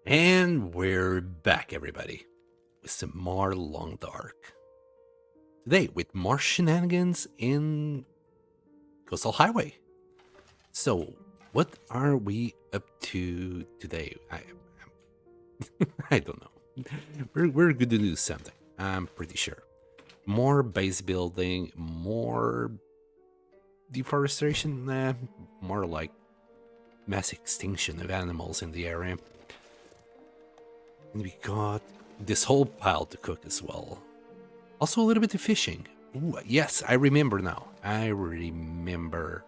And we're back, everybody, with some more Long Dark. Today, with more shenanigans in Coastal Highway. So, what are we up to today? I don't know. We're going to do something, I'm pretty sure. More base building, more deforestation, more like mass extinction of animals in the area. And we got this whole pile to cook as well. Also a little bit of fishing. Ooh, yes, I remember now. I remember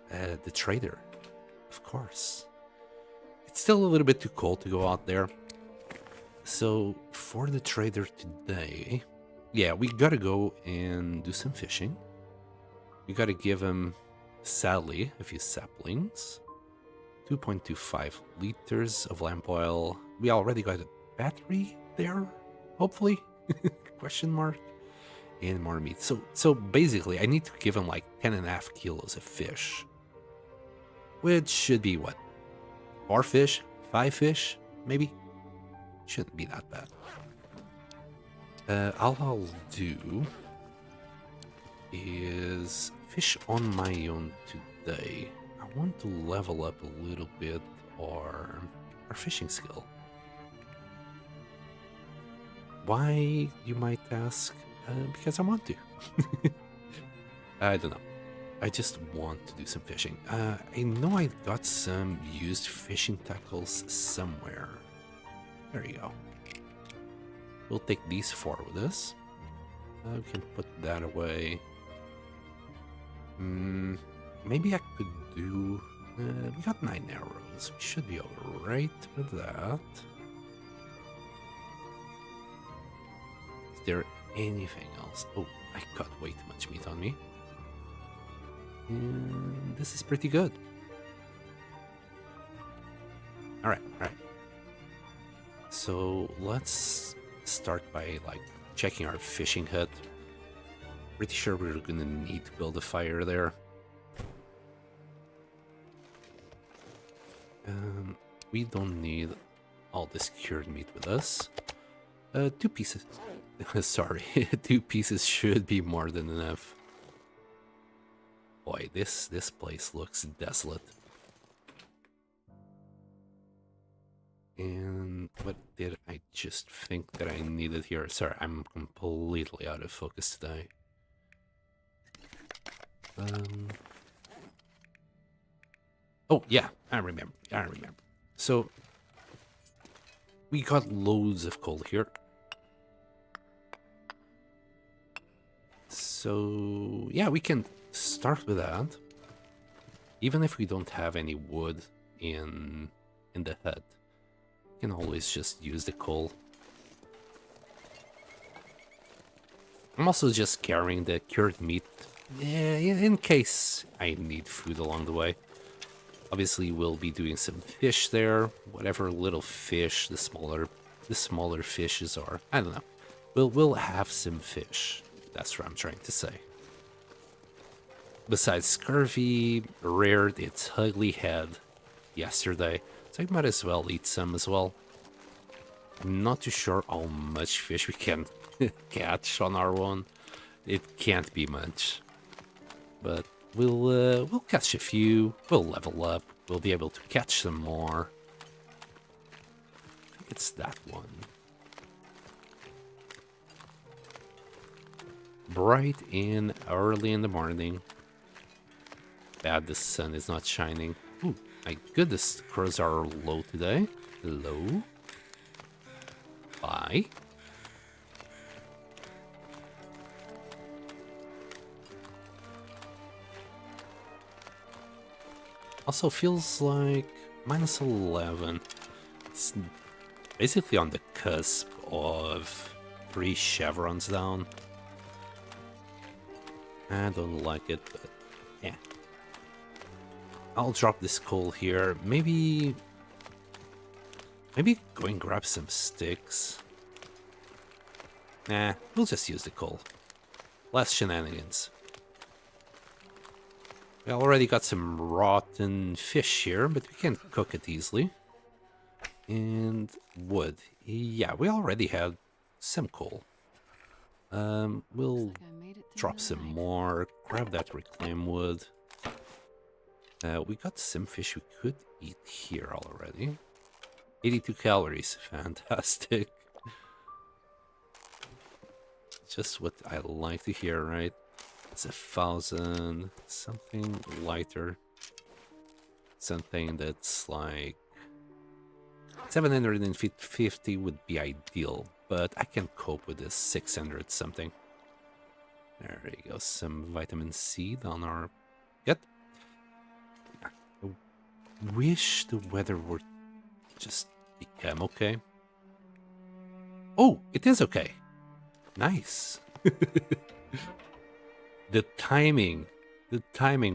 the trader, of course. It's still a little bit too cold to go out there. So for the trader today, yeah, we gotta go and do some fishing. We gotta give him, sadly, a few saplings. 2.25 liters of lamp oil. We already got a battery there, hopefully? Question mark. And more meat. So basically, I need to give him like 10.5 kilos of fish. Which should be what? 4 fish? 5 fish? Maybe? Shouldn't be that bad. All I'll do is fish on my own today. I want to level up a little bit our fishing skill. Why, you might ask? Because I want to. I don't know. I just want to do some fishing. I know I got some used fishing tackles somewhere. There you go. We'll take these 4 with us. We can put that away. Maybe I could do... we got 9 arrows. We should be alright with that. Is there anything else? Oh, I got way too much meat on me. And this is pretty good. Alright. So let's start by like checking our fishing hut. Pretty sure we're gonna need to build a fire there. We don't need all this cured meat with us. 2 pieces. Sorry, 2 pieces should be more than enough. Boy, this place looks desolate. And what did I just think that I needed here? Sorry, I'm completely out of focus today. Oh, yeah, I remember. So, we got loads of coal here. So, yeah, we can start with that. Even if we don't have any wood in the hut, we can always just use the coal. I'm also just carrying the cured meat in case I need food along the way. Obviously, we'll be doing some fish there. Whatever little fish the smaller fishes are. I don't know. We'll have some fish. That's what I'm trying to say. Besides scurvy, reared its ugly head yesterday, so I might as well eat some as well. I'm not too sure how much fish we can catch on our own. It can't be much, but we'll catch a few. We'll level up. We'll be able to catch some more. I think it's that one. Bright and early in the morning. Bad the sun is not shining. Ooh, my goodness, crows are low today. Low. Bye. Also feels like minus 11. It's basically on the cusp of 3 chevrons down. I don't like it, but yeah. I'll drop this coal here. Maybe go and grab some sticks. Nah, we'll just use the coal. Less shenanigans. We already got some rotten fish here, but we can cook it easily. And wood. Yeah, we already had some coal. We'll drop some more, grab that reclaim wood. We got some fish we could eat here already. 82 calories, fantastic. Just what I like to hear, right? It's 1,000, something lighter. Something that's like 750 would be ideal, but I can cope with this 600 something. There you go, some vitamin C down our gut. I wish the weather would just become okay. Oh, it is okay. Nice. The timing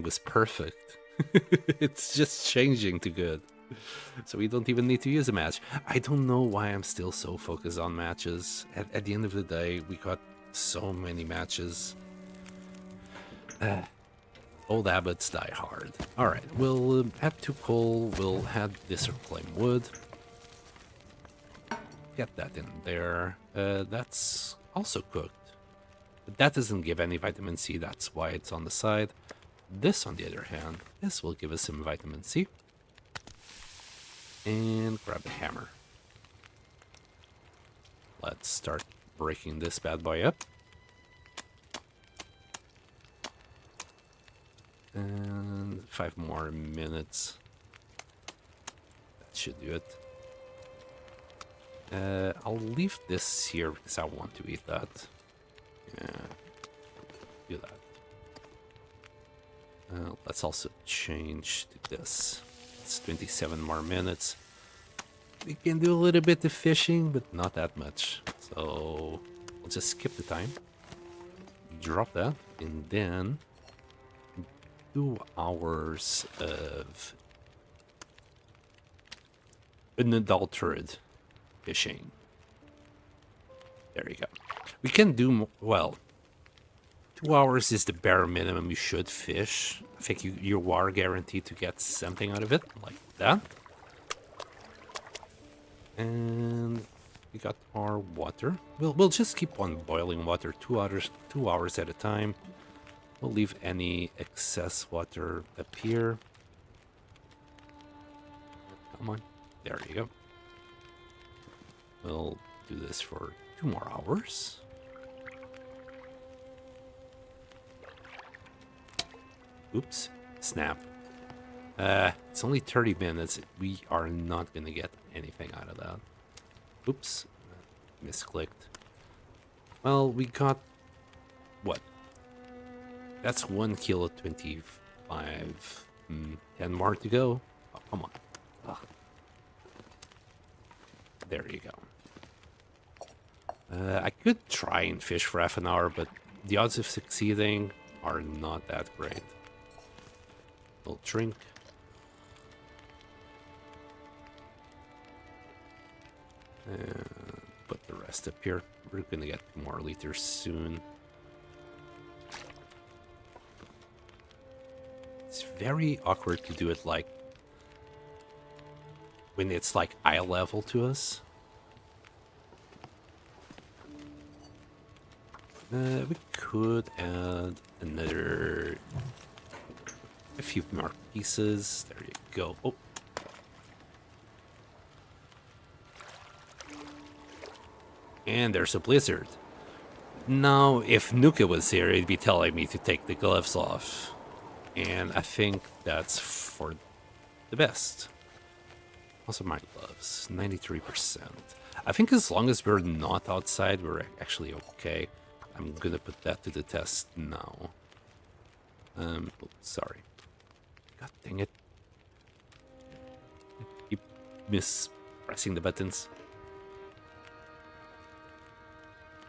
was perfect. It's just changing to good. So we don't even need to use a match. I don't know why I'm still so focused on matches. At the end of the day, we got so many matches. Old habits die hard. Alright, we'll add 2 coal. We'll add this reclaim wood. Get that in there. That's also cooked. But that doesn't give any vitamin C. That's why it's on the side. This, on the other hand, this will give us some vitamin C. And grab the hammer. Let's start breaking this bad boy up. And 5 more minutes. That should do it. I'll leave this here because I want to eat that. Yeah, do that. Let's also change to this. It's 27 more minutes. We can do a little bit of fishing, but not that much. So we'll just skip the time. Drop that, and then 2 hours of unadulterated fishing. There you go. We can do, well, 2 hours is the bare minimum you should fish. I think you are guaranteed to get something out of it, like that. And we got our water. We'll just keep on boiling water 2 hours at a time. We'll leave any excess water up here. Come on. There you go. We'll do this for 2 more hours. Oops. Snap. It's only 30 minutes. We are not going to get anything out of that. Oops. Misclicked. Well, we got... what? That's 1 kilo 25. 10 more to go. Oh, come on. Ugh. There you go. I could try and fish for half an hour, but the odds of succeeding are not that great. We'll drink. Put the rest up here. We're gonna get more liters soon. It's very awkward to do it like when it's like eye level to us. We could add a few more pieces. There you go. Oh. And there's a blizzard. Now, if Nuka was here, he'd be telling me to take the gloves off. And I think that's for the best. Also my gloves, 93%. I think as long as we're not outside, we're actually okay. I'm gonna put that to the test now. Oh, sorry. God dang it. Keep pressing the buttons.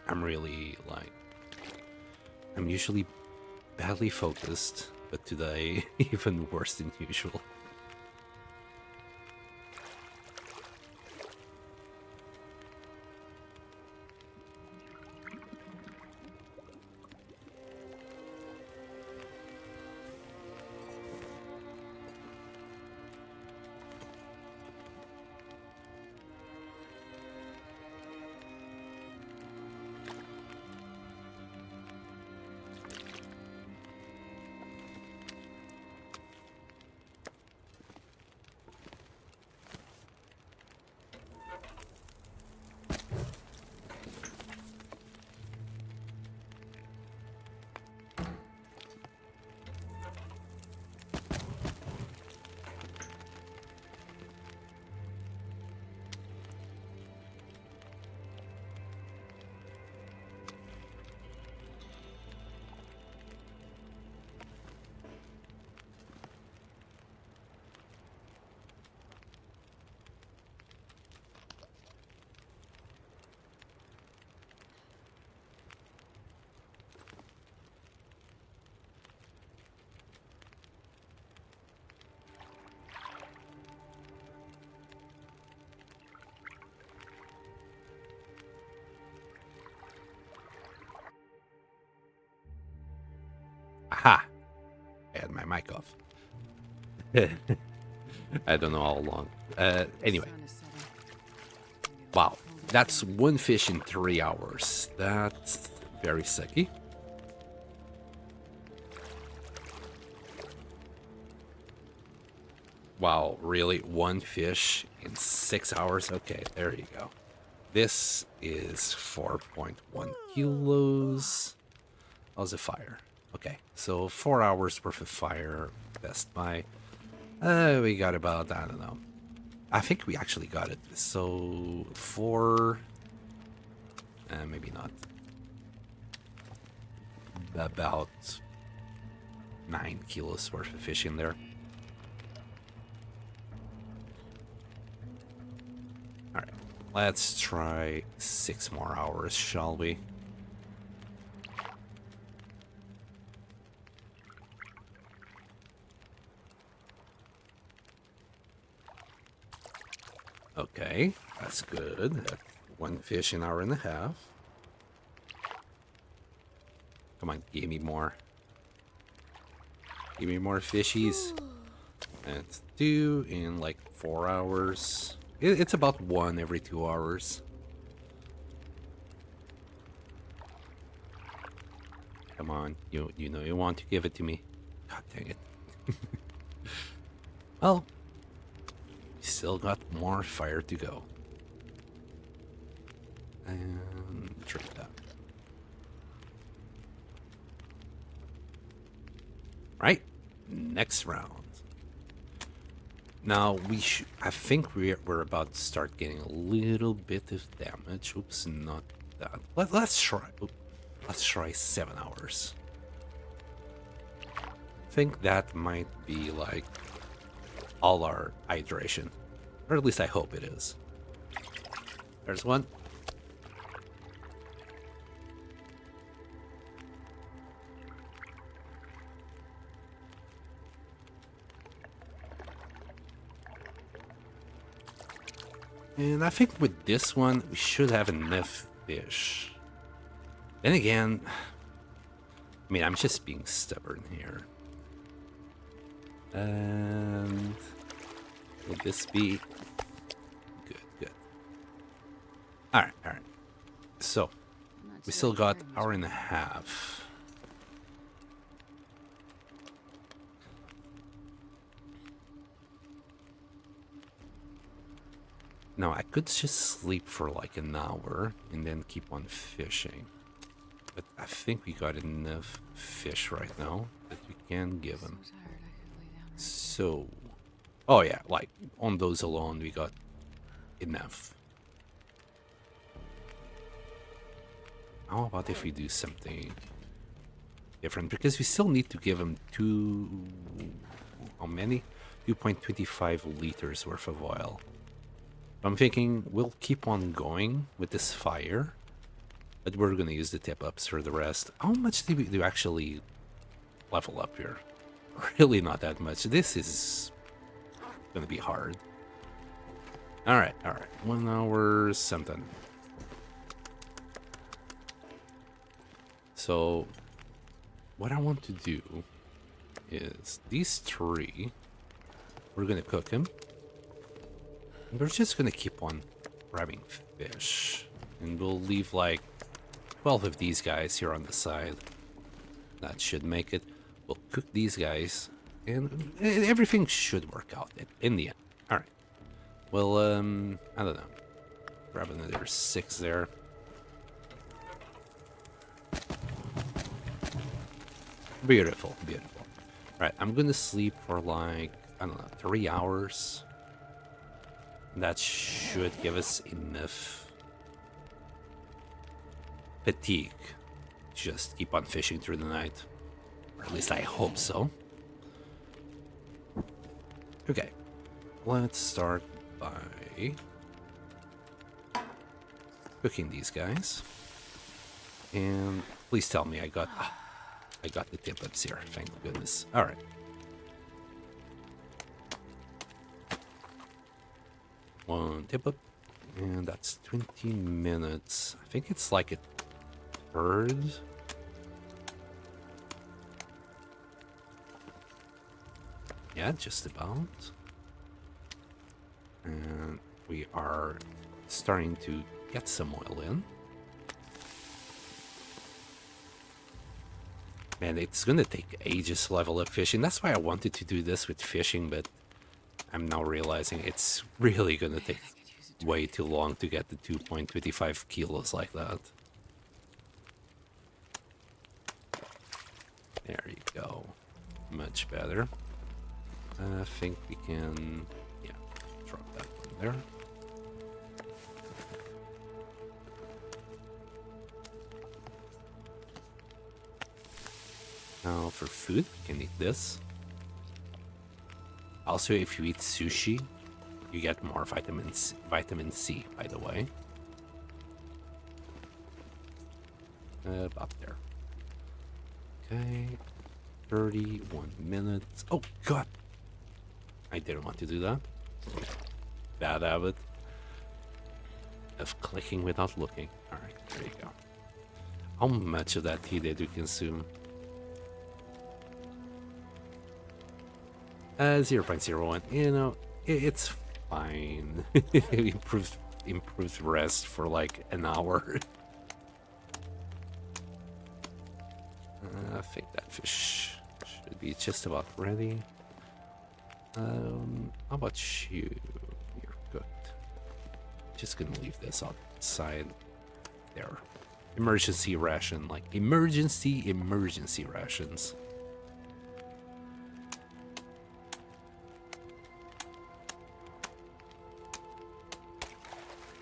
I'm really, like... I'm usually badly focused, but today, even worse than usual. had my mic off. I don't know how long. Anyway. Wow. That's one fish in 3 hours. That's very sucky. Wow, really? One fish in 6 hours? Okay, there you go. This is 4.1 kilos. How's the fire? Okay, so 4 hours worth of fire. Best buy. We got about, I don't know. I think we actually got it. So 4, maybe not. About 9 kilos worth of fish in there. All right, let's try 6 more hours, shall we? Okay, that's good. One fish an hour and a half. Come on, give me more. Give me more fishies. That's 2 in like 4 hours. It's about 1 every 2 hours. Come on, you know you want to give it to me. God dang it. Well, still got more fire to go. And drink that. Right, next round. Now I think we're about to start getting a little bit of damage. Oops, not that. Let's try. Let's try 7 hours. I think that might be like all our hydration, or at least I hope it is. There's one. And I think with this one, we should have enough fish. Then again, I mean, I'm just being stubborn here. And will this be good? Good. All right. So we still got an hour and a half. Now, I could just sleep for like an hour and then keep on fishing. But I think we got enough fish right now that we can give him. So, oh yeah, like on those alone, we got enough. How about if we do something different? Because we still need to give him how many? 2.25 liters worth of oil. I'm thinking we'll keep on going with this fire, but we're going to use the tip-ups for the rest. How much do we actually level up here? Really not that much. This is going to be hard. All right. 1 hour something. So what I want to do is these 3, we're going to cook them. We're just gonna keep on grabbing fish, and we'll leave like 12 of these guys here on the side. That should make it. We'll cook these guys, and everything should work out in the end. All right. Well, I don't know. Grab another 6 there. Beautiful. All right, I'm gonna sleep for like, I don't know, 3 hours. That should give us enough fatigue to just keep on fishing through the night. Or at least I hope so. Okay, let's start by cooking these guys. And please tell me I got the tip-ups here, thank goodness. All right. One tip up, and that's 20 minutes. I think it's like a third. Yeah, just about. And we are starting to get some oil in. Man, it's gonna take ages to level up fishing. That's why I wanted to do this with fishing, but I'm now realizing it's really gonna take way too long to get the 2.25 kilos like that. There you go. Much better. I think we can, yeah, drop that one there. Now for food, we can eat this. Also, if you eat sushi, you get more vitamin C, by the way. Up there. Okay, 31 minutes. Oh, God! I didn't want to do that. Bad habit of clicking without looking. Alright, there you go. How much of that tea did you consume? 0.01. You know, it's fine. improved rest for like an hour. I think that fish should be just about ready. How about you? You're cooked. Just gonna leave this outside there. Emergency ration, like emergency rations.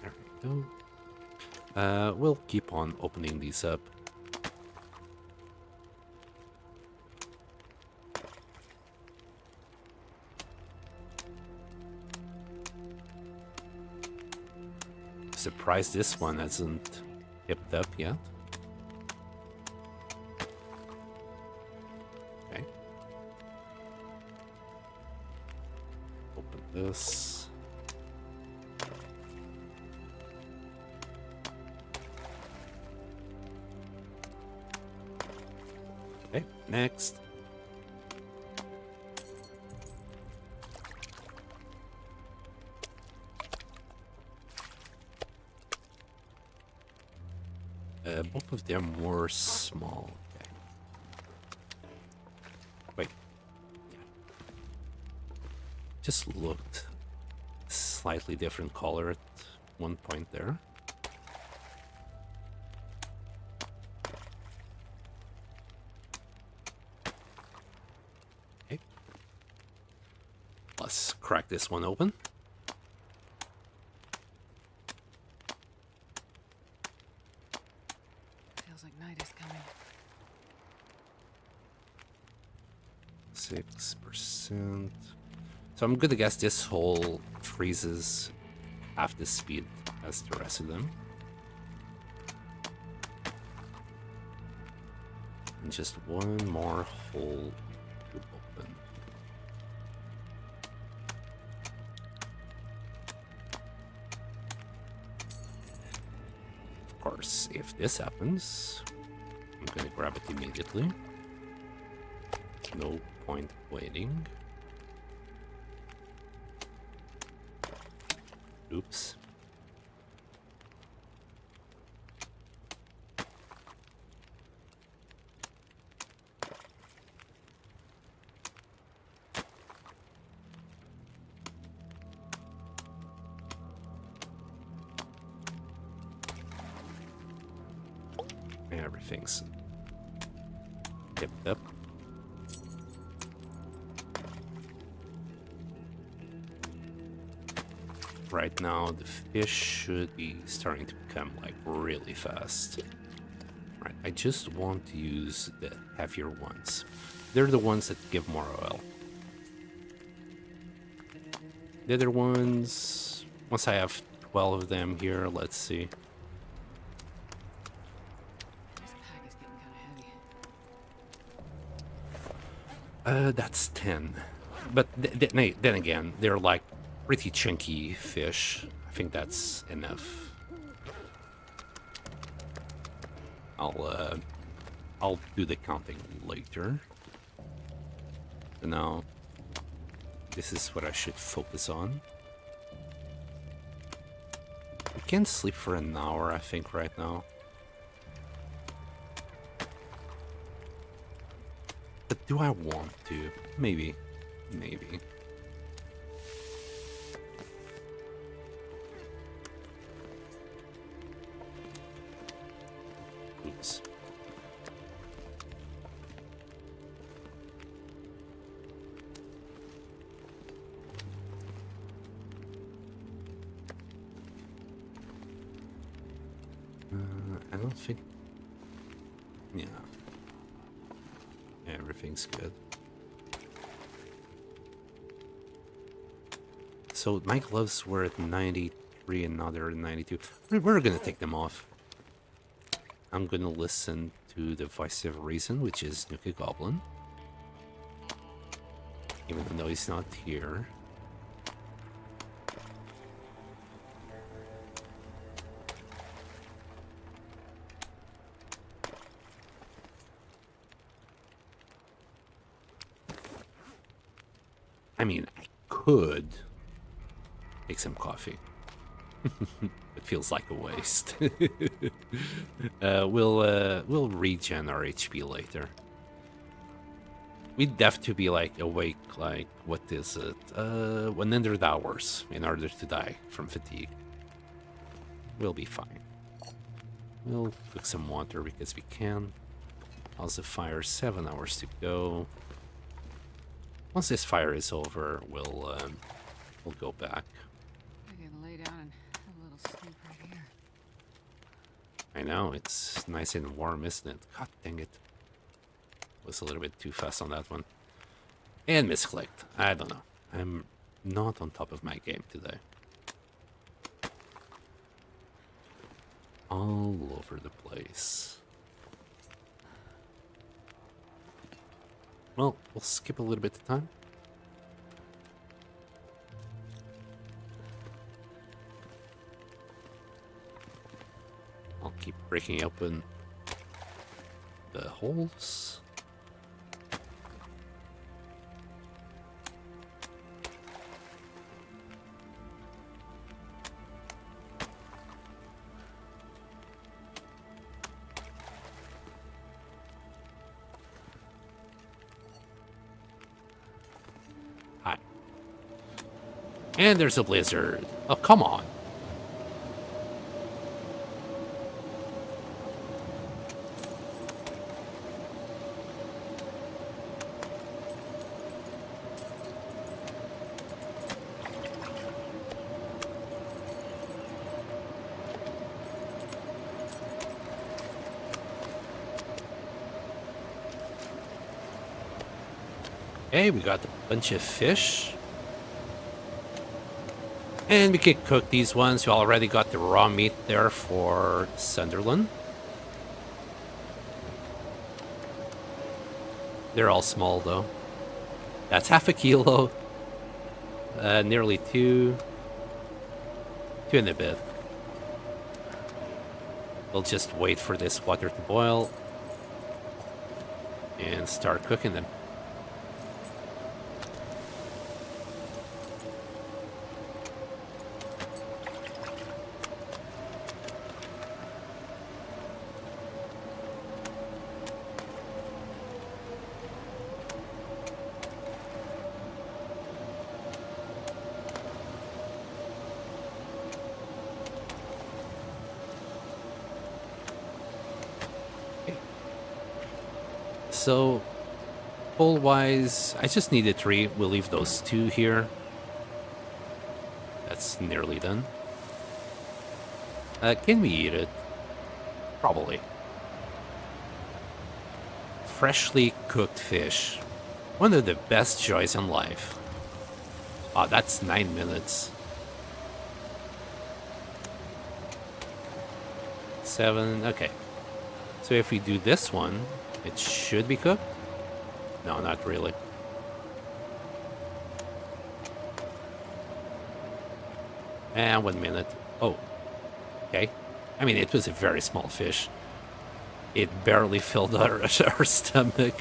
There we go. We'll keep on opening these up. Surprised this one hasn't hipped up yet. Okay. Open this. Okay, next. Both of them were small. Okay. Wait. Yeah. Just looked slightly different color at one point there. Okay. Let's crack this one open. Feels like night is coming. 6%. So I'm gonna guess this hole freezes half the speed as the rest of them. And just one more hole to open. Of course, if this happens, I'm gonna grab it immediately. No point waiting. Oops. Everything's tipped up. Right now, the fish should be starting to become like really fast. Right, I just want to use the heavier ones. They're the ones that give more oil. The other ones, once I have 12 of them here, let's see. This pack is getting kind of heavy. That's 10. But then again, they're like pretty chunky fish. I think that's enough. I'll do the counting later. So now, This is what I should focus on. I can sleep for an hour, I think, right now. But do I want to? Maybe. Maybe. Oops. I don't think... Yeah. Everything's good. So my gloves were at 93 and now they're at 92. We're gonna take them off. I'm gonna listen to the voice of reason, which is Nuka Goblin. Even though he's not here. I mean, I could make some coffee. It feels like a waste. We'll regen our HP later. We'd have to be like awake, like what is it? 100 hours in order to die from fatigue. We'll be fine. We'll cook some water because we can. How's the fire? 7 hours to go. Once this fire is over, we'll go back. I can lay down and have a little sleep right here. I know, it's nice and warm, isn't it? God dang it. Was a little bit too fast on that one. And misclicked. I don't know. I'm not on top of my game today. All over the place. Well, we'll skip a little bit of time. I'll keep breaking open the holes. Hi. And there's a blizzard. Oh, come on. Okay, we got a bunch of fish. And we can cook these ones. We already got the raw meat there for Sunderland. They're all small though. That's half a kilo. Nearly two and a bit. We'll just wait for this water to boil and start cooking them. So, bowl-wise, I just need a 3. We'll leave those 2 here. That's nearly done. Can we eat it? Probably. Freshly cooked fish. One of the best joys in life. Ah, that's 9 minutes. 7, okay. So if we do this one, it should be cooked? No, not really. And 1 minute. Oh, okay. I mean, it was a very small fish. It barely filled our stomach.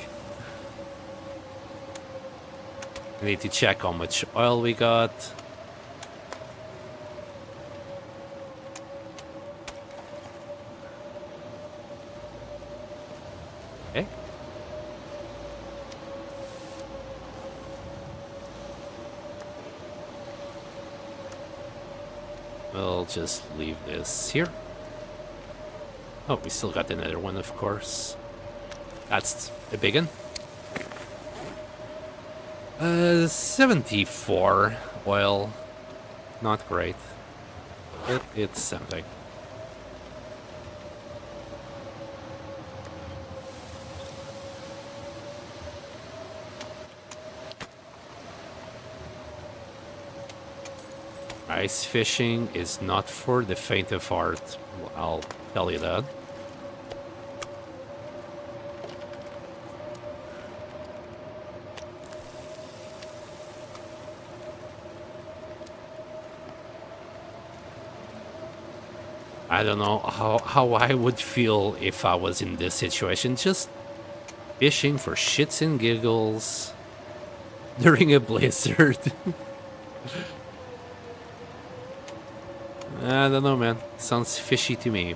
I need to check how much oil we got. Okay. We'll just leave this here. Oh, we still got another one, of course. That's a big one. 74 oil. Not great. But it's something. Ice fishing is not for the faint of heart. I'll tell you that. I don't know how I would feel if I was in this situation. Just fishing for shits and giggles during a blizzard. I don't know, man. Sounds fishy to me.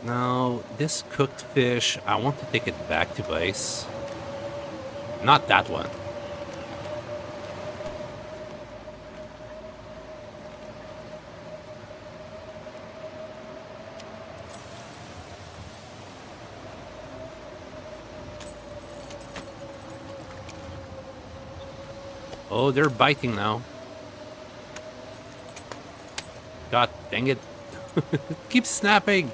Now, this cooked fish, I want to take it back to base. Not that one. Oh, they're biting now. God dang it. Keep snapping.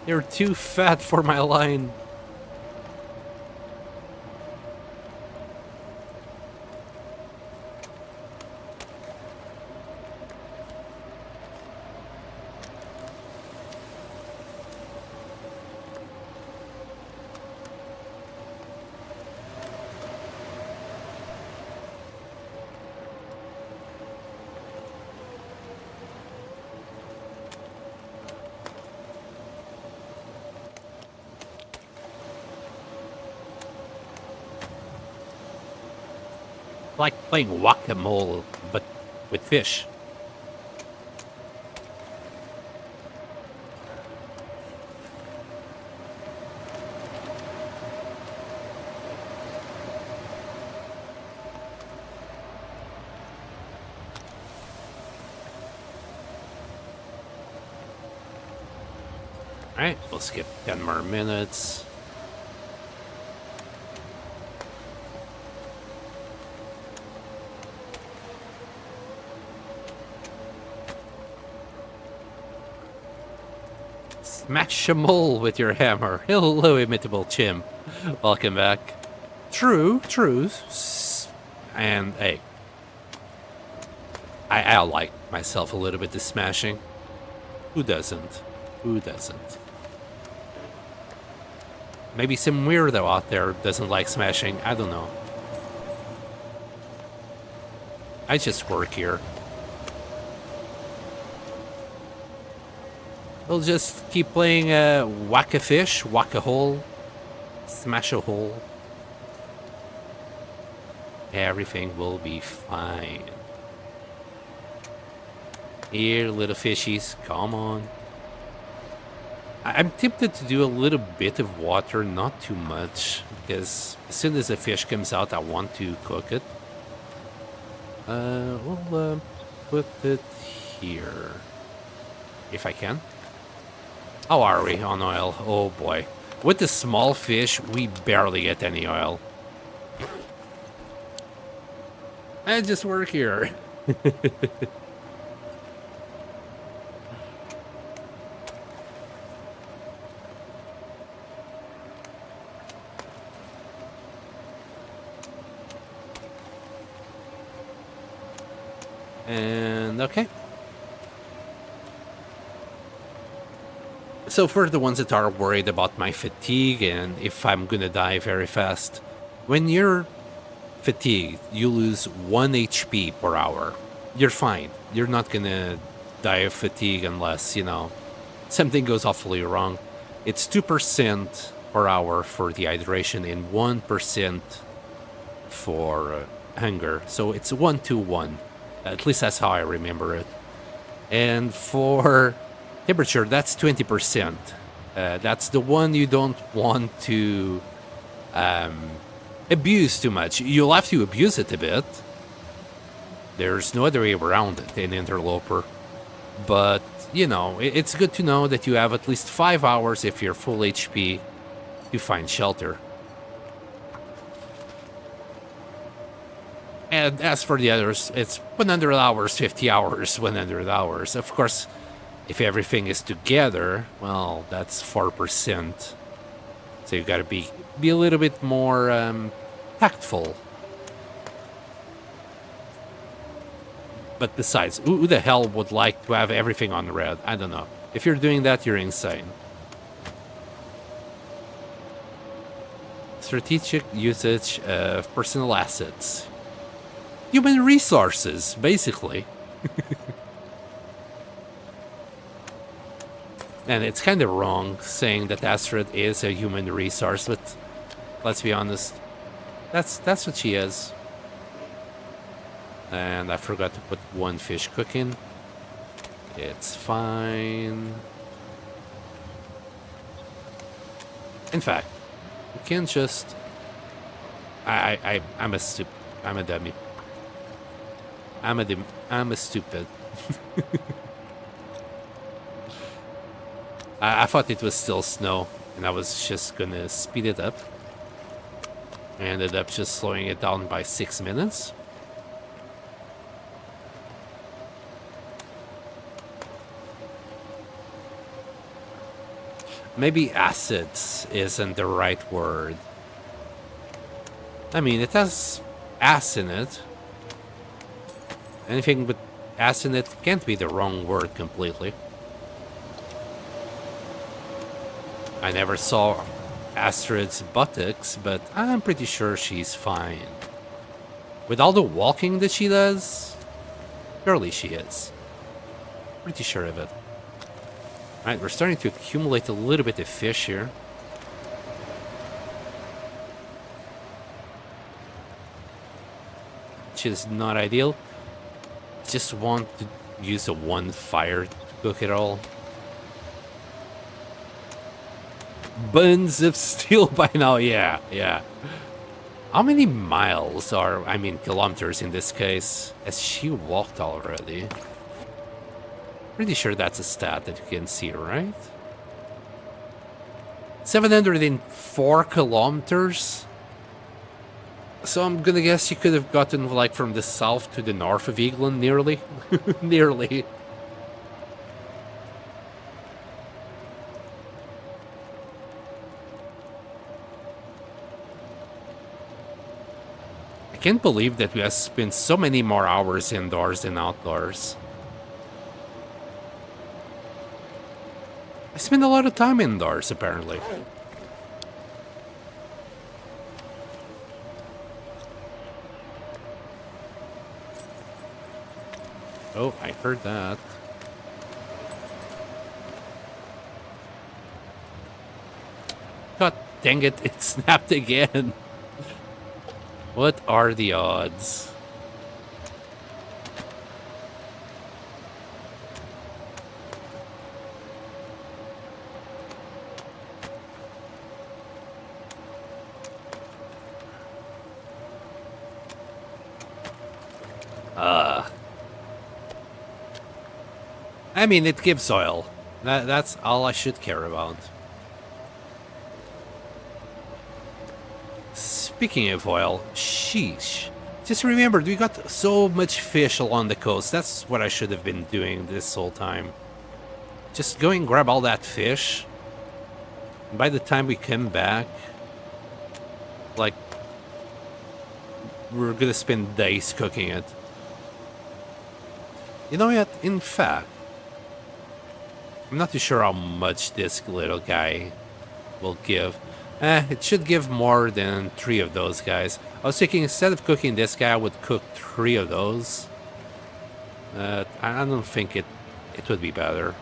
You're too fat for my line. Like playing whack-a-mole, but with fish. Alright, we'll skip 10 more minutes. Smash a mole with your hammer. Hello, imitable chimp. Welcome back. True. And hey, I like myself a little bit of smashing. Who doesn't? Who doesn't? Maybe some weirdo out there doesn't like smashing. I don't know. I just work here. We'll just keep playing whack-a-fish, whack-a-hole, Smash a hole. Everything will be fine. Here, little fishies, come on. I'm tempted to do a little bit of water, not too much, because as soon as the fish comes out, I want to cook it. We'll put it here, if I can. How are we on oil? Oh boy. With the small fish, we barely get any oil. I just work here. And okay. So for the ones that are worried about my fatigue and if I'm gonna die very fast, when you're fatigued, you lose 1 HP per hour. You're fine. You're not gonna die of fatigue unless, you know, something goes awfully wrong. It's 2% per hour for dehydration and 1% for hunger. So it's 1 to 1. At least that's how I remember it. And for temperature, that's 20%. That's the one you don't want to abuse too much. You'll have to abuse it a bit. There's no other way around it in Interloper. But, you know, it's good to know that you have at least 5 hours if you're full HP to find shelter. And as for the others, it's 100 hours, 50 hours, 100 hours. Of course, if everything is together, well, that's 4%. So you gotta be a little bit more tactful. But besides, who the hell would like to have everything on red? I don't know. If you're doing that, you're insane. Strategic usage of personal assets. Human resources, basically. And it's kind of wrong saying that Astrid is a human resource, but let's be honest, that's what she is. And I forgot to put 1 fish cooking. It's fine. In fact, we can just... I'm a dummy. I'm a stupid. I thought it was still snow, and I was just gonna speed it up. I ended up just slowing it down by 6 minutes. Maybe acids isn't the right word. I mean, it has ass in it. Anything with ass in it can't be the wrong word completely. I never saw Astrid's buttocks, but I'm pretty sure she's fine. With all the walking that she does, surely she is. Pretty sure of it. Alright, we're starting to accumulate a little bit of fish here. Which is not ideal. Just want to use a 1 fire to cook it all. Buns of steel by now, yeah. How many miles are, I mean kilometers in this case, has she walked already? Pretty sure that's a stat that you can see, right? 704 kilometers? So I'm gonna guess you could have gotten like from the south to the north of England, nearly. Nearly. I can't believe that we have spent so many more hours indoors than outdoors. I spend a lot of time indoors, apparently. Oh, I heard that. dang it, it snapped again. What are the odds? I mean, it gives oil. That's all I should care about. Speaking of oil, sheesh. Just remembered, we got so much fish along the coast. That's what I should have been doing this whole time. Just go and grab all that fish. And by the time we come back, like, we're gonna spend days cooking it. You know what? In fact, I'm not too sure how much this little guy will give. It should give more than 3 of those guys. I was thinking instead of cooking this guy, I would cook 3 of those. I don't think it would be better.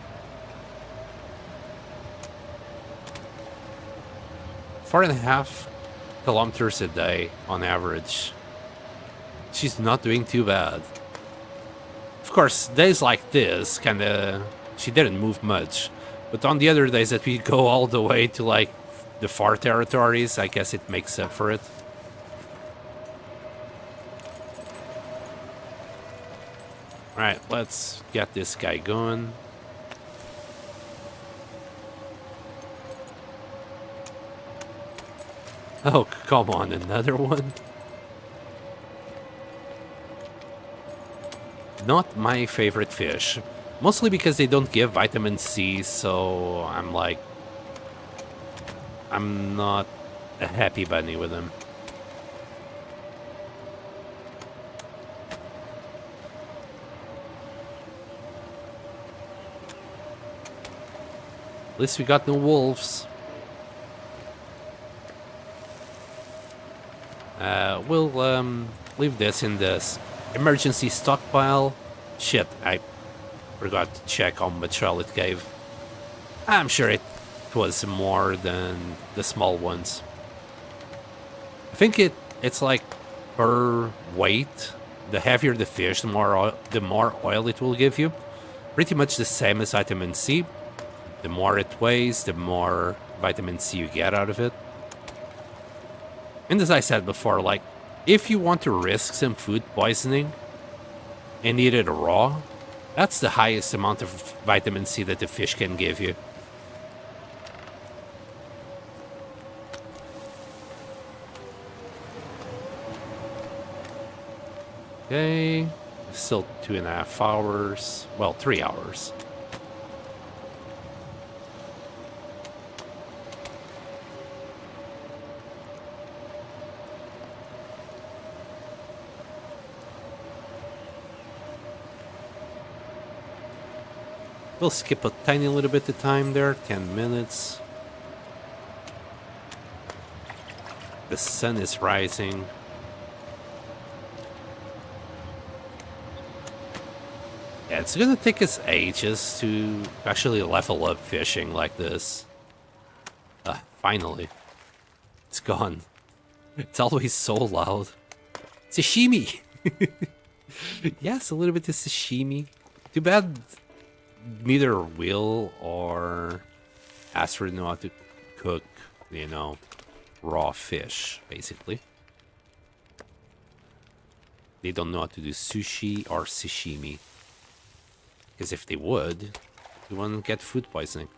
4.5 kilometers a day on average. She's not doing too bad. Of course, days like this, she didn't move much. But on the other days that we go all the way to, like, the far territories, I guess it makes up for it. Alright, let's get this guy going. Oh, come on, another one? Not my favorite fish. Mostly because they don't give vitamin C, so I'm like... I'm not a happy bunny with them. At least we got no wolves. We'll leave this in this emergency stockpile. Shit, I forgot to check how much oil it gave. I'm sure it was more than the small ones. I think it's like per weight. The heavier the fish, the more oil it will give you. Pretty much the same as vitamin C. The more it weighs, the more vitamin C you get out of it. And as I said before, like, if you want to risk some food poisoning and eat it raw, that's the highest amount of vitamin C that the fish can give you. Okay, still 2.5 hours. Well, 3 hours. We'll skip a tiny little bit of time there, 10 minutes. The sun is rising. Yeah, it's gonna take us ages to actually level up fishing like this. Finally. It's gone. It's always so loud. Sashimi! Yes, a little bit of sashimi. Too bad neither Will or Astrid know how to cook, you know, raw fish, basically. They don't know how to do sushi or sashimi. Because if they would, they wouldn't get food poisoning.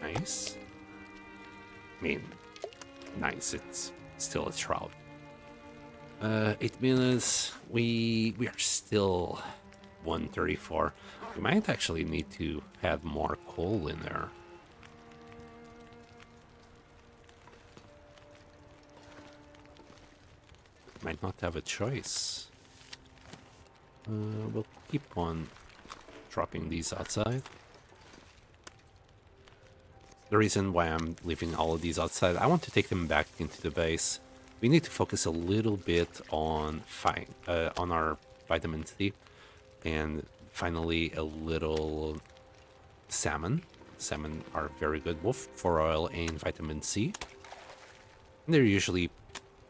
Nice. I mean, nice. It's still a trout. 8 minutes. We are still 134. We might actually need to have more coal in there. Might not have a choice. We'll keep on dropping these outside. The reason why I'm leaving all of these outside, I want to take them back into the base. We need to focus a little bit on our vitamin C, and finally a little salmon. Salmon are very good both for oil and vitamin C. And they're usually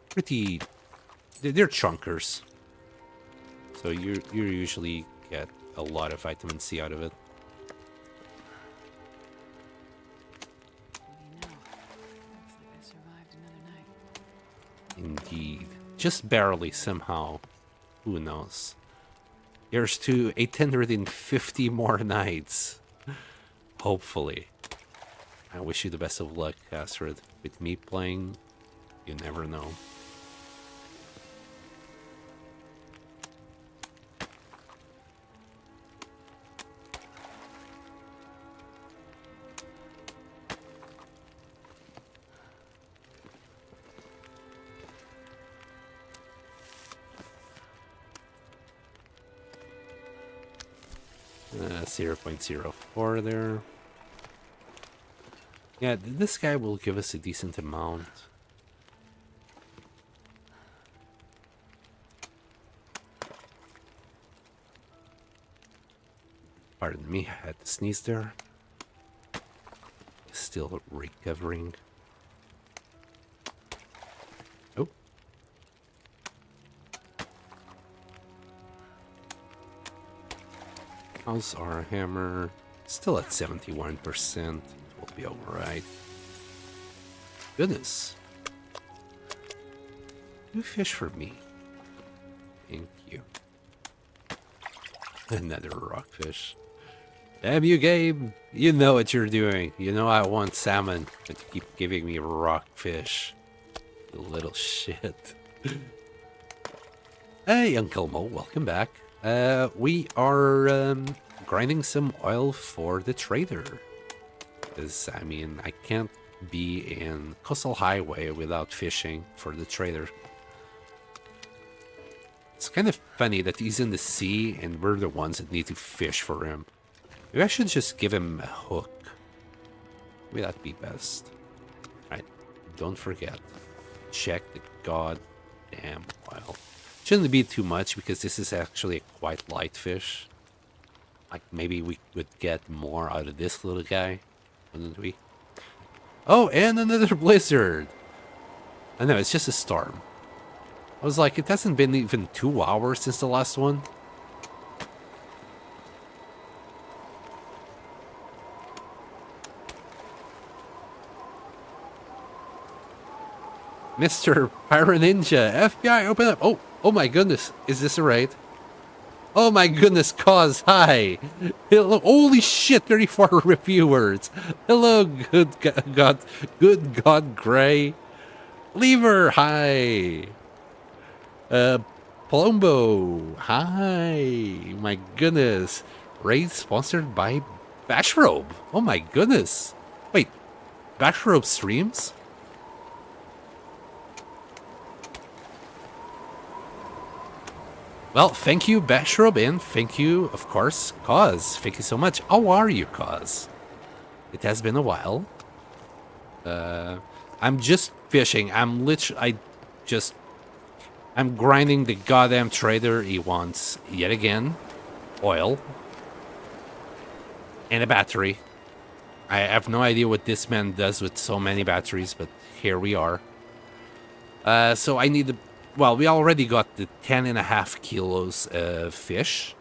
pretty. They're chunkers, so you usually get a lot of vitamin C out of it. Indeed. Just barely, somehow. Who knows? Here's to 850 more nights. Hopefully. I wish you the best of luck, Astrid. With me playing, you never know. Uh, 0.04 there. Yeah, this guy will give us a decent amount. Pardon me, I had to sneeze there. Still recovering. Oh. How's our hammer? Still at 71%. Will be alright. Goodness. You fish for me. Thank you. Another rockfish. Damn you, Gabe. You know what you're doing. You know I want salmon, but you keep giving me rockfish. You little shit. Hey, Uncle Mo, welcome back. We are grinding some oil for the trader. Because, I mean, I can't be in Coastal Highway without fishing for the trader. It's kind of funny that he's in the sea and we're the ones that need to fish for him. Maybe I should just give him a hook. Maybe that'd be best. Right, don't forget. Check the goddamn oil. Shouldn't be too much because this is actually a quite light fish. Like maybe we would get more out of this little guy. Wouldn't we? Oh, and another blizzard. I know, it's just a storm. I was like, it hasn't been even 2 hours since the last one. Mr. Pyro Ninja, FBI, open up. Oh my goodness. Is this a raid? Oh my goodness, Cause, hi. Hello, holy shit, 34 reviewers. Hello, good God, Gray. Lever, hi. Palumbo, hi. My goodness. Raid sponsored by Bashrobe. Oh my goodness. Wait, Bashrobe streams? Well, thank you, Bashrobe, and thank you, of course, Cause. Thank you so much. How are you, Cause? It has been a while. I'm just fishing. I'm grinding the goddamn trader. He wants, yet again, oil. And a battery. I have no idea what this man does with so many batteries, but here we are. So I need the... Well, we already got the 10.5 kilos of fish.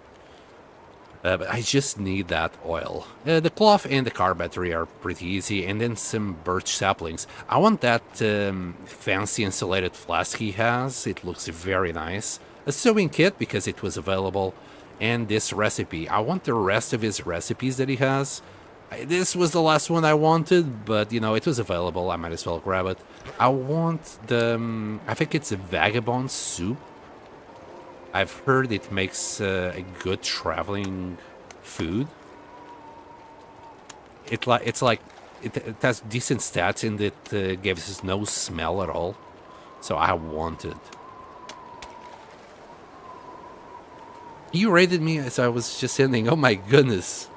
But I just need that oil. The cloth and the car battery are pretty easy. And then some birch saplings. I want that fancy insulated flask he has. It looks very nice. A sewing kit because it was available. And this recipe. I want the rest of his recipes that he has. This was the last one I wanted, but, you know, it was available. I might as well grab it. I want the... I think it's a vagabond soup. I've heard it makes a good traveling food. It has decent stats and it gives us no smell at all. So I want it. You rated me as I was just ending. Oh my goodness.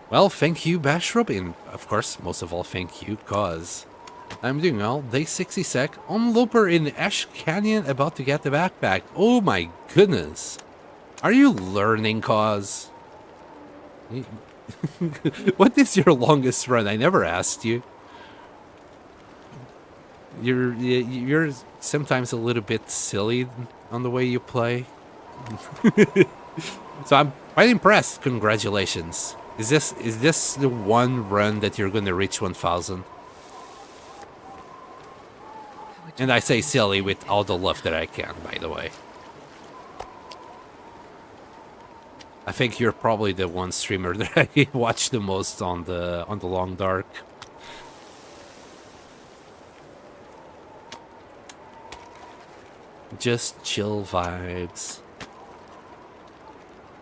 Well, thank you, Bashrobe, and of course, most of all, thank you, Cause. I'm doing well. Day 60 sec. On Looper in Ash Canyon about to get the backpack. Oh my goodness. Are you learning, cause? What is your longest run? I never asked you. You're sometimes a little bit silly on the way you play. So I'm quite impressed. Congratulations. Is this the one run that you're gonna reach 1000? And I say silly with all the love that I can, by the way. I think you're probably the one streamer that I watch the most on the Long Dark. Just chill vibes.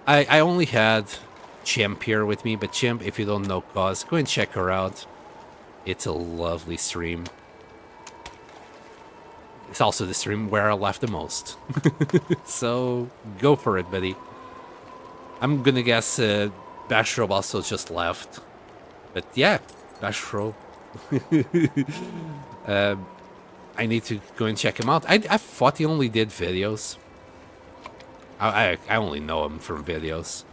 I only had Chimp here with me, but Chimp, if you don't know Cause, go and check her out. It's a lovely stream. It's also the stream where I laugh the most. So, go for it, buddy. I'm gonna guess Bashrobe also just left. But yeah, Bashrobe. I need to go and check him out. I thought he only did videos. I only know him from videos.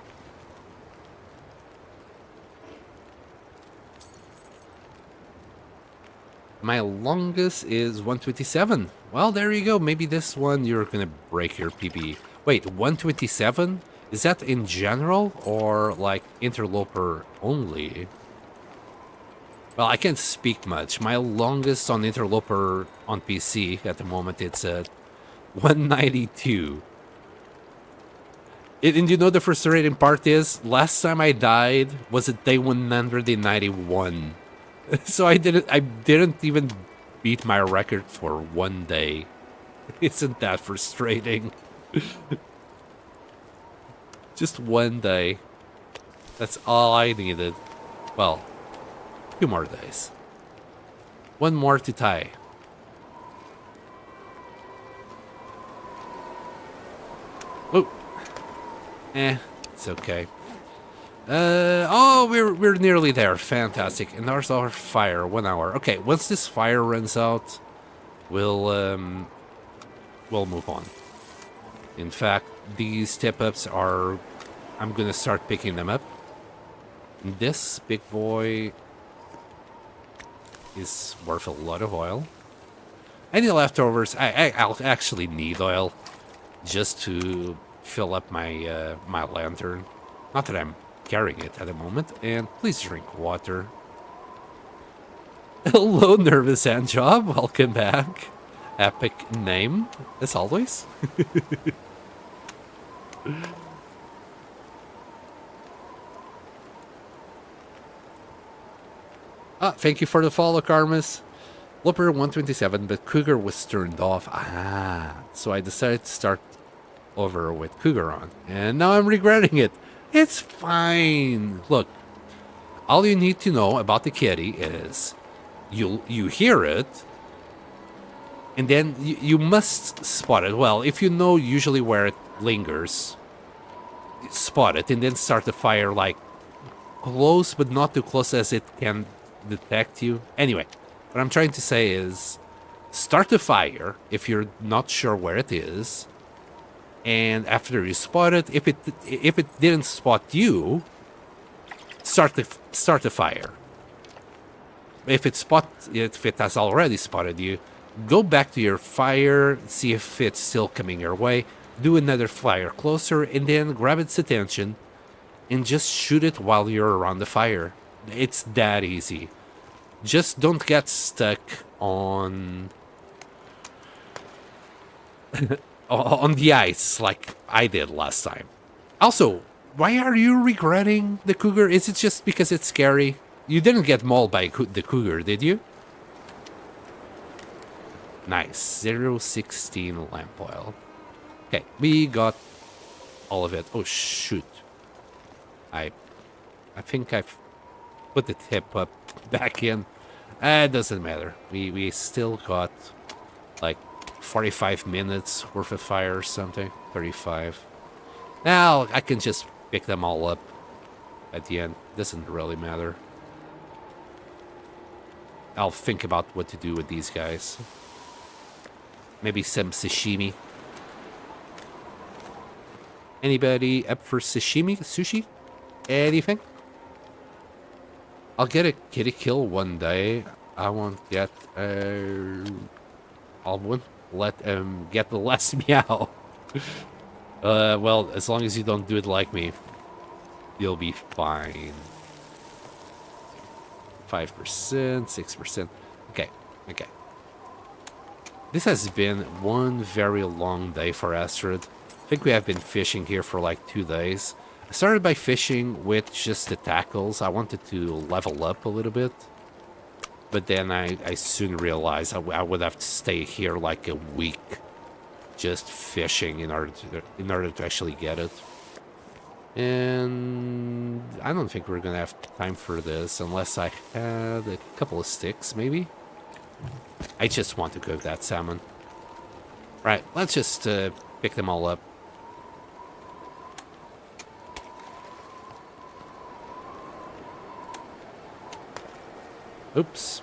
My longest is 127. Well, there you go. Maybe this one you're gonna break your PB. Wait, 127? Is that in general or like interloper only? Well, I can't speak much. My longest on interloper on PC at the moment, it's at 192. And you know the frustrating part is, last time I died was at day 191. So I didn't even beat my record for one day. Isn't that frustrating? Just one day. That's all I needed. Well, 2 more days. 1 more to tie. Oh. It's okay. Oh, we're nearly there. Fantastic. And there's our fire. 1 hour. Okay, once this fire runs out, we'll move on. In fact, these tip-ups are... I'm gonna start picking them up. This big boy is worth a lot of oil. Any leftovers? I'll actually need oil just to fill up my my lantern. Not that I'm carrying it at the moment. And please drink water. Hello, Nervous Handjob. Welcome back. Epic name, as always. Thank you for the follow, Karmas. Looper 127, but Cougar was turned off. So I decided to start over with Cougar on. And now I'm regretting it. It's fine. Look, all you need to know about the kitty is you hear it, and then you must spot it. Well, if you know usually where it lingers, spot it, and then start the fire like close, but not too close as it can detect you. Anyway, what I'm trying to say is start the fire if you're not sure where it is, and after you spot it, if it didn't spot you, start the fire. If it has already spotted you, go back to your fire, see if it's still coming your way, do another fire closer, and then grab its attention and just shoot it while you're around the fire. It's that easy. Just don't get stuck on on the ice like I did last time. Also, why are you regretting the cougar? Is it just because it's scary? You didn't get mauled by the cougar, did you? Nice. 016 lamp oil. Okay, we got all of it. Oh, shoot. I think I've put the tip up back in. It doesn't matter. We still got like 45 minutes worth of fire or something. 35. Now I can just pick them all up at the end. Doesn't really matter. I'll think about what to do with these guys. Maybe some sashimi. Anybody up for sashimi? Sushi? Anything? I'll get a kitty kill one day. I won't get I won't let him get the last meow. Well, as long as you don't do it like me, you'll be fine. 5%, 6%. Okay, okay. This has been one very long day for Astrid. I think we have been fishing here for like 2 days. I started by fishing with just the tackles. I wanted to level up a little bit. But then I soon realized I would have to stay here like a week just fishing in order to actually get it. And I don't think we're gonna have time for this unless I had a couple of sticks, maybe. I just want to cook that salmon. Right, let's just pick them all up. Oops.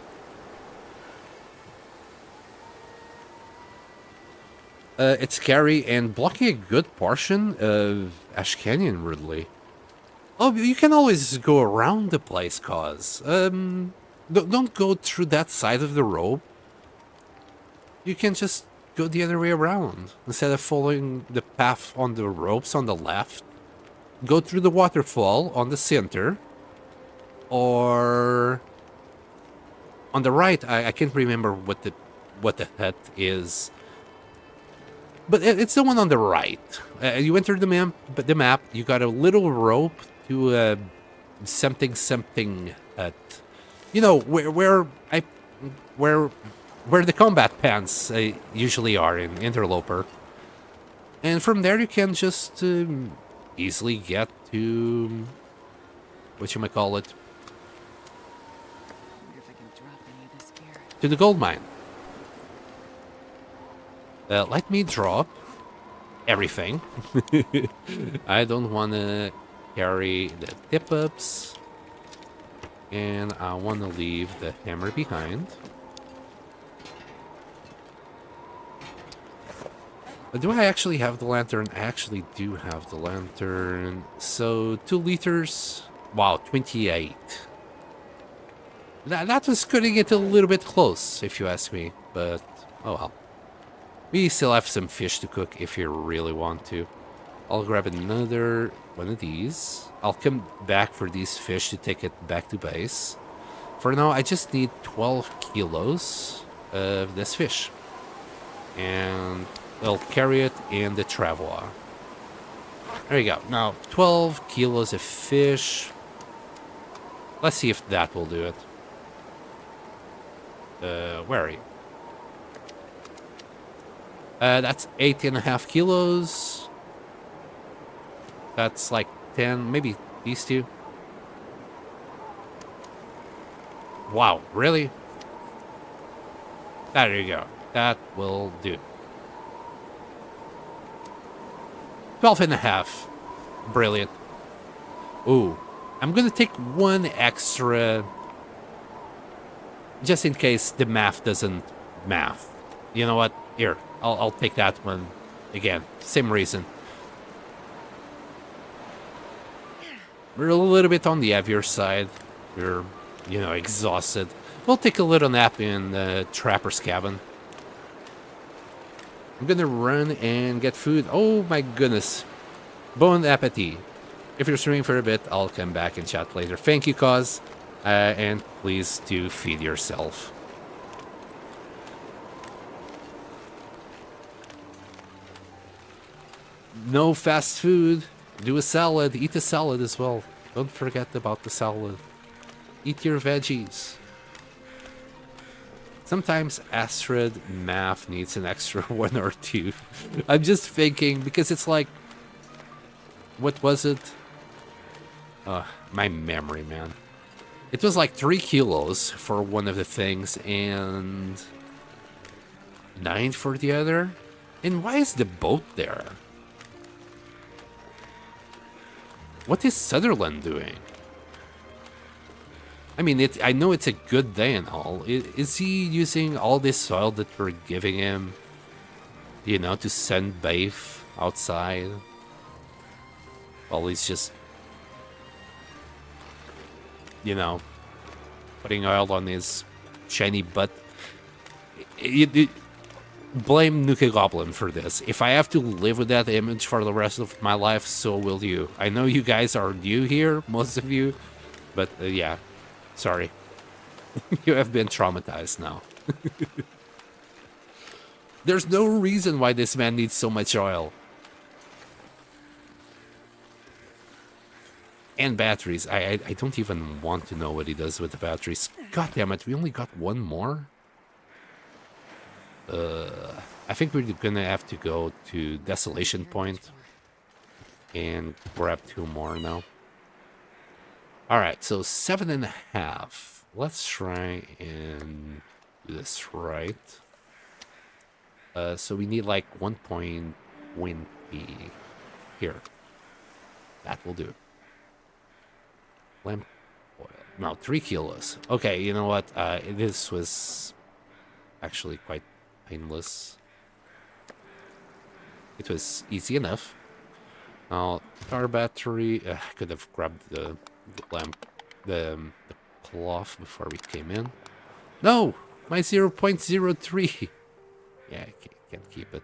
It's scary and blocking a good portion of Ash Canyon, Ridley. Oh, you can always go around the place, cause. Don't go through that side of the rope. You can just go the other way around. Instead of following the path on the ropes on the left, go through the waterfall on the center. Or on the right, I can't remember what the hut is. But it's the one on the right. You enter the map. You got a little rope to something hut. You know where the combat pants usually are in Interloper. And from there you can just easily get to whatchamacallit. To the gold mine. Let me drop everything. I don't want to carry the tip-ups. And I want to leave the hammer behind. Do I actually have the lantern? I actually do have the lantern. So 2 liters. Wow, 28. That was cutting it a little bit close, if you ask me. But, oh well. We still have some fish to cook if you really want to. I'll grab another one of these. I'll come back for these fish to take it back to base. For now, I just need 12 kilos of this fish. And I'll carry it in the traveler. There you go. Now, 12 kilos of fish. Let's see if that will do it. Where are you? That's 8.5 kilos. That's like 10, maybe these two. Wow, really? There you go. That will do. 12.5. Brilliant. Ooh, I'm gonna take one extra, just in case the math doesn't math. You know what? Here, I'll take that one again. Same reason. We're a little bit on the heavier side. We're, exhausted. We'll take a little nap in the trapper's cabin. I'm gonna run and get food. Oh my goodness. Bon appetit. If you're streaming for a bit, I'll come back and chat later. Thank you, Cause. And please do feed yourself. No fast food. Do a salad. Eat a salad as well. Don't forget about the salad. Eat your veggies. Sometimes Astrid math needs an extra 1 or 2. I'm just thinking, because it's like... What was it? My memory, man. It was like 3 kilos for one of the things and 9 for the other. And why is the boat there? What is Sutherland doing? I mean, I know it's a good day and all. Is he using all this soil that we're giving him, you know, to sunbathe outside? While he's just, you know, putting oil on his shiny butt. Blame Nuka Goblin for this. If I have to live with that image for the rest of my life, so will you. I know you guys are new here, most of you, but yeah, sorry. You have been traumatized now. There's no reason why this man needs so much oil. And batteries. I don't even want to know what he does with the batteries. God damn it, we only got one more? I think we're gonna have to go to Desolation Point and grab 2 more now. Alright, so 7.5. Let's try and do this right. So we need like 1.20 here. That will do. Lamp oil. No, 3 kilos. Okay, you know what? This was actually quite painless. It was easy enough. Now, car battery. I could have grabbed the lamp, the cloth before we came in. No, my 0.03. Yeah, I can't keep it.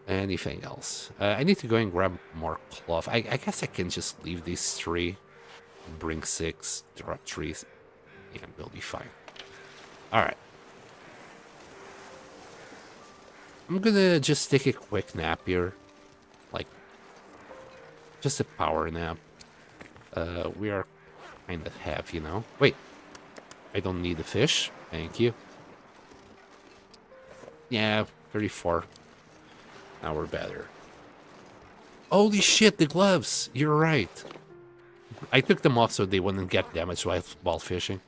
Anything else? I need to go and grab more cloth. I guess I can just leave these 3. Bring 6, drop 3, and we'll be fine. Alright. I'm gonna just take a quick nap here. Like, just a power nap. We are kind of heavy, you know? Wait. I don't need the fish. Thank you. Yeah, 34. Now we're better. Holy shit, the gloves! You're right. I took them off so they wouldn't get damaged while fishing.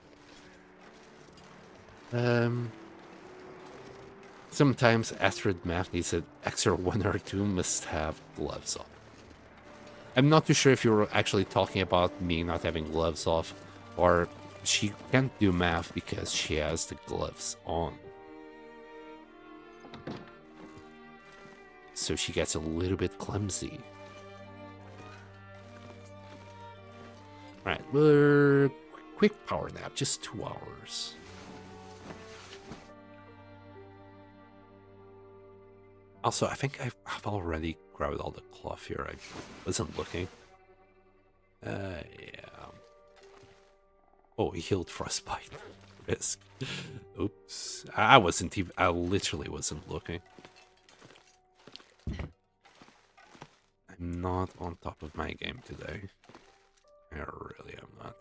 Sometimes Astrid Math needs an extra 1 or 2 must have gloves on. I'm not too sure if you were actually talking about me not having gloves off, or she can't do math because she has the gloves on. So she gets a little bit clumsy. Right, we're quick power nap, just 2 hours. Also, I think I've already grabbed all the cloth here. I wasn't looking. Yeah. Oh, he healed frostbite. Risk. Oops. I literally wasn't looking. I'm not on top of my game today. I really am not.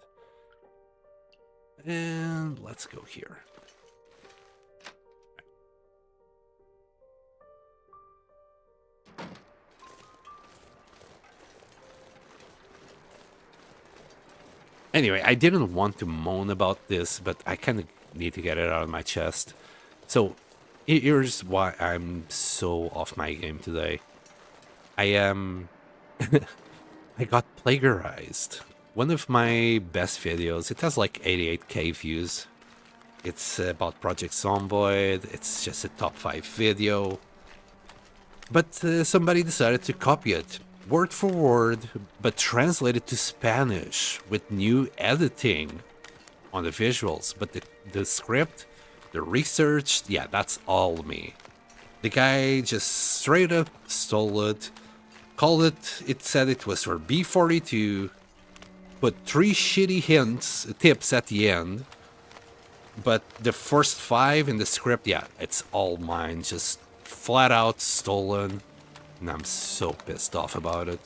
And let's go here. Anyway, I didn't want to moan about this, but I kind of need to get it out of my chest. So, here's why I'm so off my game today. I am... I got plagiarized. One of my best videos, it has like 88k views. It's about Project Zomboid, it's just a top 5 video. But somebody decided to copy it, word for word, but translate it to Spanish with new editing on the visuals. But the script, the research, yeah, that's all me. The guy just straight up stole it, called it said it was for B42, put 3 shitty tips at the end, but the first 5 in the script, yeah, it's all mine, just flat out stolen, and I'm so pissed off about it.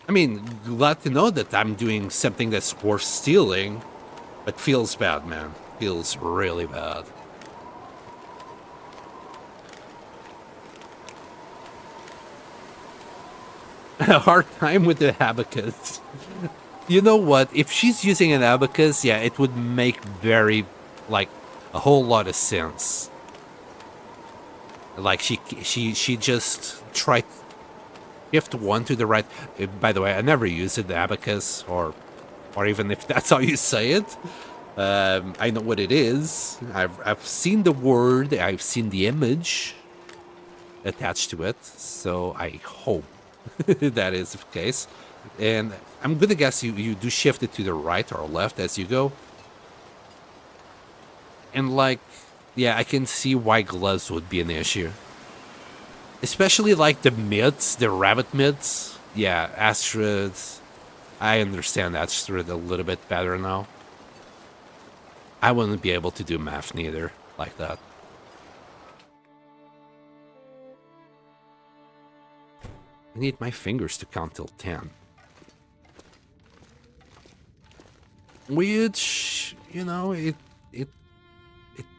I mean, glad to know that I'm doing something that's worth stealing, but feels bad, man. Feels really bad. A hard time with the abacus. You know what? If she's using an abacus, yeah, it would make a whole lot of sense. Like she just tried. shift one to the right. By the way, I never use it, the abacus, or even if that's how you say it. I know what it is. I've seen the word. I've seen the image attached to it. So I hope that is the case. And I'm gonna guess you do shift it to the right or left as you go. And like, yeah, I can see why gloves would be an issue. Especially like the mids, the rabbit mids. Yeah, Astrid. I understand Astrid a little bit better now. I wouldn't be able to do math neither like that. I need my fingers to count till 10. Which, you know, it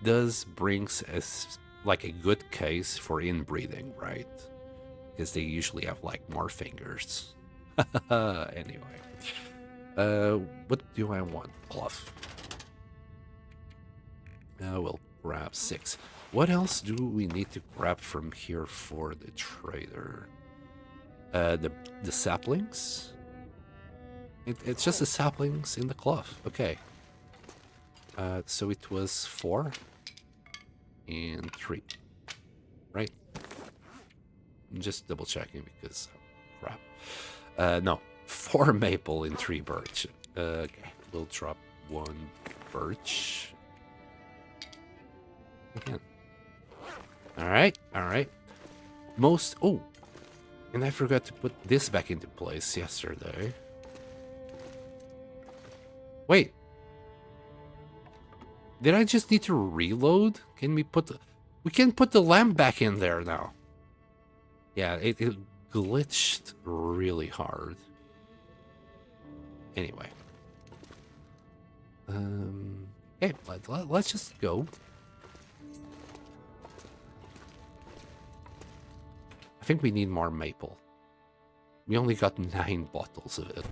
does brings us like a good case for inbreeding, right? Because they usually have like more fingers. Anyway, what do I want? Cloth. We'll grab 6. What else do we need to grab from here for the trader? The saplings. It's just the saplings in the cloth. Okay. So it was 4 and 3, right? I'm just double checking because crap. No, 4 maple and 3 birch. Okay, we'll drop 1 birch. Again. All right. Oh, and I forgot to put this back into place yesterday. Wait. Did I just need to reload? Can we put we can put the lamp back in there now. Yeah, it glitched really hard. Anyway. Okay, let's just go. I think we need more maple. We only got 9 bottles of it.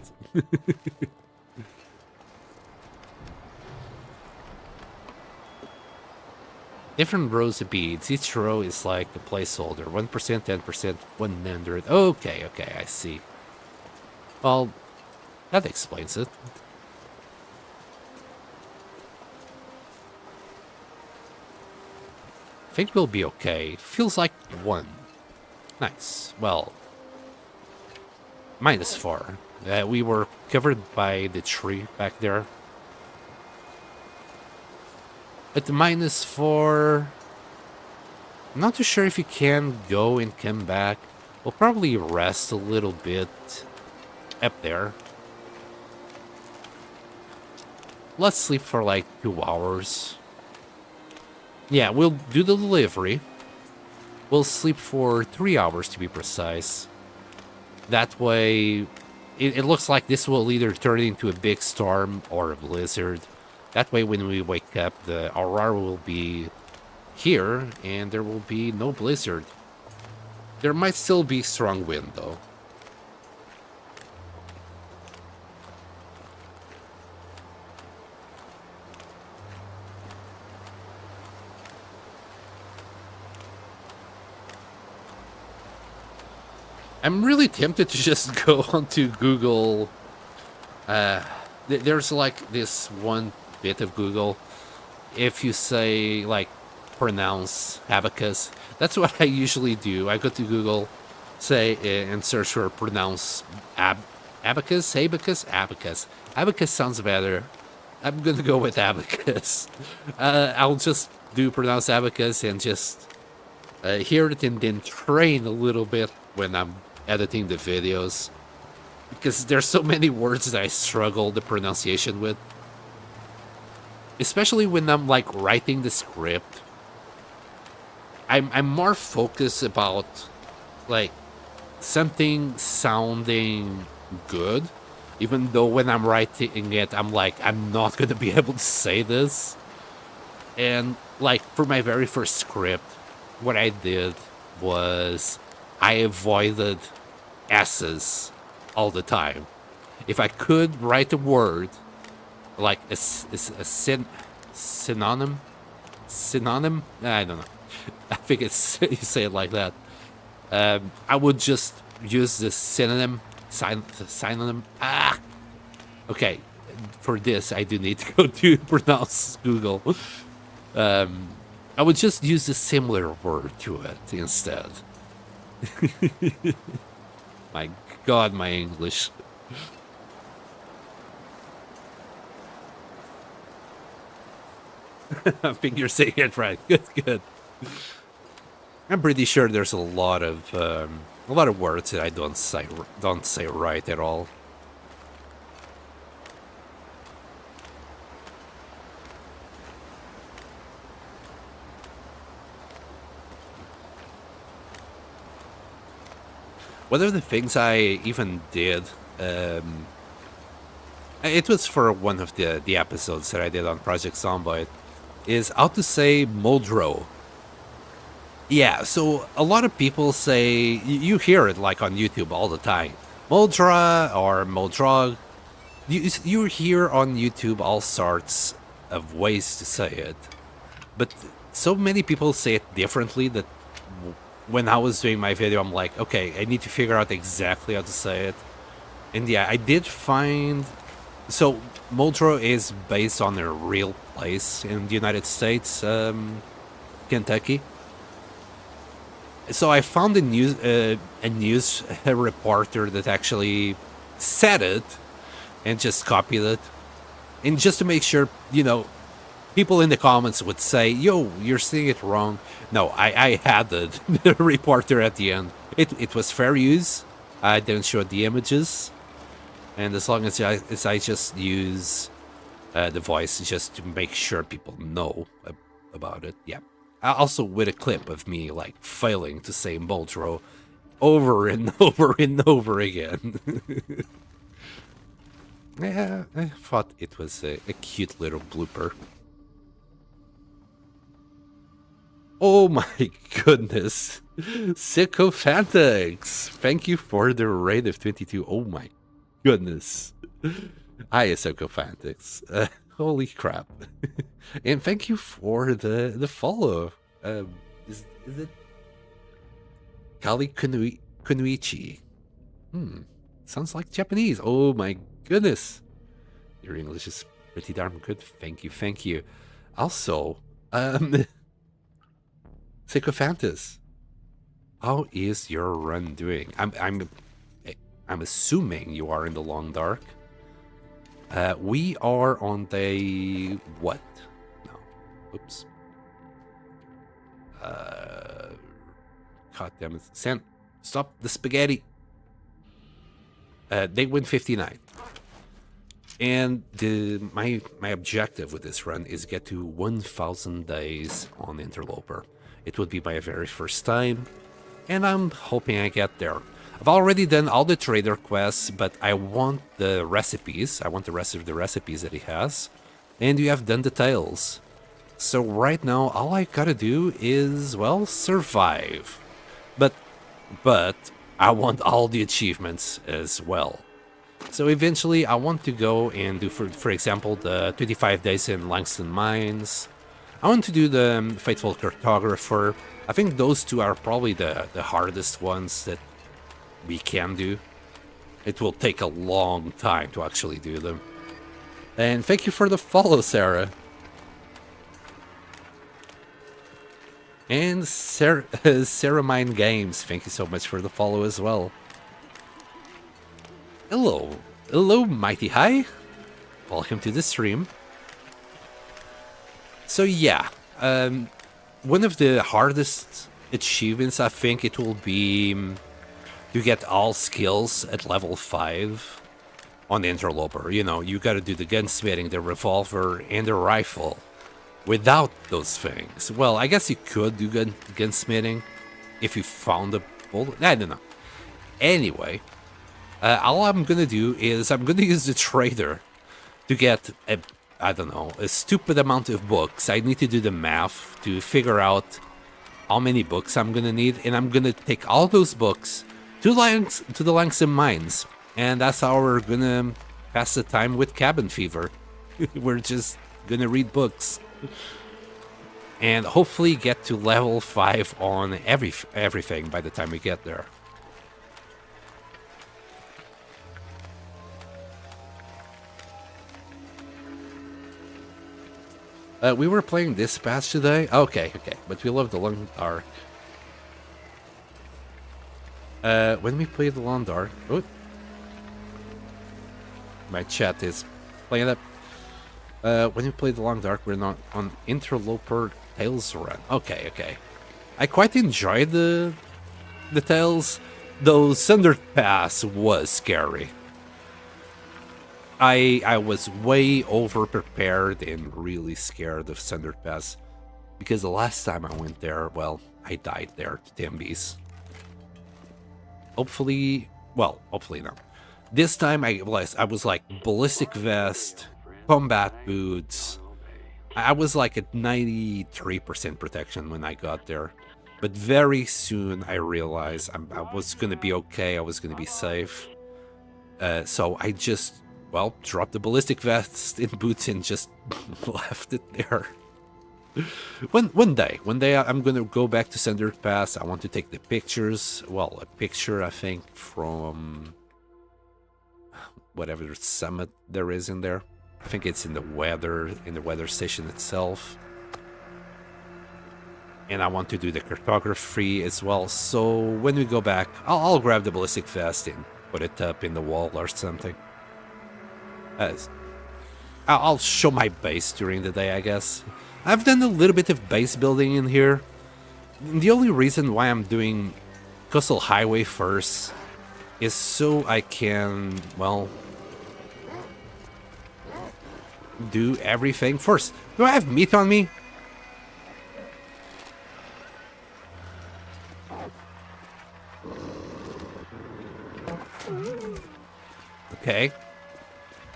Different rows of beads. Each row is like a placeholder. 1%, 10%, 100. Okay, I see. Well, that explains it. I think we'll be okay. Feels like 1. Nice. Well, -4. We were covered by the tree back there. At the -4, I'm not too sure if you can go and come back. We'll probably rest a little bit up there. Let's sleep for like 2 hours. Yeah, we'll do the delivery. We'll sleep for 3 hours to be precise. That way, it looks like this will either turn into a big storm or a blizzard. That way, when we wake up, the aurora will be here, and there will be no blizzard. There might still be strong wind, though. I'm really tempted to just go onto Google. There's like this one bit of Google. If you say like pronounce abacus, that's what I usually do. I go to Google, say and search for pronounce abacus. Abacus sounds better. I'm gonna go with abacus. I'll just do pronounce abacus and just hear it and then train a little bit when I'm editing the videos, because there's so many words that I struggle the pronunciation with, especially when I'm like writing the script. I'm more focused about like something sounding good, even though when I'm writing it, I'm like, I'm not gonna be able to say this. And like for my very first script, what I did was I avoided S's all the time. If I could write a word like a synonym, I don't know. I think it's you say it like that. I would just use the synonym. Okay, for this I do need to go to pronounce Google. I would just use a similar word to it instead. My God, my English. I think you're saying it right. Good, good. I'm pretty sure there's a lot of words that I don't say right at all. One of the things I even did, it was for one of the episodes that I did on Project Zomboid, is how to say Muldrow. Yeah, so a lot of people say, you hear it like on YouTube all the time, Muldra or Muldrog. You hear on YouTube all sorts of ways to say it, but so many people say it differently that when I was doing my video, I'm like, okay, I need to figure out exactly how to say it. And yeah, I did find... So, Muldrow is based on a real place in the United States, Kentucky. So I found a news reporter that actually said it and just copied it. And just to make sure, you know, people in the comments would say, yo, you're saying it wrong. No, I had the reporter at the end. It was fair use. I didn't show the images. And as long as I just use the voice just to make sure people know about it. Yeah. Also with a clip of me, like, failing to say Muldrow over and over and over again. Yeah, I thought it was a cute little blooper. Oh my goodness. Sycophantics! Thank you for the raid of 22. Oh my goodness. Hi, Sycophantics. Holy crap. And thank you for the follow. Is it Kali Kunuichi? Sounds like Japanese. Oh my goodness. Your English is pretty darn good. Thank you, thank you. Also, Sycophantus, how is your run doing? I'm assuming you are in the long dark. We are on day what? No, oops. God damn it! Sam, stop the spaghetti. Day 159. And my objective with this run is get to 1,000 days on Interloper. It would be my very first time, and I'm hoping I get there. I've already done all the trader quests, but I want the recipes. I want the rest of the recipes that he has. And you have done the tales. So right now, all I gotta do is, well, survive. But I want all the achievements as well. So eventually, I want to go and do, for example, the 25 days in Langston Mines. I want to do the Faithful Cartographer. I think those two are probably the hardest ones that we can do. It will take a long time to actually do them. And thank you for the follow, Sarah. And Sarah Mine Games, thank you so much for the follow as well. Hello. Hello, Mighty High. Welcome to the stream. So yeah, one of the hardest achievements, I think it will be to get all skills at level 5 on the Interloper. You know, you gotta do the gunsmithing, the revolver, and the rifle. Without those things, well, I guess you could do gunsmithing if you found a bullet. I don't know. Anyway, all I'm gonna do is I'm gonna use the trader to get I don't know, a stupid amount of books. I need to do the math to figure out how many books I'm gonna need, and I'm gonna take all those books to the Langston Mines, and that's how we're gonna pass the time with cabin fever. We're just gonna read books. And hopefully get to level 5 on everything by the time we get there. We were playing Dispatch today. Okay, okay, but we love the Long Dark. When we played the Long Dark, oh, my chat is playing up. When we played the Long Dark, we're not on Interloper Tales run. Okay, okay. I quite enjoyed the Tales, though Sundered Pass was scary. I was way over prepared and really scared of Sundered Pass because the last time I went there, well, I died there to Timbies. Hopefully not. This time I was like ballistic vest, combat boots. I was like at 93% protection when I got there. But very soon I realized I was going to be okay, I was going to be safe. So I just, well, dropped the ballistic vest in boots and just left it there. One day I'm going to go back to Sundered Pass. I want to take the pictures. Well, a picture, I think, from whatever summit there is in there. I think it's in the weather station itself. And I want to do the cartography as well. So when we go back, I'll grab the ballistic vest and put it up in the wall or something. I'll show my base during the day, I guess. I've done a little bit of base building in here. The only reason why I'm doing Coastal Highway first is so I can, well, do everything first. Do I have meat on me? Okay.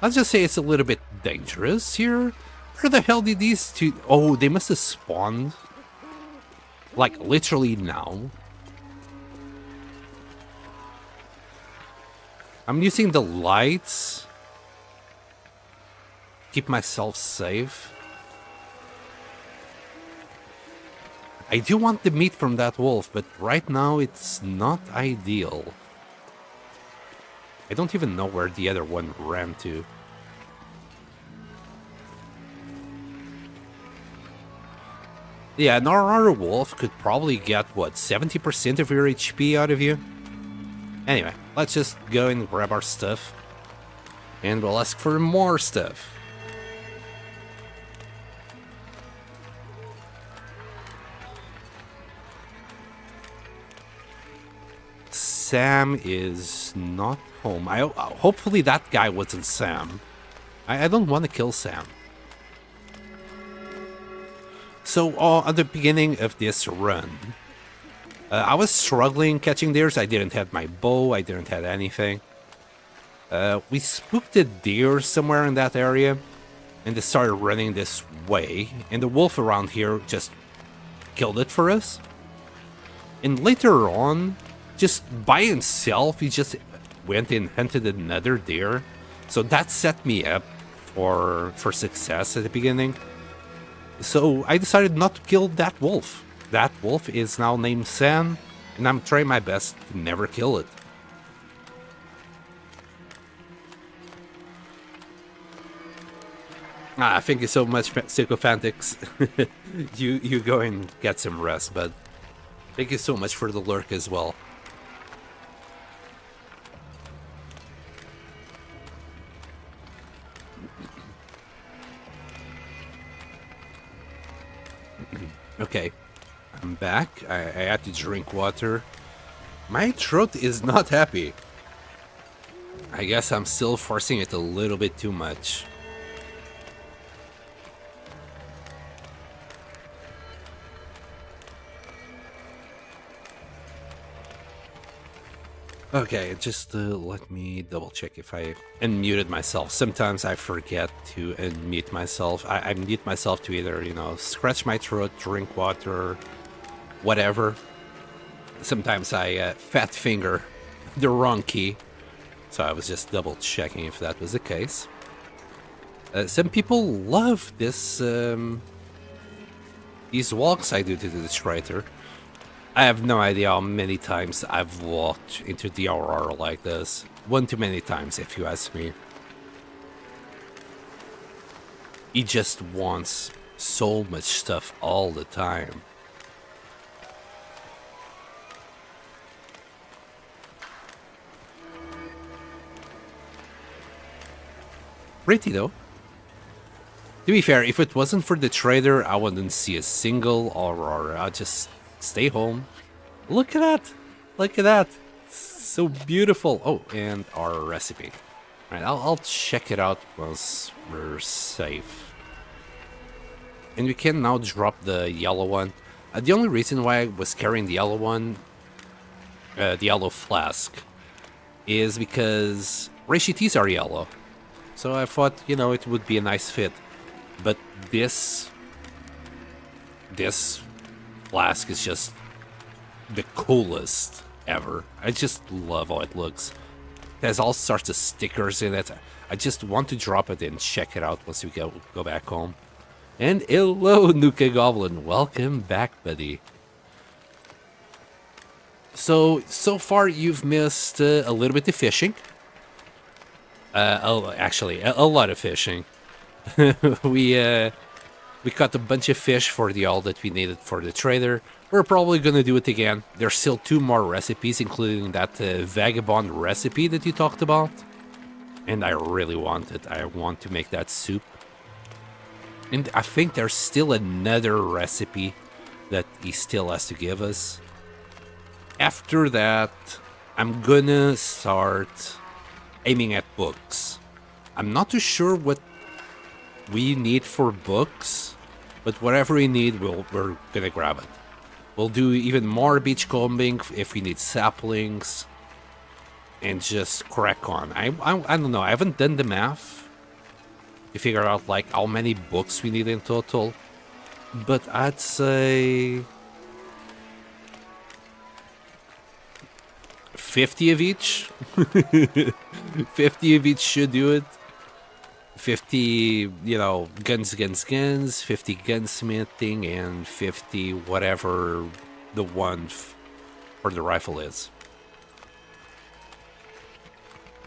I'll just say it's a little bit dangerous here. Where the hell did these two... Oh, they must have spawned. Like, literally now. I'm using the lights. Keep myself safe. I do want the meat from that wolf, but right now it's not ideal. I don't even know where the other one ran to. Yeah, an RR wolf could probably get, what, 70% of your HP out of you? Anyway, let's just go and grab our stuff. And we'll ask for more stuff. Sam is not home. Hopefully that guy wasn't Sam. I don't want to kill Sam. So, at the beginning of this run, I was struggling catching deers. I didn't have my bow. I didn't have anything. We spooked a deer somewhere in that area, and they started running this way. And the wolf around here just killed it for us. And later on, just by himself, he just went and hunted another deer. So that set me up for success at the beginning. So I decided not to kill that wolf. That wolf is now named Sam, and I'm trying my best to never kill it. Thank you so much, Sycophantics. you go and get some rest, but thank you so much for the lurk as well. Okay, I'm back. I had to drink water. My throat is not happy. I guess I'm still forcing it a little bit too much. Okay, just let me double check if I unmuted myself. Sometimes I forget to unmute myself. I mute myself to either, you know, scratch my throat, drink water, whatever. Sometimes I fat finger the wrong key. So I was just double checking if that was the case. Some people love this, these walks I do to the Detroiter. I have no idea how many times I've walked into the RR like this. One too many times, if you ask me. He just wants so much stuff all the time. Pretty though. To be fair, if it wasn't for the trader, I wouldn't see a single aurora. I'd just stay home. Look at that! Look at that! So beautiful! Oh, and our recipe. Alright, I'll check it out once we're safe. And we can now drop the yellow one. The only reason why I was carrying the yellow one, the yellow flask, is because reishi teas are yellow. So I thought, you know, it would be a nice fit. But this flask is just the coolest ever. I just love how it looks. It has all sorts of stickers in it. I just want to drop it and check it out once we go back home. And hello, Nuka Goblin. Welcome back, buddy. So far you've missed a little bit of fishing. Actually, a lot of fishing. We caught a bunch of fish for the all that we needed for the trader. We're probably gonna do it again. There's still 2 more recipes, including that vagabond recipe that you talked about. And I really want it. I want to make that soup. And I think there's still another recipe that he still has to give us. After that, I'm gonna start aiming at books. I'm not too sure what we need for books, but whatever we need, we're gonna grab it. We'll do even more beachcombing if we need saplings, and just crack on. I don't know. I haven't done the math to figure out like how many books we need in total, but I'd say 50 of each. 50 of each should do it. 50, you know, guns, 50 gunsmithing, and 50 whatever the one for the rifle is.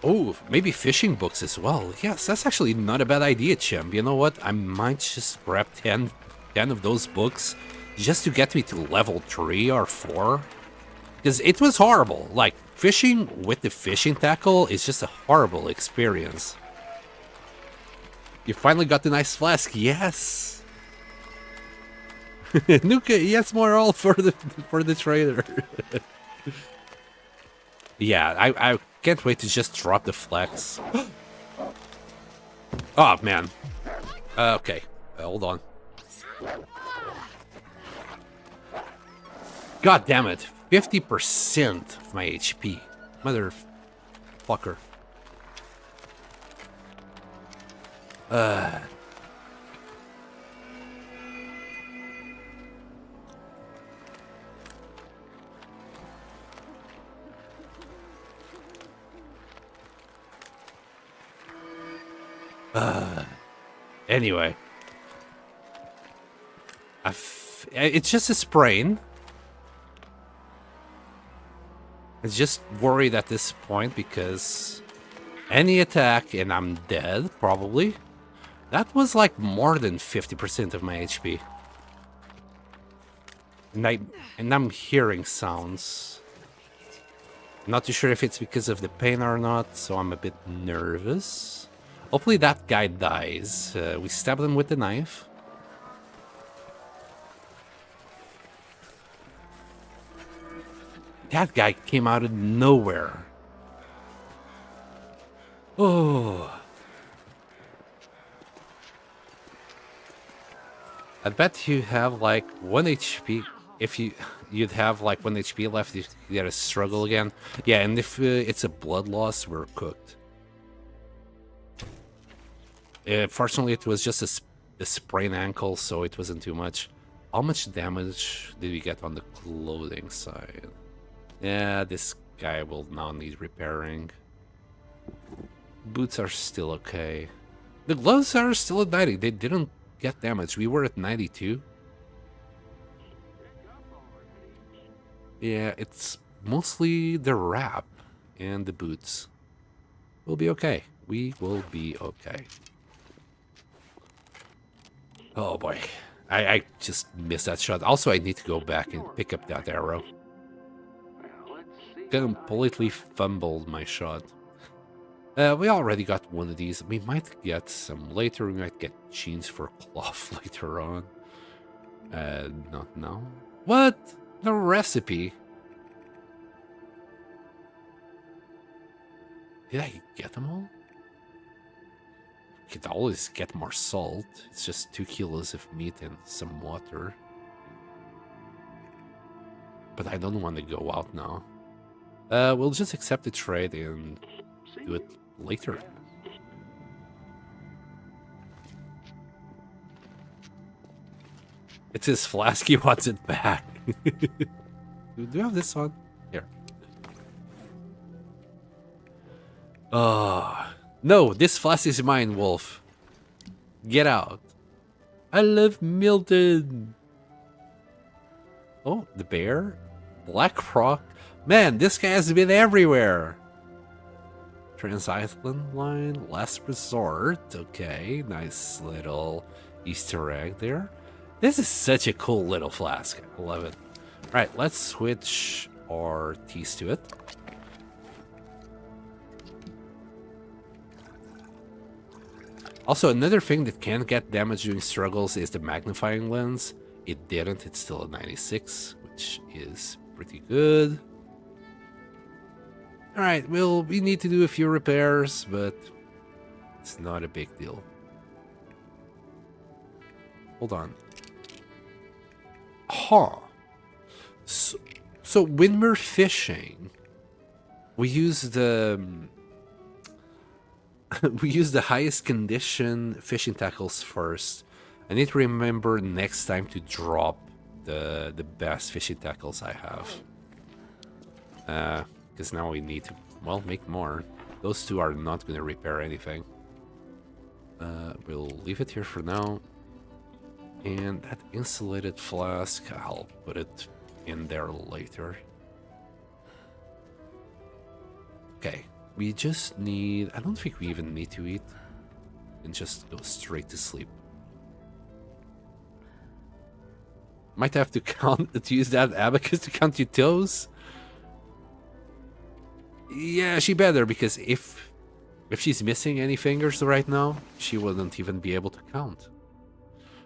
Oh, maybe fishing books as well. Yes, that's actually not a bad idea, Chim. You know what? I might just grab 10 of those books just to get me to level 3 or 4. Because it was horrible. Like, fishing with the fishing tackle is just a horrible experience. You finally got the nice flask, yes. Nuka, yes, more all for the trader. Yeah, I can't wait to just drop the flex. Oh man. Okay, hold on. God damn it, 50% of my HP, motherfucker. Anyway, it's just a sprain. It's just worried at this point because any attack and I'm dead, probably. That was like more than 50% of my HP. And I'm hearing sounds. Not too sure if it's because of the pain or not, so I'm a bit nervous. Hopefully that guy dies. We stabbed him with the knife. That guy came out of nowhere. Oh. I bet you have like 1 HP. If you'd have like 1 HP left, you gotta struggle again. Yeah, and if it's a blood loss, we're cooked. Fortunately, it was just a sprained ankle, so it wasn't too much. How much damage did we get on the clothing side? Yeah, this guy will now need repairing. Boots are still okay. The gloves are still at 90. They didn't get damaged. We were at 92. Yeah, it's mostly the wrap and the boots. We'll be okay. We will be okay. Oh boy. I just missed that shot. Also, I need to go back and pick up that arrow. Completely fumbled my shot. We already got one of these. We might get some later. We might get jeans for cloth later on. Not now. What? The recipe? Did I get them all? Could always get more salt. It's just 2 kilos of meat and some water. But I don't want to go out now. We'll just accept the trade and do it later. It's his flask, he wants it back. Do you have this one? Here. Oh, no, this flask is mine, Wolf. Get out. I love Milton. Oh, the bear? Black Rock? Man, this guy has been everywhere. Trans-Island line, last resort. Okay, nice little Easter egg there. This is such a cool little flask. I love it. All right, let's switch our teas to it. Also, another thing that can get damaged during struggles is the magnifying lens. It didn't. It's still a 96, which is pretty good. All right, well, we need to do a few repairs, but it's not a big deal. Hold on. Huh. So when we're fishing, we use the we use the highest condition fishing tackles first. I need to remember next time to drop the best fishing tackles I have. Because now we need to, well, make more. Those two are not going to repair anything. We'll leave it here for now. And that insulated flask, I'll put it in there later. Okay, we just need, I don't think we even need to eat. And just go straight to sleep. Might have to to use that abacus to count your toes. Yeah, she better, because if she's missing any fingers right now, she wouldn't even be able to count.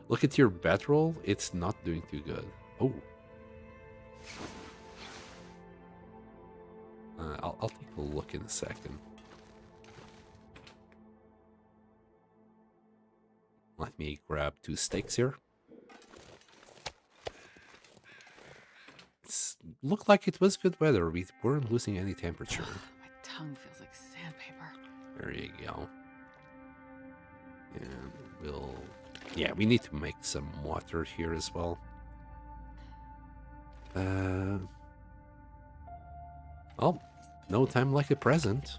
Look at your bedroll, it's not doing too good. Oh. I'll take a look in a second. Let me grab 2 steaks here. Looked like it was good weather. We weren't losing any temperature. My tongue feels like sandpaper. There you go. And we'll... Yeah, we need to make some water here as well. Oh, no time like the present.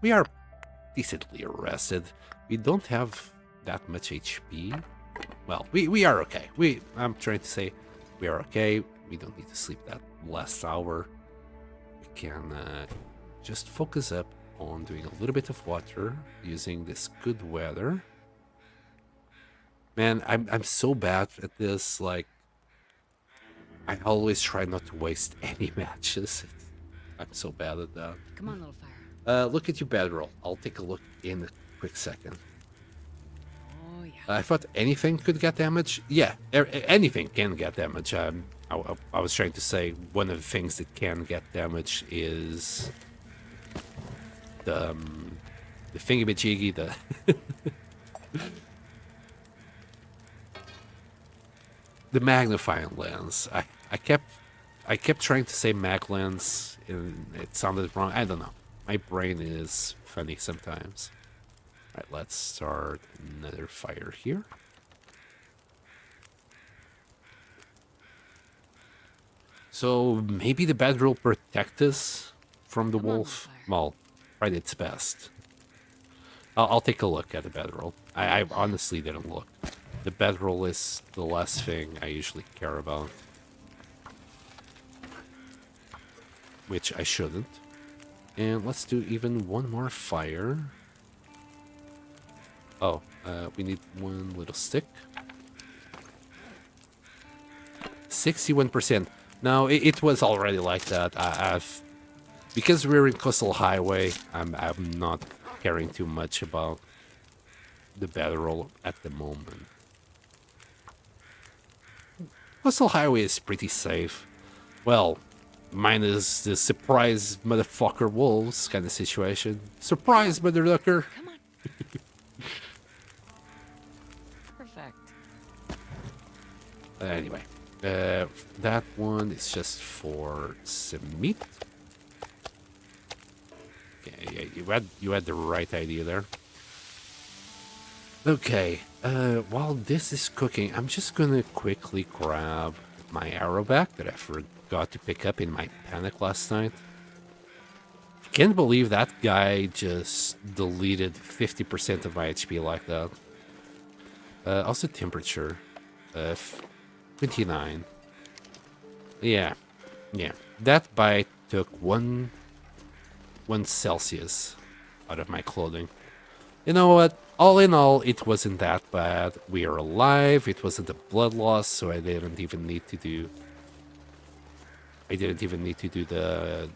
We are decently rested. We don't have that much HP. Well, we are okay. I'm trying to say we are okay. We don't need to sleep that last hour. We can just focus up on doing a little bit of water using this good weather. Man, I'm so bad at this. Like, I always try not to waste any matches. I'm so bad at that. Come on, little fire. Look at your bedroll. I'll take a look in a quick second. Oh yeah. I thought anything could get damaged. Yeah, anything can get damaged. I was trying to say one of the things that can get damaged is the thingamajiggy, the the magnifying lens. I kept trying to say mag lens, and it sounded wrong. I don't know. My brain is funny sometimes. All right, let's start another fire here. So maybe the bed will protect us from the wolf. Well, right, its best. I'll take a look at the bedroll. I honestly didn't look. The bedroll is the last thing I usually care about. Which I shouldn't. And let's do even one more fire. Oh, we need one little stick. 61%. No, it was already like that. Because we're in Coastal Highway, I'm not caring too much about the bedroll at the moment. Coastal Highway is pretty safe. Well, minus the surprise motherfucker wolves kind of situation. Surprise motherfucker! Come on. Perfect. Anyway, that one is just for some meat. Okay, yeah, you had the right idea there. Okay, while this is cooking, I'm just gonna quickly grab my arrow back that I forgot to pick up in my panic last night. Can't believe that guy just deleted 50% of my HP like that. Also temperature, 29. Yeah. That bite took one Celsius out of my clothing. You know what? All in all, it wasn't that bad. We are alive. It wasn't a blood loss, so I didn't even need to do the.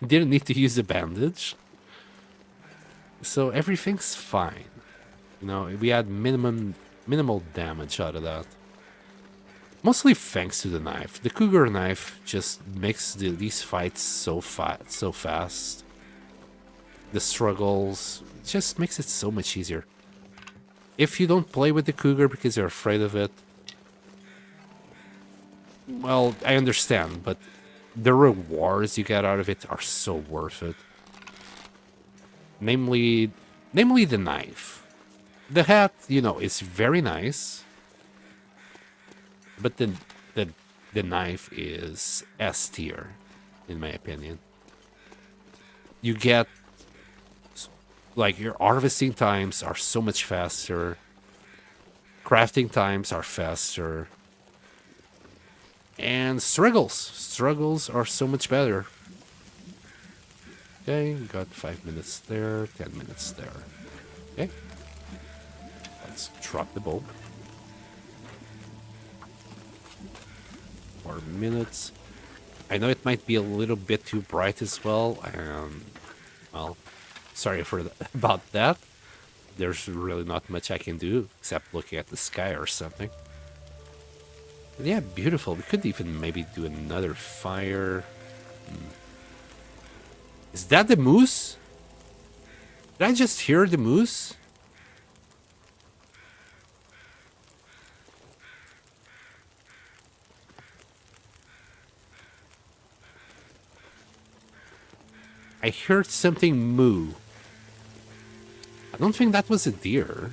Didn't need to use the bandage. So everything's fine. You know, we had minimal damage out of that. Mostly thanks to the knife. The Cougar knife just makes these fights so fast. The struggles just makes it so much easier. If you don't play with the Cougar because you're afraid of it, well, I understand, but the rewards you get out of it are so worth it. Namely the knife. The hat, you know, is very nice, but the knife is S tier, in my opinion. You get, like, your harvesting times are so much faster. Crafting times are faster. And struggles are so much better. Okay, we got 5 minutes there, 10 minutes there. Okay. Let's drop the bulb. 4 minutes. I know it might be a little bit too bright as well, and, well, sorry about that. There's really not much I can do except looking at the sky or something. But yeah, beautiful. We could even maybe do another fire. Is that the moose? Did I just hear the moose? I heard something moo. I don't think that was a deer.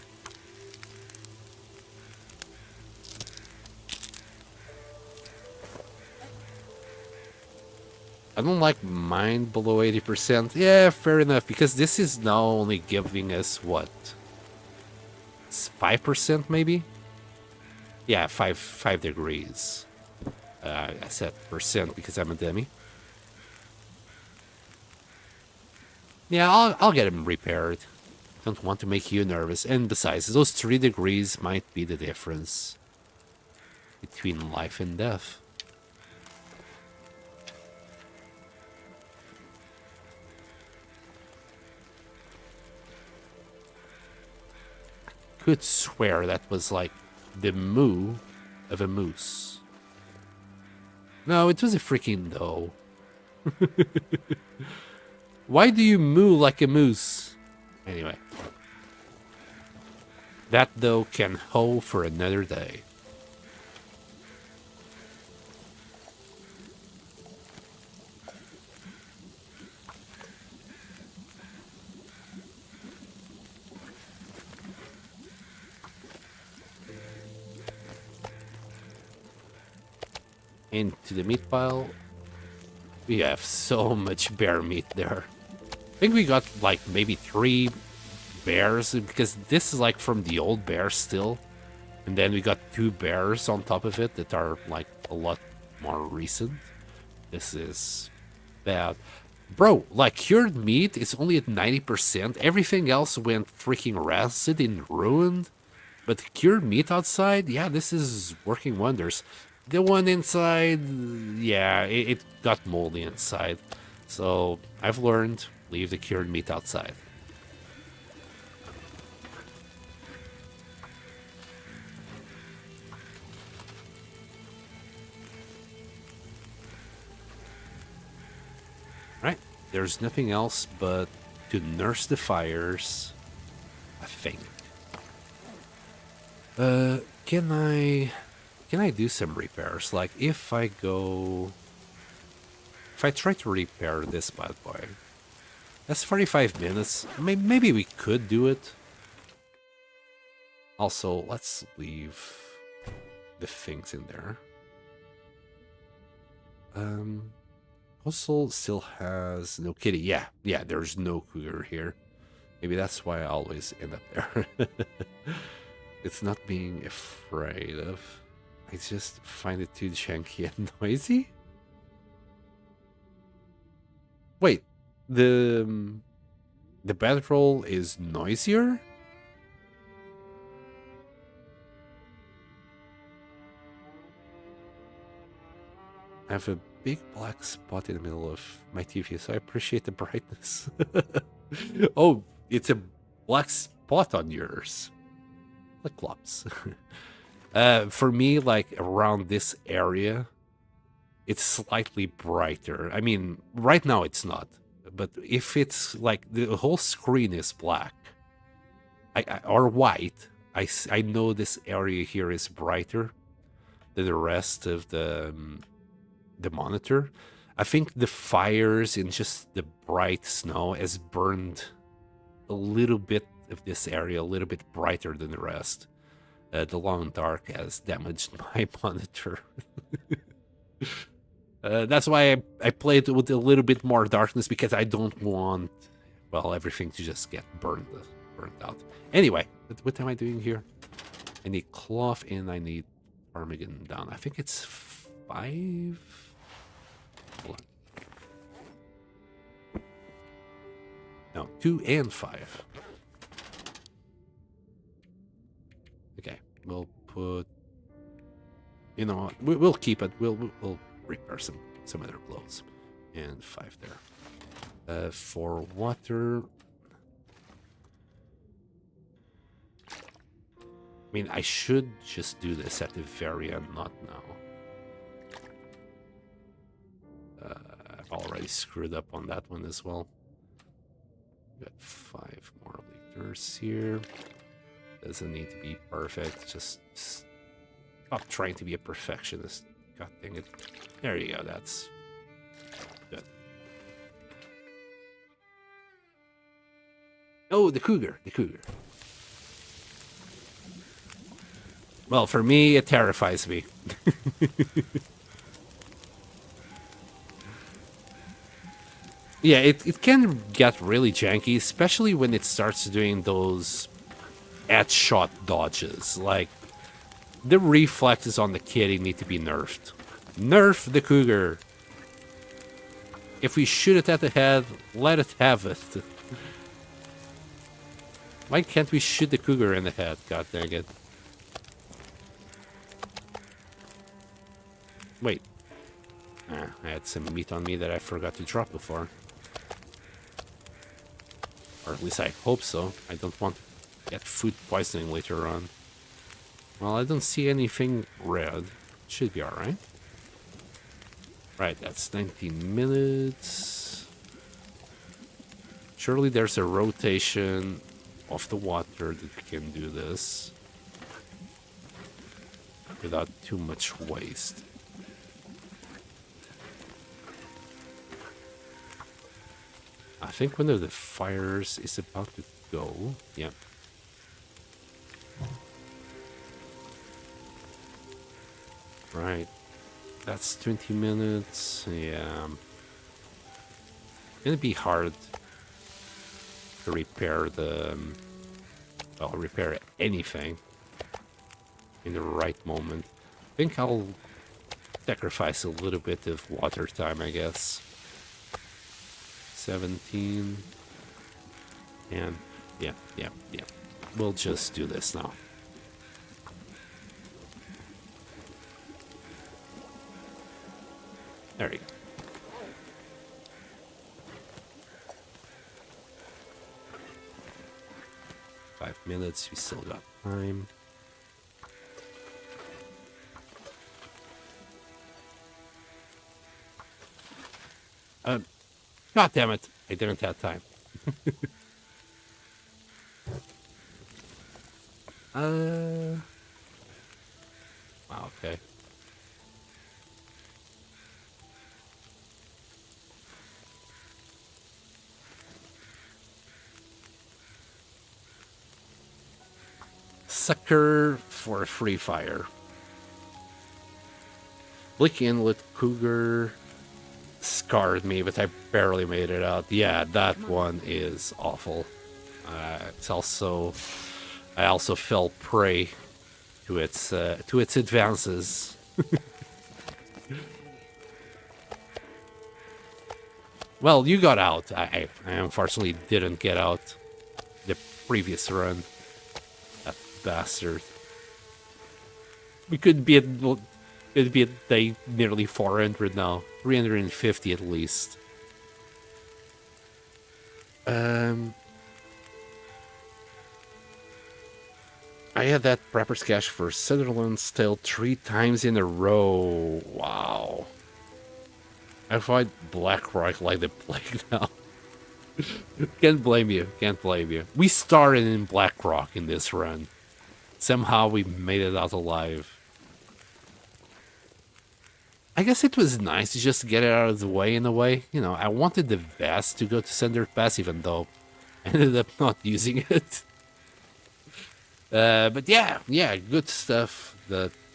I don't like mine below 80%. Yeah, fair enough, because this is now only giving us what? It's 5% maybe? Yeah, 5 degrees. I said percent because I'm a dummy. Yeah, I'll get him repaired. Don't want to make you nervous. And besides, those 3 degrees might be the difference between life and death. Could swear that was like the moo of a moose. No, it was a freaking doe. Why do you moo like a moose? Anyway. That doe can hoe for another day. Into the meat pile. We have so much bear meat there. I think we got like maybe 3 bears because this is like from the old bear still. And then we got 2 bears on top of it that are like a lot more recent. This is bad. Bro, like cured meat is only at 90%. Everything else went freaking rancid and ruined. But cured meat outside, yeah, this is working wonders. The one inside, yeah, it got moldy inside. So I've learned, leave the cured meat outside. Right, there's nothing else but to nurse the fires, I think. Can I do some repairs? Like if I try to repair this bad boy, that's 45 minutes. Maybe we could do it. Also, let's leave the things in there. Coastal still has no kitty. Yeah, there's no cougar here. Maybe that's why I always end up there. It's not being afraid of. I just find it too janky and noisy. Wait, the bedroll is noisier? I have a big black spot in the middle of my TV, so I appreciate the brightness. Oh, it's a black spot on yours. Flip-flops. For me, like around this area, it's slightly brighter. I mean, right now it's not. But if it's like the whole screen is black or white, I know this area here is brighter than the rest of the monitor. I think the fires and just the bright snow has burned a little bit of this area a little bit brighter than the rest. The long dark has damaged my monitor. That's why I play it with a little bit more darkness, because I don't want, well, everything to just get burned out. Anyway, what am I doing here? I need cloth and I need ptarmigan down. I think it's 5. Hold on. No, 2 and 5. Okay, we'll put. You know what? We'll keep it. We'll repair some other clothes, and 5 there. For water. I mean, I should just do this at the very end, not now. I've already screwed up on that one as well. Got 5 more liters here. Doesn't need to be perfect. Just stop trying to be a perfectionist. God dang it. There you go. That's good. Oh, the cougar. The cougar. Well, for me, it terrifies me. Yeah, it can get really janky, especially when it starts doing those headshot dodges. Like, the reflexes on the kitty need to be nerfed. Nerf the cougar. If we shoot it at the head, let it have it. Why can't we shoot the cougar in the head? God dang it. Wait. I had some meat on me that I forgot to drop before. Or at least I hope so. I don't want to get food poisoning later on. Well, I don't see anything red. Should be alright. Right, that's 19 minutes. Surely there's a rotation of the water that we can do this without too much waste. I think one of the fires is about to go. Yeah. Right. That's 20 minutes. Yeah. Gonna be hard to repair the... well, repair anything in the right moment. I think I'll sacrifice a little bit of water time, I guess. 17. And yeah. We'll just do this now. There you go. Five minutes, we still got time. God damn it, I didn't have time. Wow, okay. Sucker for a free fire. Blick Inlet Cougar scarred me, but I barely made it out. Yeah, that one is awful. It's also, I also fell prey to its advances. Well, you got out. I unfortunately didn't get out the previous run. That bastard. We could be at day nearly 400 now. 350 at least. I had that prepper's cache for Sutherland's Tale 3 times in a row. Wow. I fight BlackRock like the plague now. Can't blame you. Can't blame you. We started in BlackRock in this run. Somehow we made it out alive. I guess it was nice to just get it out of the way in a way. You know, I wanted the vest to go to Sender Pass even though I ended up not using it. But yeah, good stuff.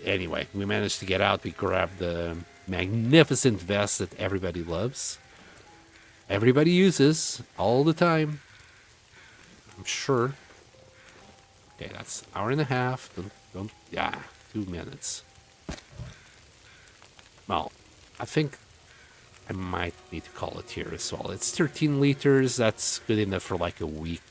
Anyway, we managed to get out. We grabbed the magnificent vest that everybody loves. Everybody uses all the time. I'm sure. Okay, that's an hour and a half. Yeah, 2 minutes. Well, I think I might need to call it here as well. It's 13 liters. That's good enough for like a week.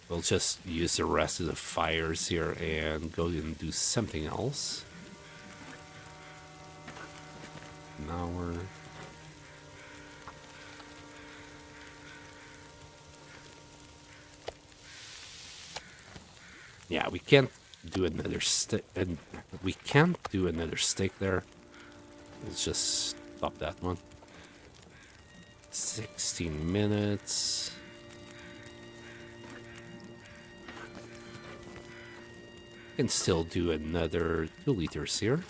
We'll just use the rest of the fires here and go and do something else. Now we're... Yeah, we can't do another stick, and we can't do another stick there. Let's just stop that one. 16 minutes. Can still do another 2 liters here.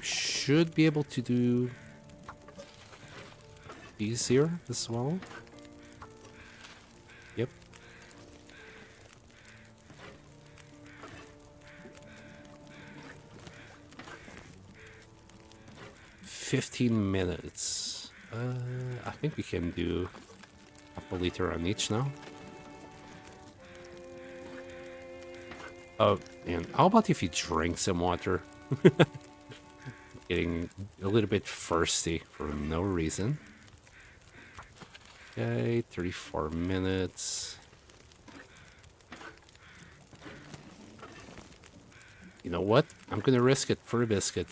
Should be able to do these here as well. Yep. $15 I think we can do a liter on each now. Oh, and how about if you drink some water? Getting a little bit thirsty for no reason. Okay, 34 minutes. You know what? I'm gonna risk it for a biscuit.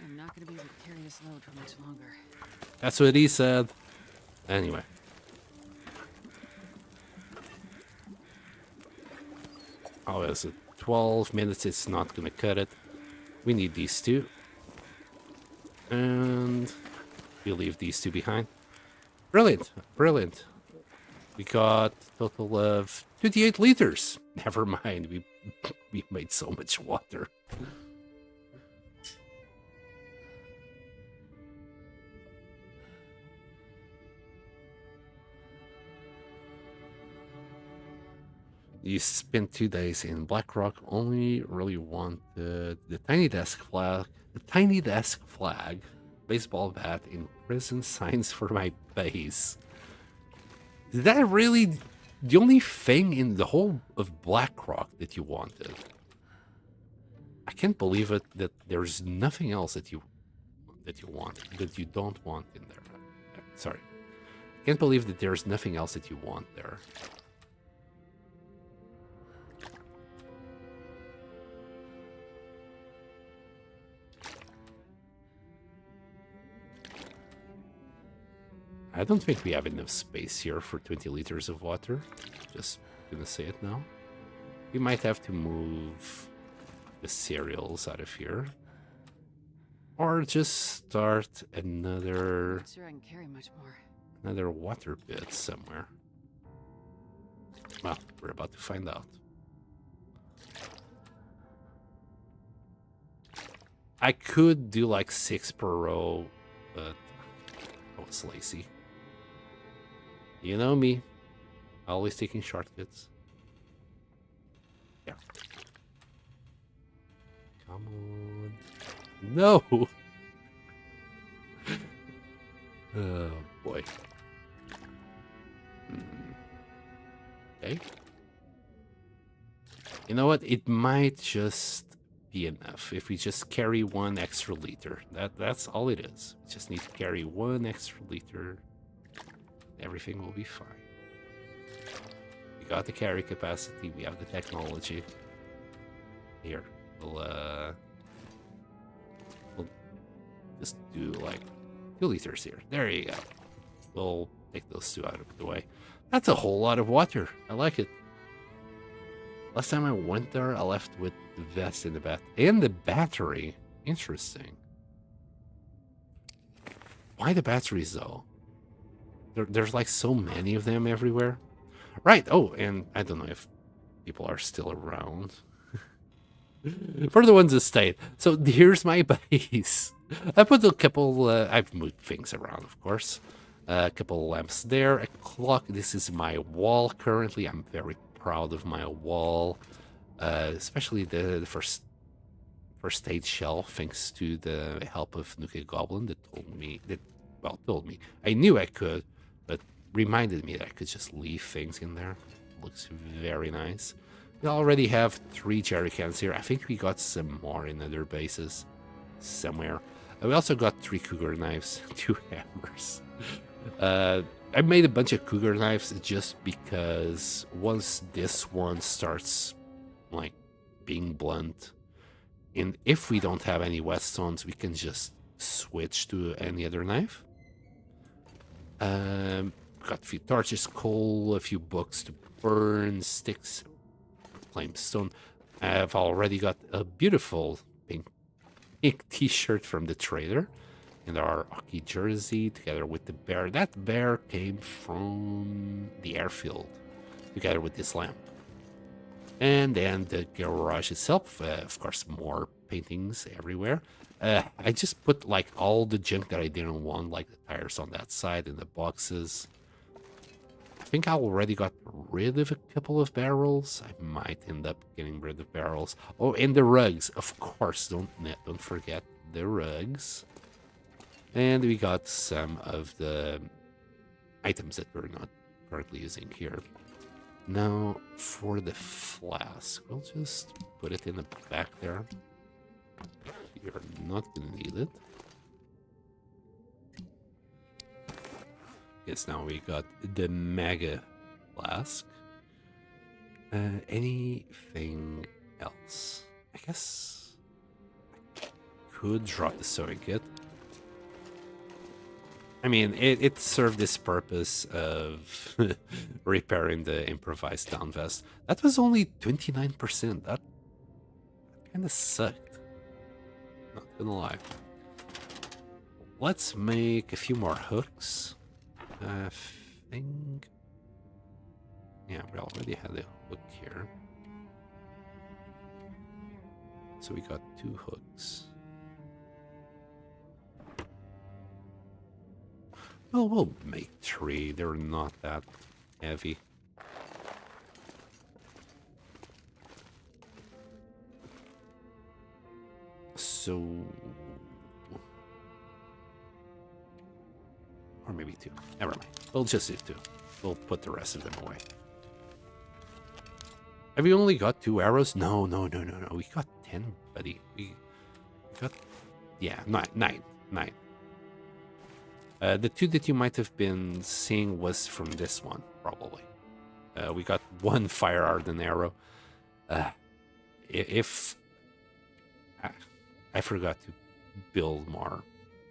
I'm not gonna be able to carry this load for much longer. That's what he said. Anyway. Oh, is it 12 minutes? It's not gonna cut it. We need these two. And we leave these two behind. Brilliant, brilliant. We got a total of 28 liters. Never mind, we made so much water. You spent 2 days in BlackRock. Only really want the tiny desk flag, baseball bat, in prison signs for my base. Is that really the only thing in the whole of BlackRock that you wanted? I can't believe it that there's nothing else that you don't want in there. Sorry. I can't believe that there's nothing else that you want there. I don't think we have enough space here for 20 liters of water. Just gonna say it now. We might have to move the cereals out of here. Or just start another... Not sure I can carry much more. Another water pit somewhere. Well, we're about to find out. I could do like 6 per row, but I was lazy. You know me, always taking shortcuts. Yeah. Come on. No! Oh boy. Okay. You know what? It might just be enough if we just carry 1 extra liter. That's all it is. We just need to carry 1 extra liter. Everything will be fine. We got the carry capacity. We have the technology. Here, we'll just do like 2 liters here. There you go. We'll take those 2 out of the way. That's a whole lot of water. I like it. Last time I went there, I left with the vest in the bath and the battery. Interesting. Why the batteries though? There's like so many of them everywhere. Right. Oh, and I don't know if people are still around. For the ones that stayed. So here's my base. I put a couple, I've moved things around, of course. A couple lamps there, a clock. This is my wall currently. I'm very proud of my wall. Especially the first stage shelf, thanks to the help of Nuka Goblin that told me. I knew I could, but reminded me that I could just leave things in there. Looks very nice. We already have 3 jerry cans here. I think we got some more in other bases somewhere. We also got 3 cougar knives, 2 hammers. I made a bunch of cougar knives just because once this one starts like being blunt, and if we don't have any whetstones, we can just switch to any other knife. Got a few torches, coal, a few books to burn, sticks, flame stone. I've already got a beautiful pink t-shirt from the trader and our hockey jersey together with the bear. That bear came from the airfield together with this lamp. And then the garage itself, of course, more paintings everywhere. I just put like all the junk that I didn't want, like the tires on that side and the boxes. I think I already got rid of a couple of barrels. I might end up getting rid of barrels. Oh, and the rugs, of course. Don't forget the rugs. And we got some of the items that we're not currently using here. Now, for the flask, we'll just put it in the back there. You're not gonna need it. Yes, now we got the mega flask. Anything else? I guess I could drop the sewing kit. I mean, it served this purpose of repairing the improvised down vest. That was only 29%. That kind of sucked. Not gonna lie. Let's make a few more hooks. I think... Yeah, we already had a hook here. So we got 2 hooks. Well, we'll make 3. They're not that heavy. So... Or maybe 2. Never mind. We'll just do 2. We'll put the rest of them away. Have we only got 2 arrows? No. We got 10, buddy. We got, yeah, nine. The 2 that you might have been seeing was from this one, probably. We got 1 fire hardened arrow. If I forgot to build more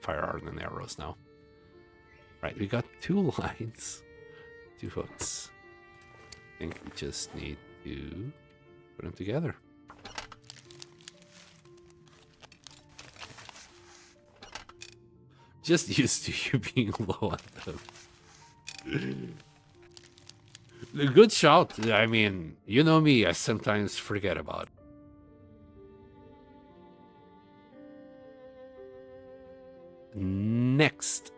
fire hardened arrows now. Right, we got 2 lines, 2 hooks. I think we just need to put them together. Just used to you being low on them. The good shout. I mean, you know me, I sometimes forget about it. Next.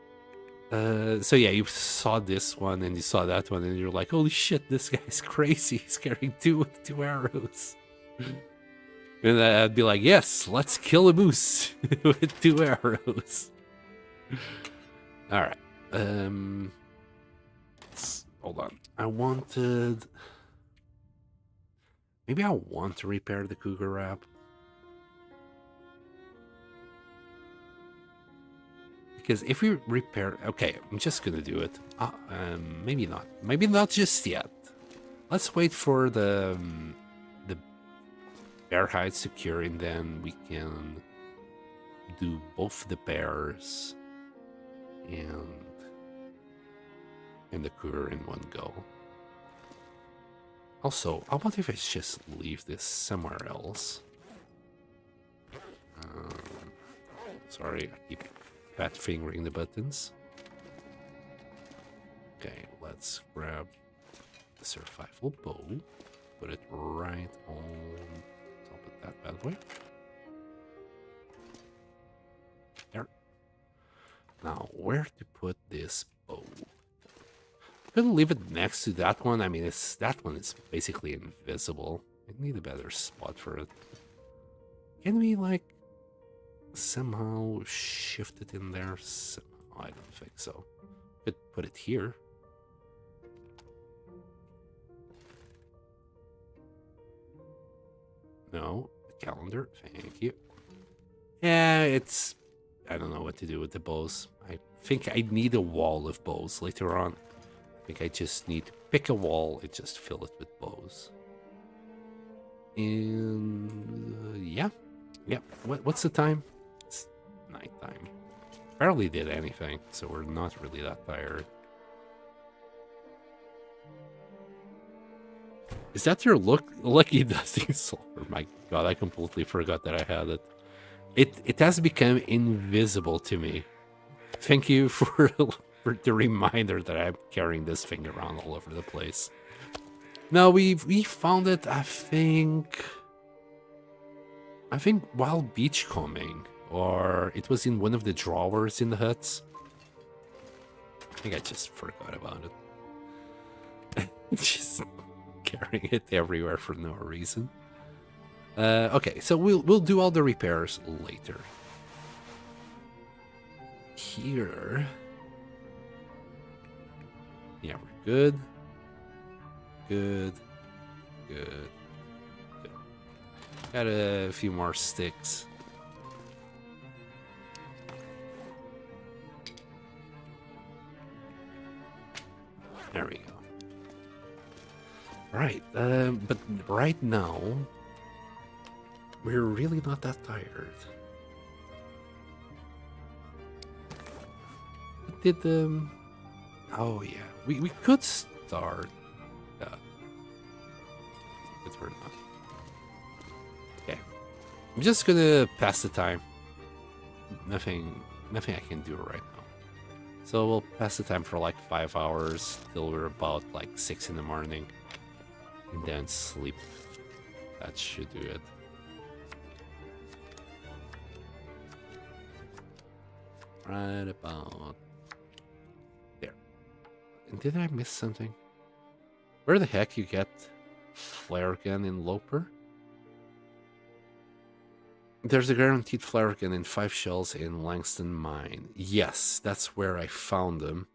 So yeah, you saw this one and you saw that one and you're like, holy shit, this guy's crazy. He's carrying 2 arrows. And I'd be like, yes, let's kill a moose with 2 arrows. All right. Hold on. Maybe I want to repair the cougar wrap. Because if we repair... Okay, I'm just going to do it. Maybe not. Maybe not just yet. Let's wait for the bear hide to cure, and then we can do both the bears and the cougar in one go. Also, how about if I just leave this somewhere else? Sorry, I keep fat fingering the buttons. Okay, let's grab the survival bow, put it right on top of that bad boy. There. Now, where to put this bow? I'm gonna leave it next to that one. I mean, that one is basically invisible. I need a better spot for it. Can we, like, somehow shift it in there? I don't think so. Could put it here. No, the calendar. Thank you. Yeah, it's... I don't know what to do with the bows. I think I need a wall of bows later on. I think I just need to pick a wall and just fill it with bows. And yeah. What's the time? It's nighttime. Barely did anything, so we're not really that tired. Is that your lucky dusting sulfur? My god, I completely forgot that I had it. It has become invisible to me. Thank you for the reminder that I'm carrying this thing around all over the place. No, we found it, I think while beachcombing, or it was in one of the drawers in the huts. I think I just forgot about it. Just carrying it everywhere for no reason. Okay, so we'll do all the repairs later. Here. Yeah, we're good. Good. Got a few more sticks. There we go. Right, but right now, we're really not that tired. Did oh yeah, we could start. But we're not. Okay, I'm just gonna pass the time. Nothing I can do right now. So we'll pass the time for like 5 hours till we're about like 6 in the morning, and then sleep. That should do it. Right about there. And did I miss something? Where the heck you get flare gun in Loper? There's a guaranteed flare gun in 5 shells in Langston Mine. Yes, that's where I found them.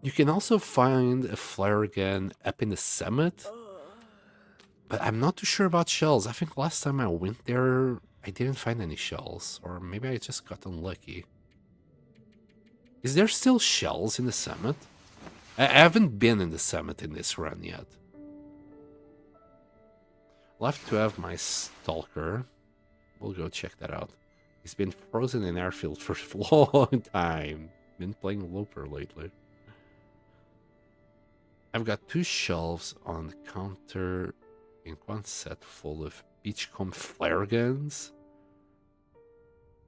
You can also find a flare gun up in the summit. But I'm not too sure about shells. I think last time I went there, I didn't find any shells. Or maybe I just got unlucky. Is there still shells in the summit? I haven't been in the summit in this run yet. I'll have to have my stalker. We'll go check that out. He's been frozen in airfield for a long time. Been playing Looper lately. I've got 2 shelves on the counter in one set full of beachcomb flare guns.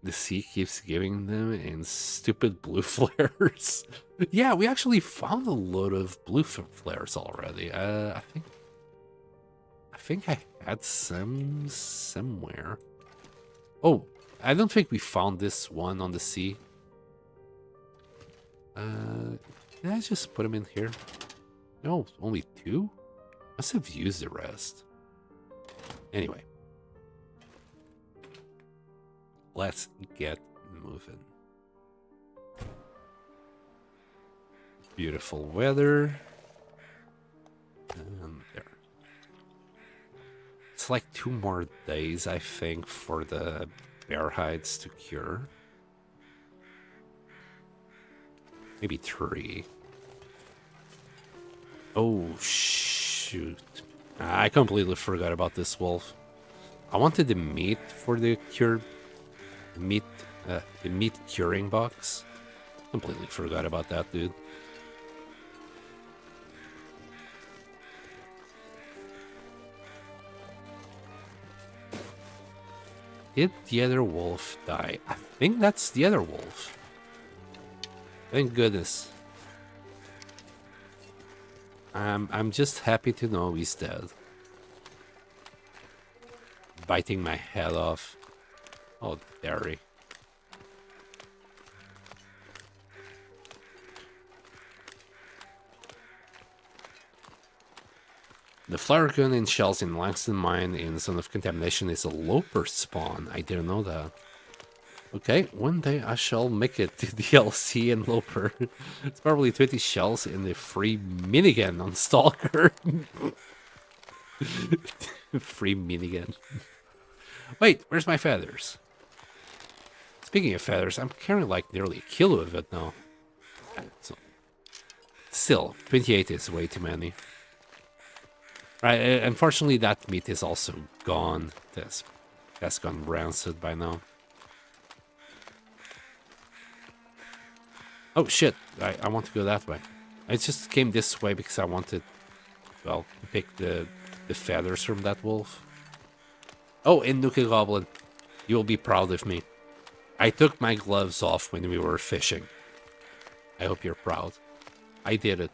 The sea keeps giving them in stupid blue flares. Yeah, we actually found a load of blue flares already. I think I had some somewhere. Oh, I don't think we found this one on the sea. Did I just put them in here? No, only 2? Must have used the rest. Anyway. Let's get moving. Beautiful weather. And there. It's like 2 more days, I think, for the bear hides to cure. Maybe 3. Oh, shoot. I completely forgot about this wolf. I wanted the meat for the cure... the meat curing box. Completely forgot about that, dude. Did the other wolf die? I think that's the other wolf. Thank goodness. I'm just happy to know he's dead. Biting my head off. Oh, dairy. The flare gun in shells in Langston Mine in Zone of Contamination is a Loper spawn. I didn't know that. Okay, one day I shall make it to DLC and Loper. It's probably 20 shells in the free minigun on Stalker. Free minigun. Wait, where's my feathers? Speaking of feathers, I'm carrying like nearly a kilo of it now. So, still, 28 is way too many. Right, unfortunately that meat is also gone. That's gone rancid by now. Oh shit, I want to go that way. I just came this way because I wanted, well, to pick the feathers from that wolf. Oh, and Nuka Goblin, you will be proud of me. I took my gloves off when we were fishing. I hope you're proud. I did it.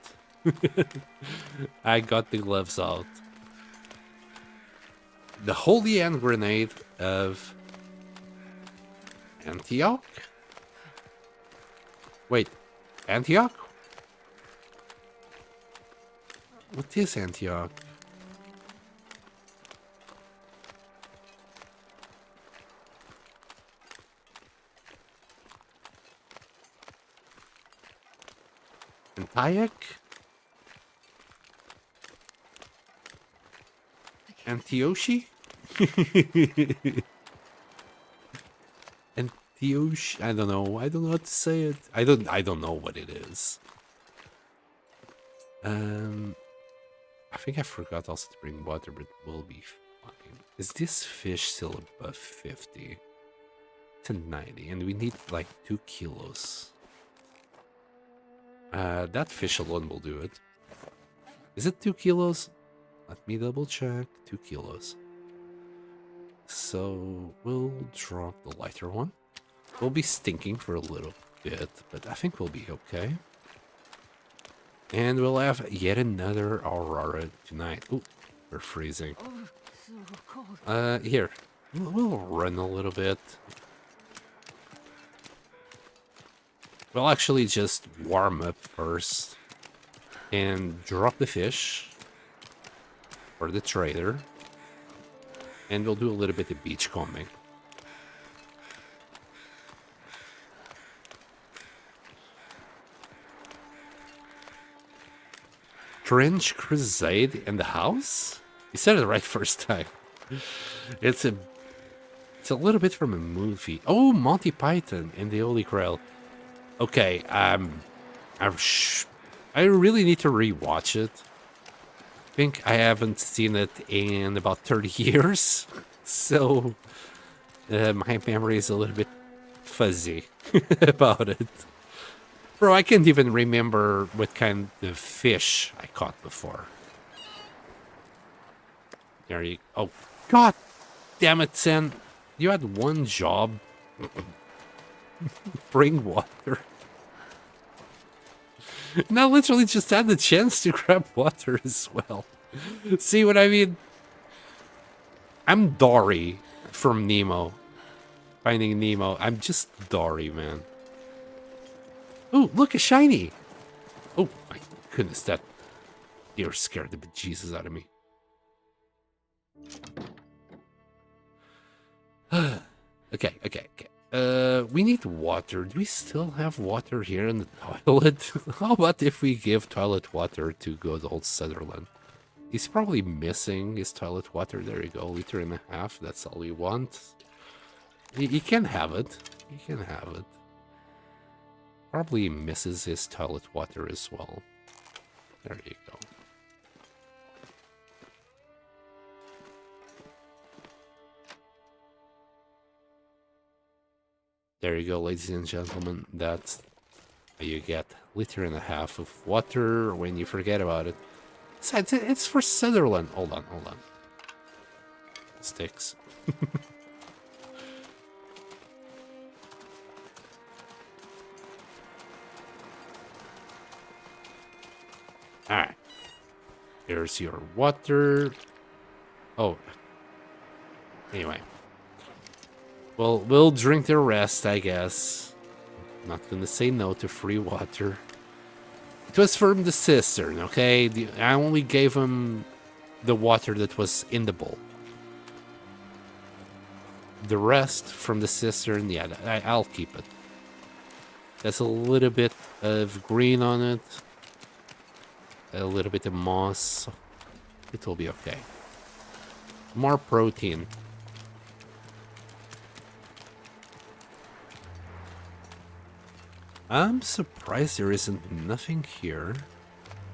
I got the gloves out. The Holy Hand Grenade of Antioch? Wait, Antioch? What is Antioch? Antioch? Antiochi? Antioch? I don't know. I don't know how to say it. I don't know what it is. I think I forgot also to bring water, but we'll be fine. Is this fish still above 50? It's a 90, and we need like 2 kilos. That fish alone will do it. Is it 2 kilos? Let me double check. 2 kilos. So we'll drop the lighter one. We'll be stinking for a little bit, but I think we'll be okay. And we'll have yet another Aurora tonight. Ooh, we're freezing. Oh, so cold. Here. We'll run a little bit. We'll actually just warm up first. And drop the fish. For the trader. And we'll do a little bit of beach combing. Trench Crusade in the house? You said it right first time. It's a little bit from a movie. Oh, Monty Python and the Holy Grail. Okay, I really need to rewatch it. I think I haven't seen it in about 30 years, so my memory is a little bit fuzzy about it. Bro, I can't even remember what kind of fish I caught before. There you... Oh, God damn it, Sen. You had one job. Bring water. Now literally just had the chance to grab water as well. See what I mean? I'm Dory from Nemo. Finding Nemo. I'm just Dory, man. Oh, look, a shiny. Oh, my goodness, that deer scared the bejesus out of me. Okay. We need water. Do we still have water here in the toilet? How about if we give toilet water to good old Sutherland? He's probably missing his toilet water. There you go, 1.5 liters. That's all we want. He can have it. He can have it. Probably misses his toilet water as well. There you go. There you go, ladies and gentlemen. That's how you get 1.5 liters of water when you forget about it. Besides, it's for Sutherland. Hold on. Sticks. Alright. Here's your water. Oh. Anyway. Well, we'll drink the rest, I guess. I'm not gonna say no to free water. It was from the cistern, okay? I only gave him the water that was in the bowl. The rest from the cistern, yeah, I'll keep it. There's a little bit of green on it. A little bit of moss. It will be okay. More protein. I'm surprised there isn't nothing here.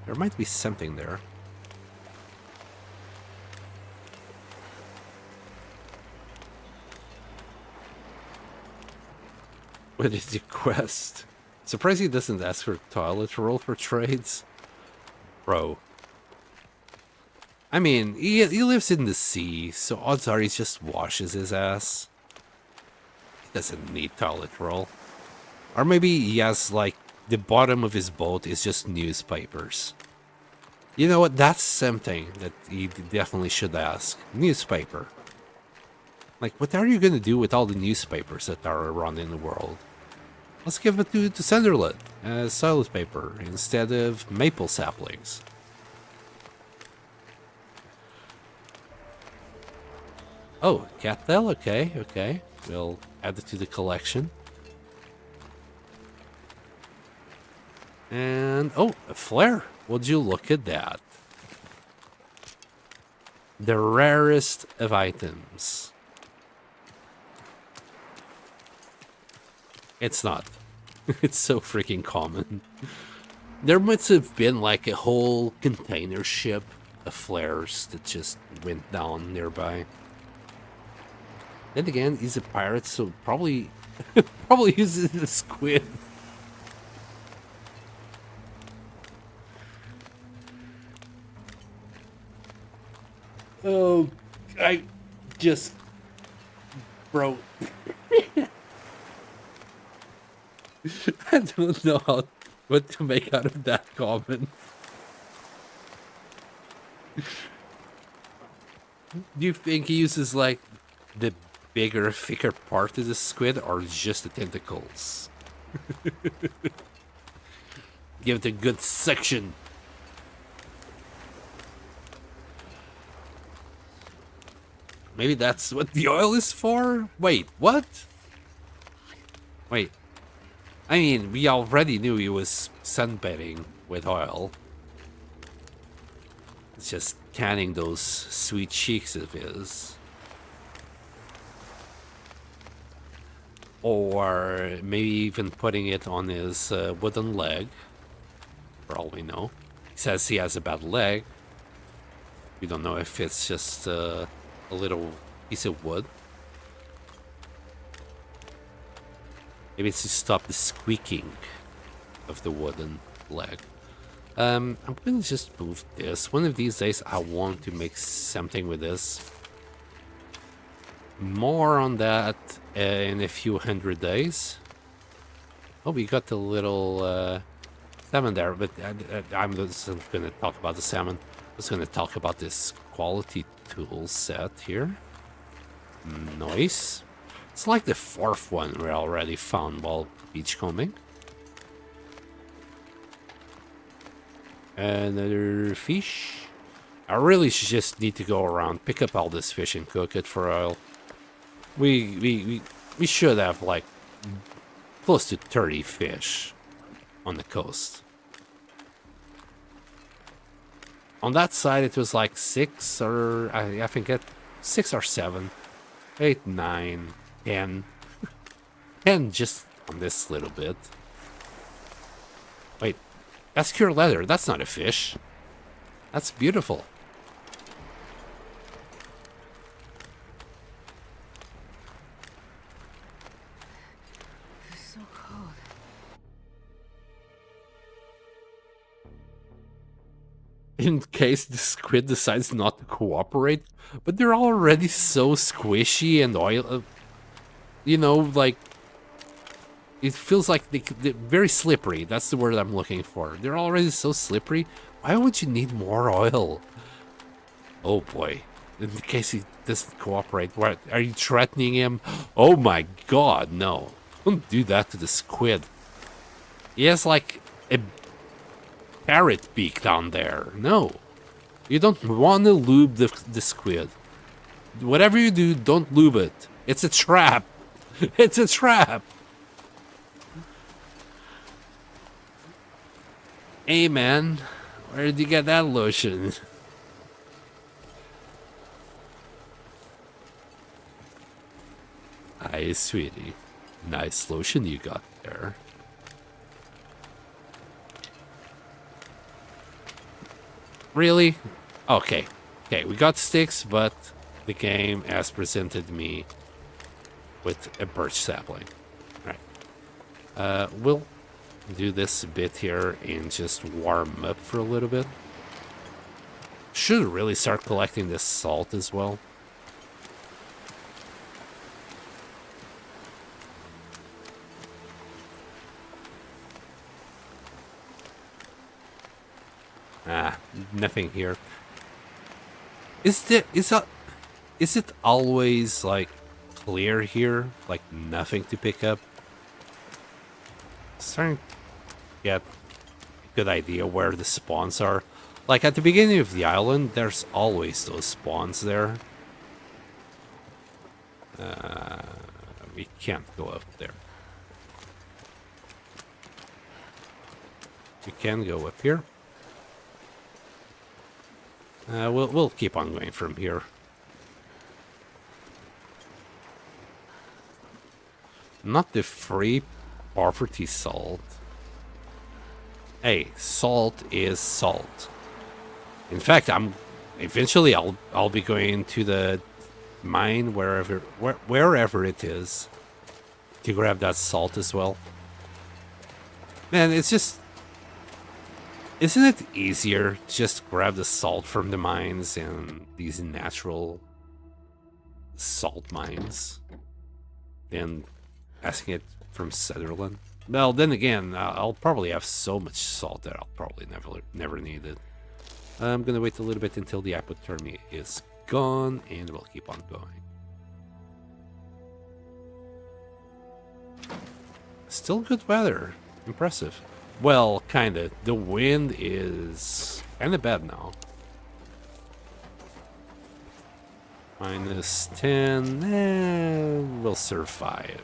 There might be something there. What is the quest? Surprised he doesn't ask for toilet roll for trades. Bro. I mean, he lives in the sea, so odds are he just washes his ass. He doesn't need toilet roll. Or maybe he has, like, the bottom of his boat is just newspapers. You know what? That's something that he definitely should ask. Newspaper. Like, what are you going to do with all the newspapers that are around in the world? Let's give it to Sunderland as toilet paper instead of maple saplings. Oh, cattail? Okay. We'll add it to the collection. And, oh, a flare. Would you look at that? The rarest of items. It's not. It's so freaking common. There must have been like a whole container ship of flares that just went down nearby. Then again, he's a pirate, so probably uses a squid. Oh, I just... Bro. I don't know what to make out of that comment. Do you think he uses, like, the bigger, thicker part of the squid, or just the tentacles? Give it a good section. Maybe that's what the oil is for? Wait, what? Wait. I mean, we already knew he was sunbathing with oil. It's just canning those sweet cheeks of his. Or maybe even putting it on his wooden leg, for all we know. He says he has a bad leg. We don't know if it's just a little piece of wood. Maybe it's to stop the squeaking of the wooden leg. I'm gonna just move this. One of these days I want to make something with this. More on that in a few hundred days. Oh, we got the little salmon there, but I'm just going to talk about the salmon. I'm just going to talk about this quality tool set here. Nice. It's like the fourth one we already found while beachcombing. Another fish. I really just need to go around, pick up all this fish and cook it for oil. We should have like close to 30 fish on the coast. On that side it was like 6 or I think 6 or 7, 8, 9, 10. 10 just on this little bit. Wait, that's pure leather. That's not a fish. That's beautiful. It's so cold. In case the squid decides not to cooperate, but they're already so squishy and oil, you know, like it feels like they're very slippery. That's the word I'm looking for. They're already so slippery. Why would you need more oil? Oh boy. In case he doesn't cooperate, what are you threatening him? Oh my god, no. Don't do that to the squid. He has like a parrot beak down there. No. You don't want to lube the squid. Whatever you do, don't lube it. It's a trap. It's a trap. Hey man, where did you get that lotion? Hi, sweetie. Nice lotion you got there. Really? Okay. Okay, we got sticks, but the game has presented me with a birch sapling. Alright. We'll do this a bit here and just warm up for a little bit. Should really start collecting this salt as well. Nothing here. Is it always like clear here? Like nothing to pick up? Starting to get a good idea where the spawns are. Like at the beginning of the island, there's always those spawns there. We can't go up there. We can go up here. We'll keep on going from here. Not the free poverty salt. Hey, salt is salt. In fact, eventually I'll be going to the mine wherever it is to grab that salt as well. Man, it's just, isn't it easier to just grab the salt from the mines and these natural salt mines than asking it from Sutherland? Well, then again, I'll probably have so much salt that I'll probably never need it. I'm gonna wait a little bit until the hypothermia is gone, and we'll keep on going. Still good weather. Impressive. Well, kinda. The wind is kinda bad now. -10. We'll survive.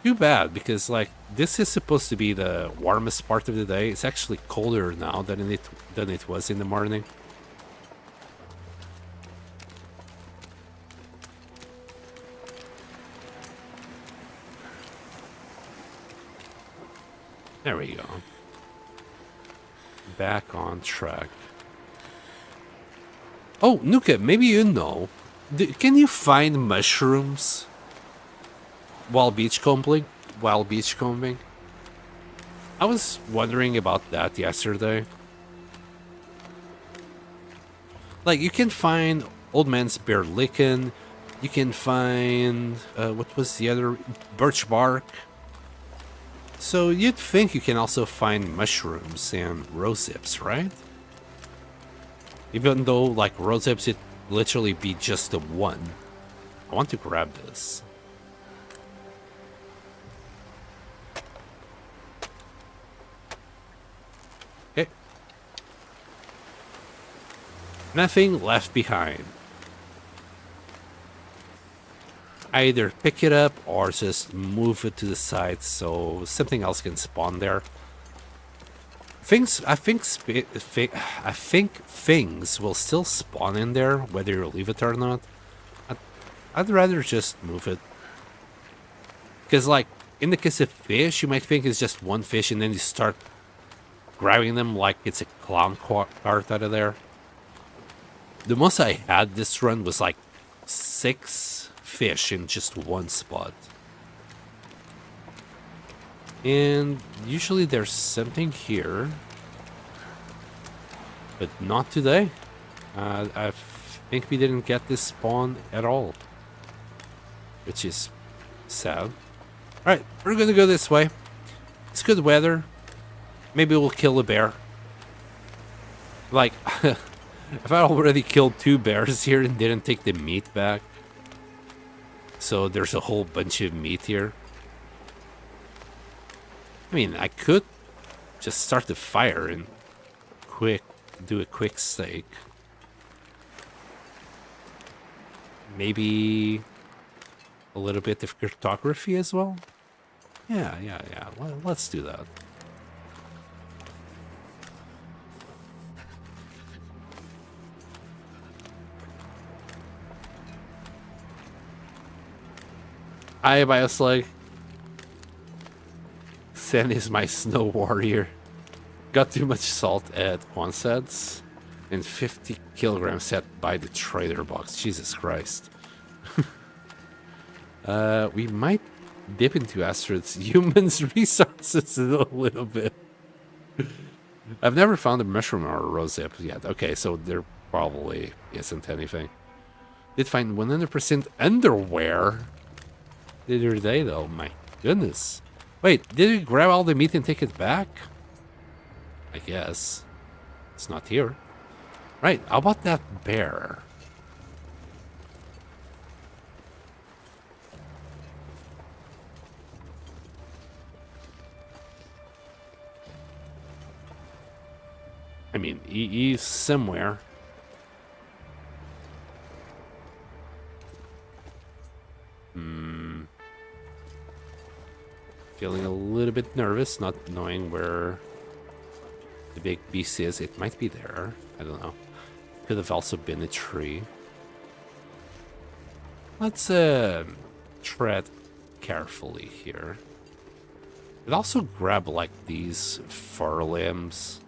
Too bad, because like this is supposed to be the warmest part of the day. It's actually colder now than it was in the morning. There we go. Back on track. Oh, Nuka, maybe you know. Can you find mushrooms while beachcombing? While beachcombing? I was wondering about that yesterday. Like, you can find Old Man's Bear Lichen. You can find... what was the other? Birch bark. So you'd think you can also find mushrooms and rose hips, right? Even though, like, rose hips, it literally be just the one. I want to grab this. Okay. Nothing left behind. I either pick it up or just move it to the side so something else can spawn there. I think things will still spawn in there whether you leave it or not. I'd rather just move it, because like in the case of fish, you might think it's just one fish, and then you start grabbing them like it's a clown cart out of there. The most I had this run was like 6 fish in just one spot. And usually there's something here, but not today. I think we didn't get this spawn at all, which is sad. Alright, we're gonna go this way. It's good weather. Maybe we'll kill a bear. Like, I've already killed 2 bears here and didn't take the meat back. So there's a whole bunch of meat here. I mean, I could just start the fire and do a quick steak. Maybe a little bit of cryptography as well. Yeah. Let's do that. Hi, Bioslug. Sen is my snow warrior. Got too much salt at Quonsets and 50 kilograms set by the trader box. Jesus Christ. We might dip into Astrid's humans resources a little bit. I've never found a mushroom or a rosehip yet. Okay, so there probably isn't anything. Did find 100% underwear. Neither they though, my goodness. Wait, did we grab all the meat and take it back? I guess. It's not here. Right, how about that bear? I mean, he's somewhere. Feeling a little bit nervous, not knowing where the big beast is. It might be there. I don't know. Could have also been a tree. Let's tread carefully here. Could also grab like these fur limbs.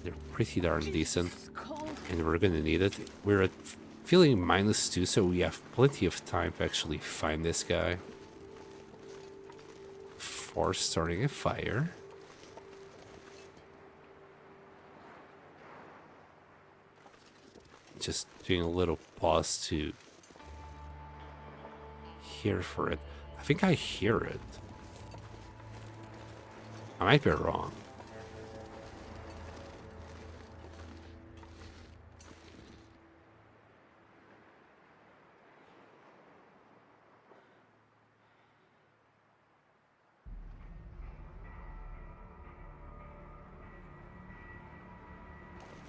They're pretty darn decent, and we're gonna need it. We're at feeling -2, so we have plenty of time to actually find this guy. Or starting a fire. Just doing a little pause to hear for it. I think I hear it. I might be wrong.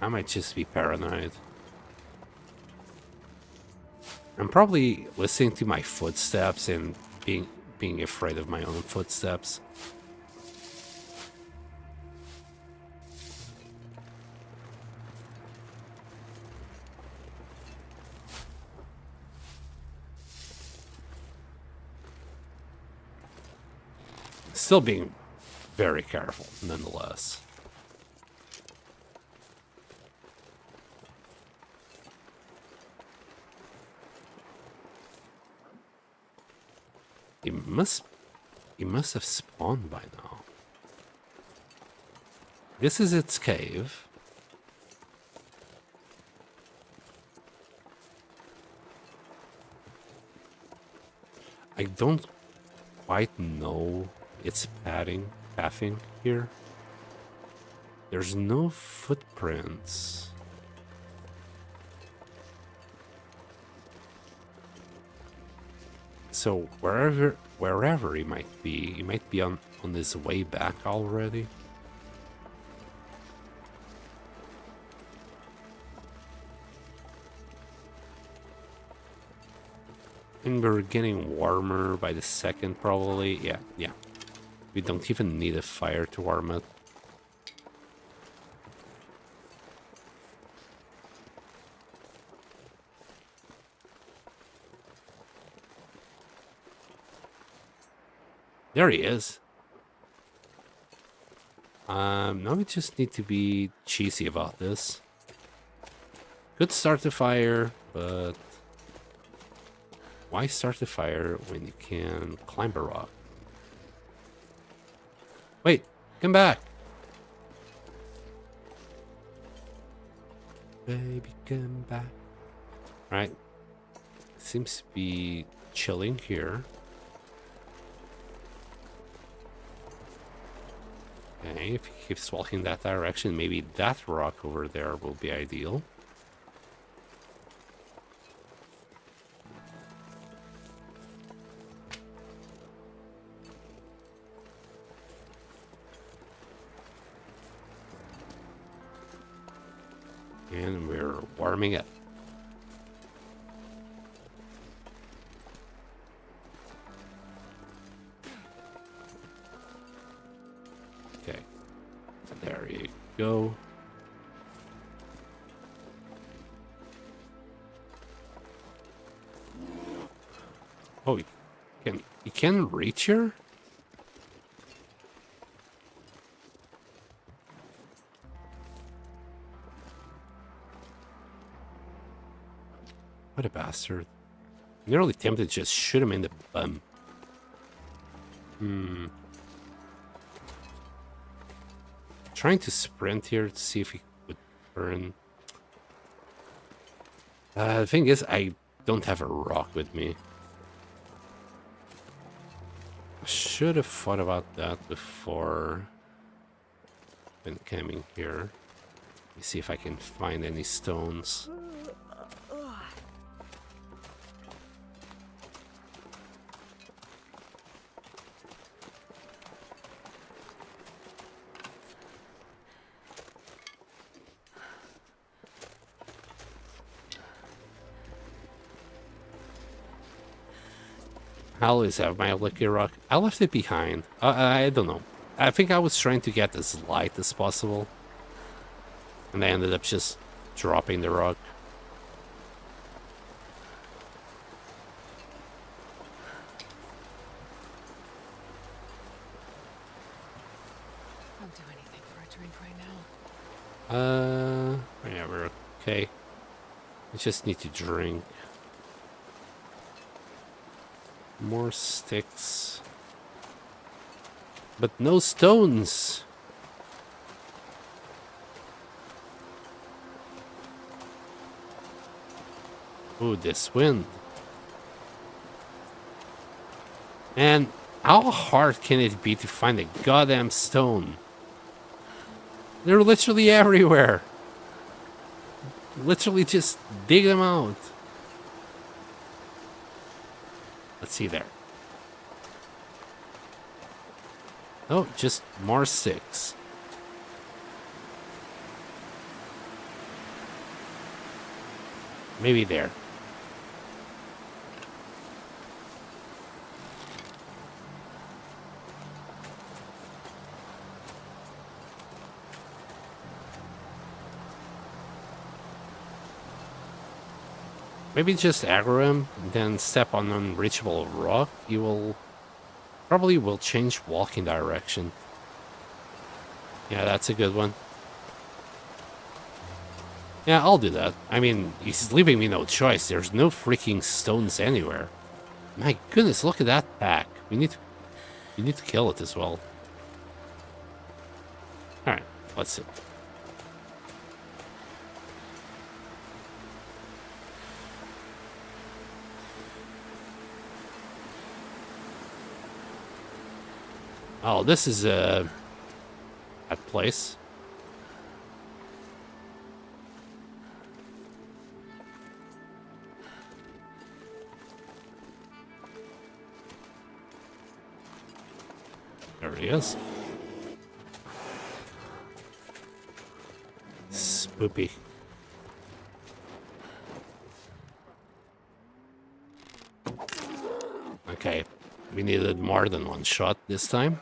I might just be paranoid. I'm probably listening to my footsteps and being afraid of my own footsteps. Still being very careful, nonetheless. He must have spawned by now. This is its cave. I don't quite know its pathing here. There's no footprints. So wherever he might be on his way back already. And we're getting warmer by the second, probably. Yeah. We don't even need a fire to warm it. There he is. Now we just need to be cheesy about this. Could start the fire, but why start the fire when you can climb a rock? Wait, come back. Baby, come back. Right. Seems to be chilling here. Okay, if he keeps walking that direction, maybe that rock over there will be ideal. And we're warming up. Okay, there you go. Oh, you can reach here? What a bastard. Nearly tempted to just shoot him in the bum. Trying to sprint here to see if he would burn. The thing is, I don't have a rock with me. I should have thought about that before when coming here. Let me see if I can find any stones. I always have my lucky rock. I left it behind. I don't know. I think I was trying to get as light as possible. And I ended up just dropping the rock. I'll do anything for a drink right now. Yeah, we're okay. We just need to drink. More sticks. But no stones. Ooh, this wind. And how hard can it be to find a goddamn stone? They're literally everywhere. Literally just dig them out. Let's see there. Oh, just more sticks. Maybe there. Maybe just aggro him, then step on an unreachable rock. You will probably will change walking direction. Yeah, that's a good one. Yeah, I'll do that. I mean, he's leaving me no choice. There's no freaking stones anywhere. My goodness, look at that pack. We need to kill it as well. Alright, let's see. Oh, this is that place. There he is. Spoopy. Okay, we needed more than one shot this time.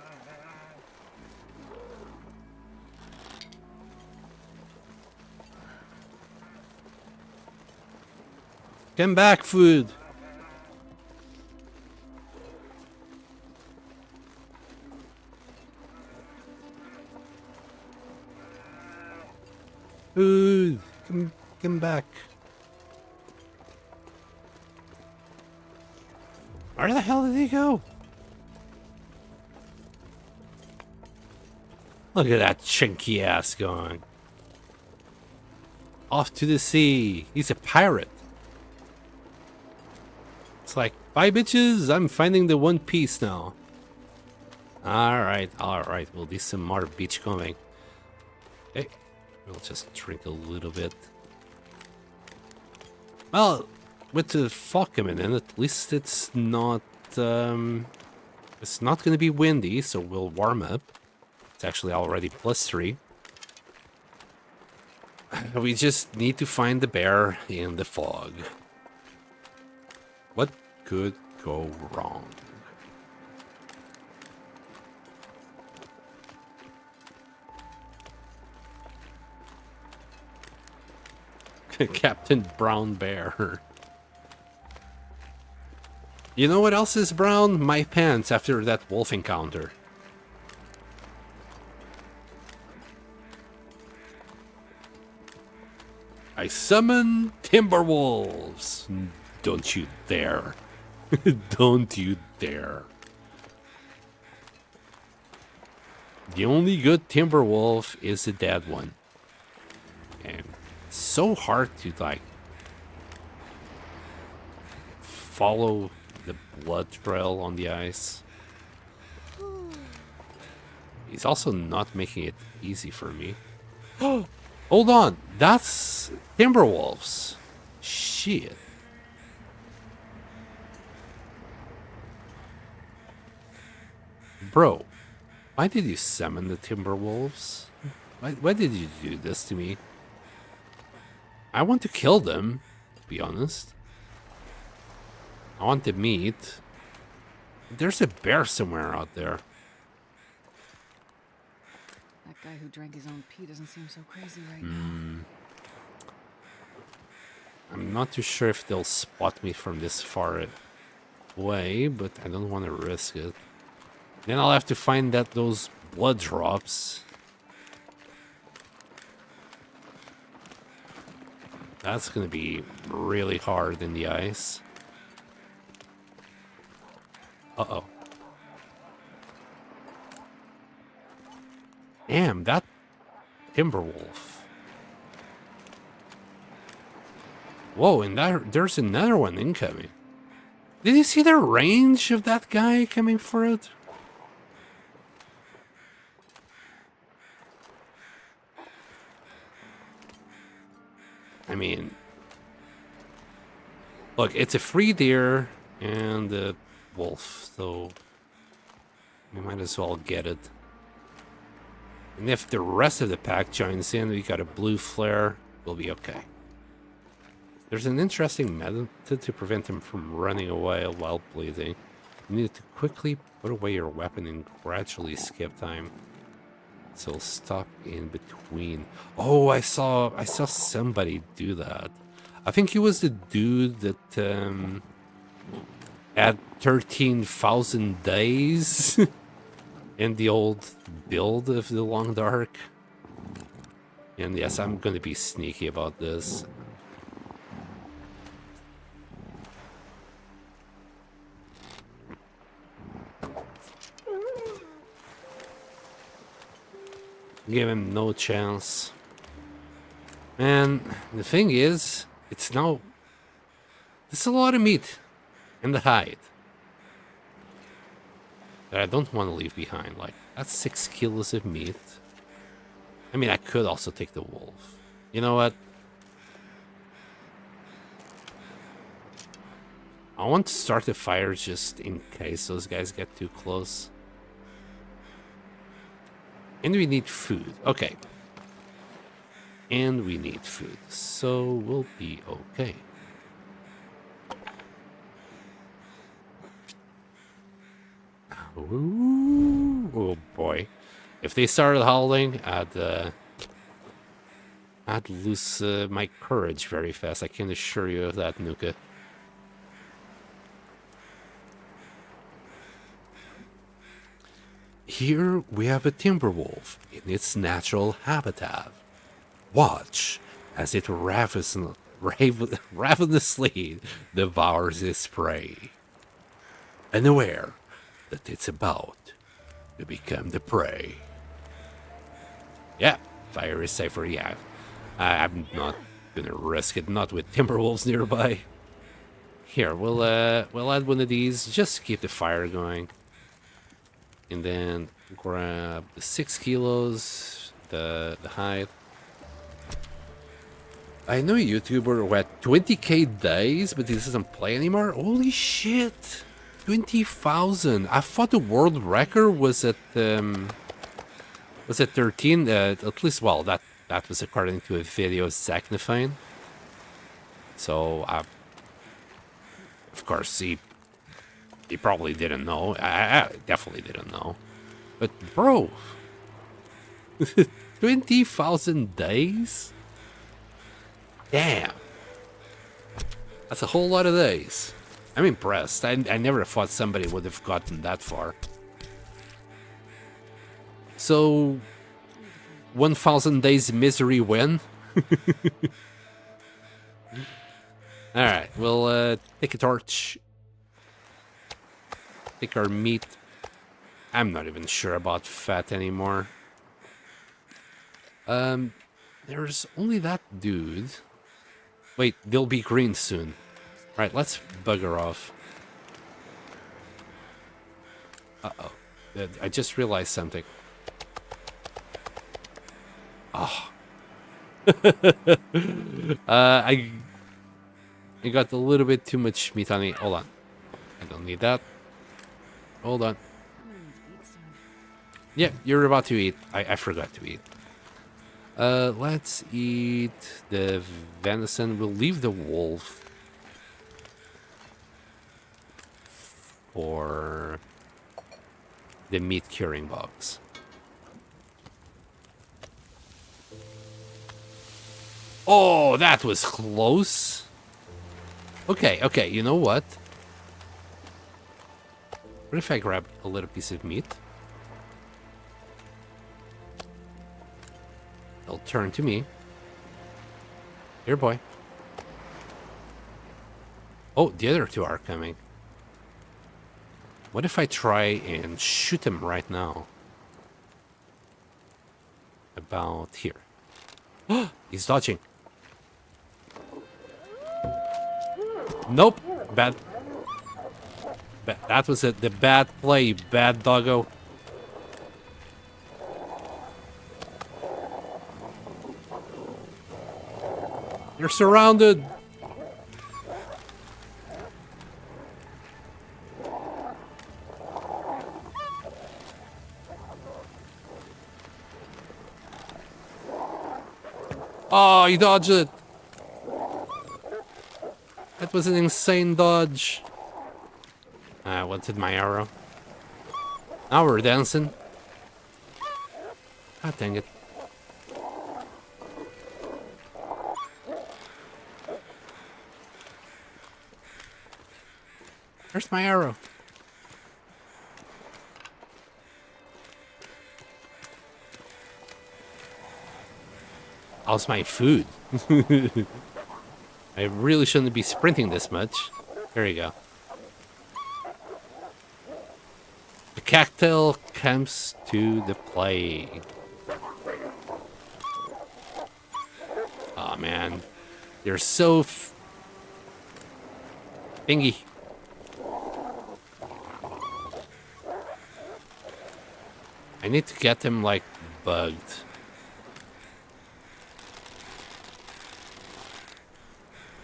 Come back, food. Food, come back. Where the hell did he go? Look at that chunky ass going. Off to the sea. He's a pirate. It's like, bye bitches, I'm finding the One Piece now. Alright, we'll do some more beach combing. Okay, we'll just drink a little bit. Well, with the fog coming in, at least it's not gonna be windy, so we'll warm up. It's actually already +3. We just need to find the bear in the fog. What could go wrong? Captain Brown Bear. You know what else is brown? My pants after that wolf encounter. I summon Timberwolves. Don't you dare. Don't you dare. The only good Timberwolf is the dead one. And it's so hard to, like, follow the blood trail on the ice. He's also not making it easy for me. Hold on, that's Timberwolves. Shit. Bro, why did you summon the Timberwolves? Why did you do this to me? I want to kill them, to be honest. I want the meat. There's a bear somewhere out there. That guy who drank his own pee doesn't seem so crazy right now. I'm not too sure if they'll spot me from this far away, but I don't want to risk it. Then I'll have to find those blood drops. That's gonna be really hard in the ice. Uh-oh. Damn, that Timberwolf. Whoa, and there's another one incoming. Did you see the range of that guy coming for it? I mean, look, it's a free deer and a wolf, so we might as well get it. And if the rest of the pack joins in, we got a blue flare, we'll be okay. There's an interesting method to prevent him from running away while bleeding. You need to quickly put away your weapon and gradually skip time. So stop in between. Oh, I saw somebody do that. I think he was the dude that had 13,000 days in the old build of the Long Dark. And yes, I'm gonna be sneaky about this. Give him no chance. And the thing is, it's now... There's a lot of meat in the hide that I don't want to leave behind. Like, that's 6 kilos of meat. I mean, I could also take the wolf. You know what? I want to start the fire just in case those guys get too close. And we need food. Okay. And we need food. So we'll be okay. Ooh, oh boy. If they started howling, I'd lose my courage very fast. I can assure you of that, Nuka. Here we have a timber wolf in its natural habitat. Watch as it ravenously devours its prey, unaware that it's about to become the prey. Yeah, fire is safer, yeah. I'm not gonna risk it, not with timber wolves nearby. Here, we'll add one of these, just to keep the fire going. And then grab the 6 kilos, the hide. I know a YouTuber who had 20k days, but he doesn't play anymore. Holy shit! 20,000. I thought the world record was at 13. At least, well, that was according to a video of Zachnifine. So, of course, he probably didn't know. I definitely didn't know. But bro, 20,000 days? Damn. That's a whole lot of days. I'm impressed. I never thought somebody would have gotten that far. So, 1,000 days misery win? Alright, we'll take a torch. Take our meat. I'm not even sure about fat anymore. There's only that dude. Wait, they'll be green soon. Right, let's bugger off. Uh-oh. I just realized something. Oh. I got a little bit too much meat on me. Hold on. I don't need that. Hold on. Yeah, you're about to eat. I forgot to eat. Let's eat the venison. We'll leave the wolf for the meat curing box. Oh, that was close. Okay, you know what? What if I grab a little piece of meat? They'll turn to me. Here, boy. Oh, the other two are coming. What if I try and shoot him right now? About here. Oh, he's dodging. Nope. Bad. That was the bad play, you bad doggo. You're surrounded. Oh, he dodged it. That was an insane dodge. I wanted my arrow. Now we're dancing. God dang it. Where's my arrow? How's my food? I really shouldn't be sprinting this much. There you go. The cactus comes to the play. Oh man, they're so thingy. I need to get them like bugged.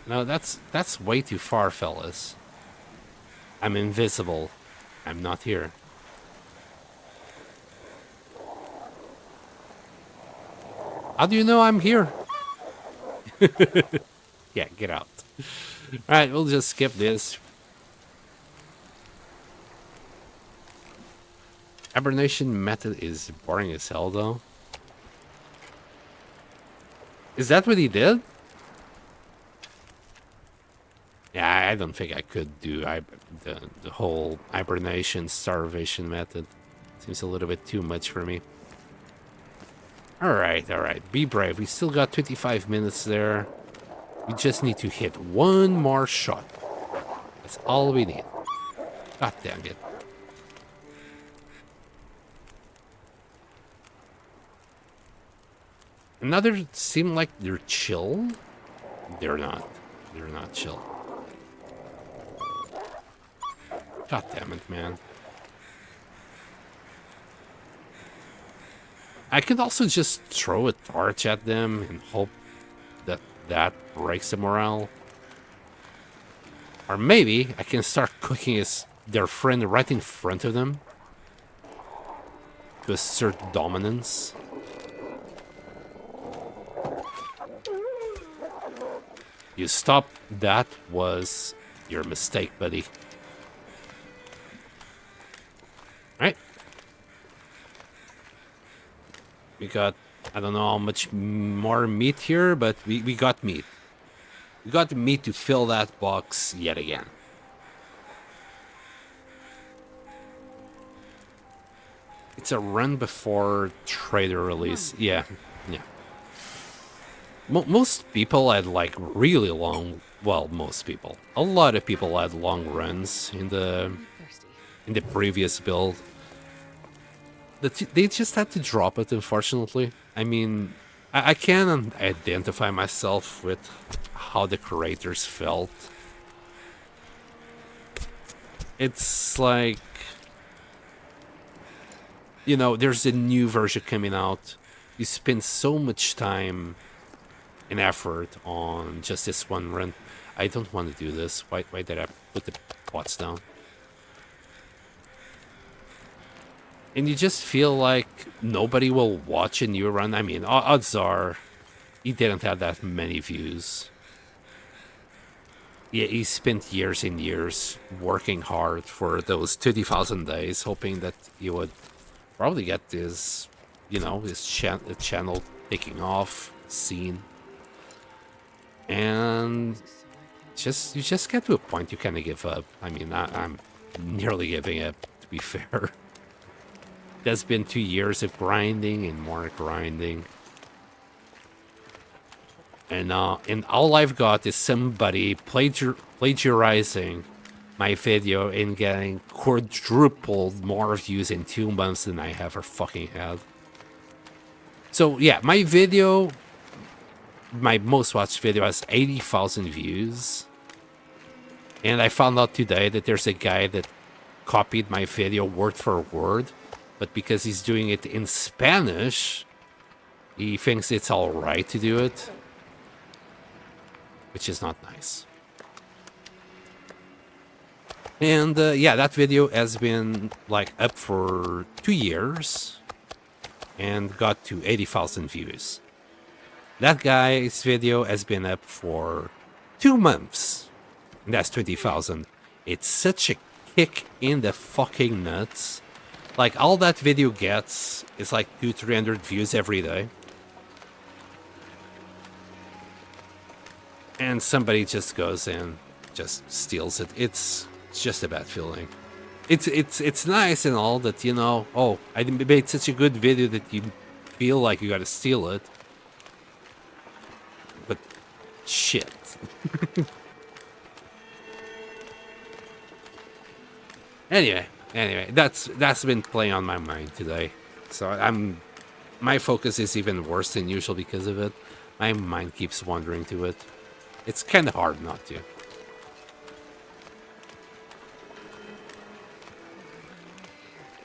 No, that's way too far, fellas. I'm invisible. I'm not here. How do you know I'm here? Yeah, get out. Alright, we'll just skip this. Hibernation method is boring as hell, though. Is that what he did? Yeah, I don't think I could do the whole hibernation starvation method. Seems a little bit too much for me. Alright, alright. Be brave. We still got 25 minutes there. We just need to hit one more shot. That's all we need. God damn it. Another seem like they're chill. They're not. They're not chill. God damn it, man. I could also just throw a torch at them and hope that that breaks the morale. Or maybe I can start cooking as their friend right in front of them to assert dominance. You stop. That was your mistake, buddy. Right? We got, I don't know how much more meat here, but we got meat. We got the meat to fill that box yet again. It's a run before trader release. Yeah, yeah. Most people had like really long, well, most people. A lot of people had long runs in the previous build. They just had to drop it, unfortunately. I mean, I can identify myself with how the creators felt. It's like, you know, there's a new version coming out. You spend so much time and effort on just this one run. I don't want to do this. Why did I put the pots down? And you just feel like nobody will watch a new run. I mean, odds are he didn't have that many views. Yeah, he spent years and years working hard for those 30,000 days, hoping that he would probably get this, you know, his channel taking off, seen. And you just get to a point you kind of give up. I mean, I'm nearly giving up, to be fair. There's been 2 years of grinding and more grinding. And all I've got is somebody plagiarizing my video and getting quadrupled more views in 2 months than I ever fucking had. So yeah, my video, my most watched video has 80,000 views. And I found out today that there's a guy that copied my video word for word. But because he's doing it in Spanish, he thinks it's all right to do it, which is not nice. And yeah, that video has been like up for 2 years and got to 80,000 views. That guy's video has been up for 2 months, and that's 20,000. It's such a kick in the fucking nuts. Like, all that video gets is like 200-300 views every day. And somebody just goes and just steals it. It's It's just a bad feeling. It's nice and all that, you know, oh, I made such a good video that you feel like you gotta steal it. But shit. Anyway, that's been playing on my mind today. So my focus is even worse than usual because of it. My mind keeps wandering to it. It's kind of hard not to.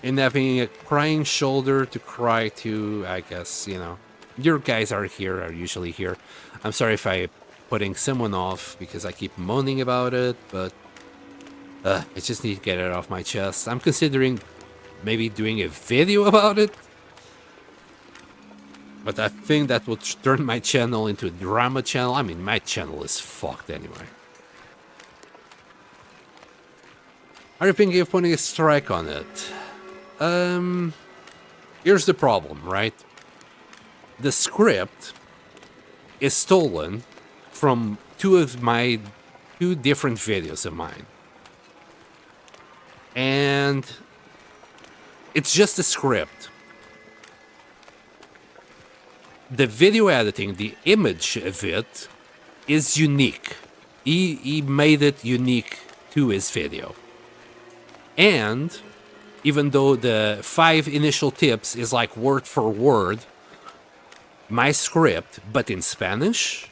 And having a crying shoulder to cry to, I guess, you know. Your guys are usually here. I'm sorry if I'm putting someone off because I keep moaning about it, but I just need to get it off my chest. I'm considering maybe doing a video about it. But I think that would turn my channel into a drama channel. I mean, my channel is fucked anyway. Are you thinking of putting a strike on it? Here's the problem, right? The script is stolen from two different videos of mine. And it's just a script. The video editing, the image of it, is unique. He made it unique to his video. And even though the 5 initial tips is like word for word my script, but in Spanish,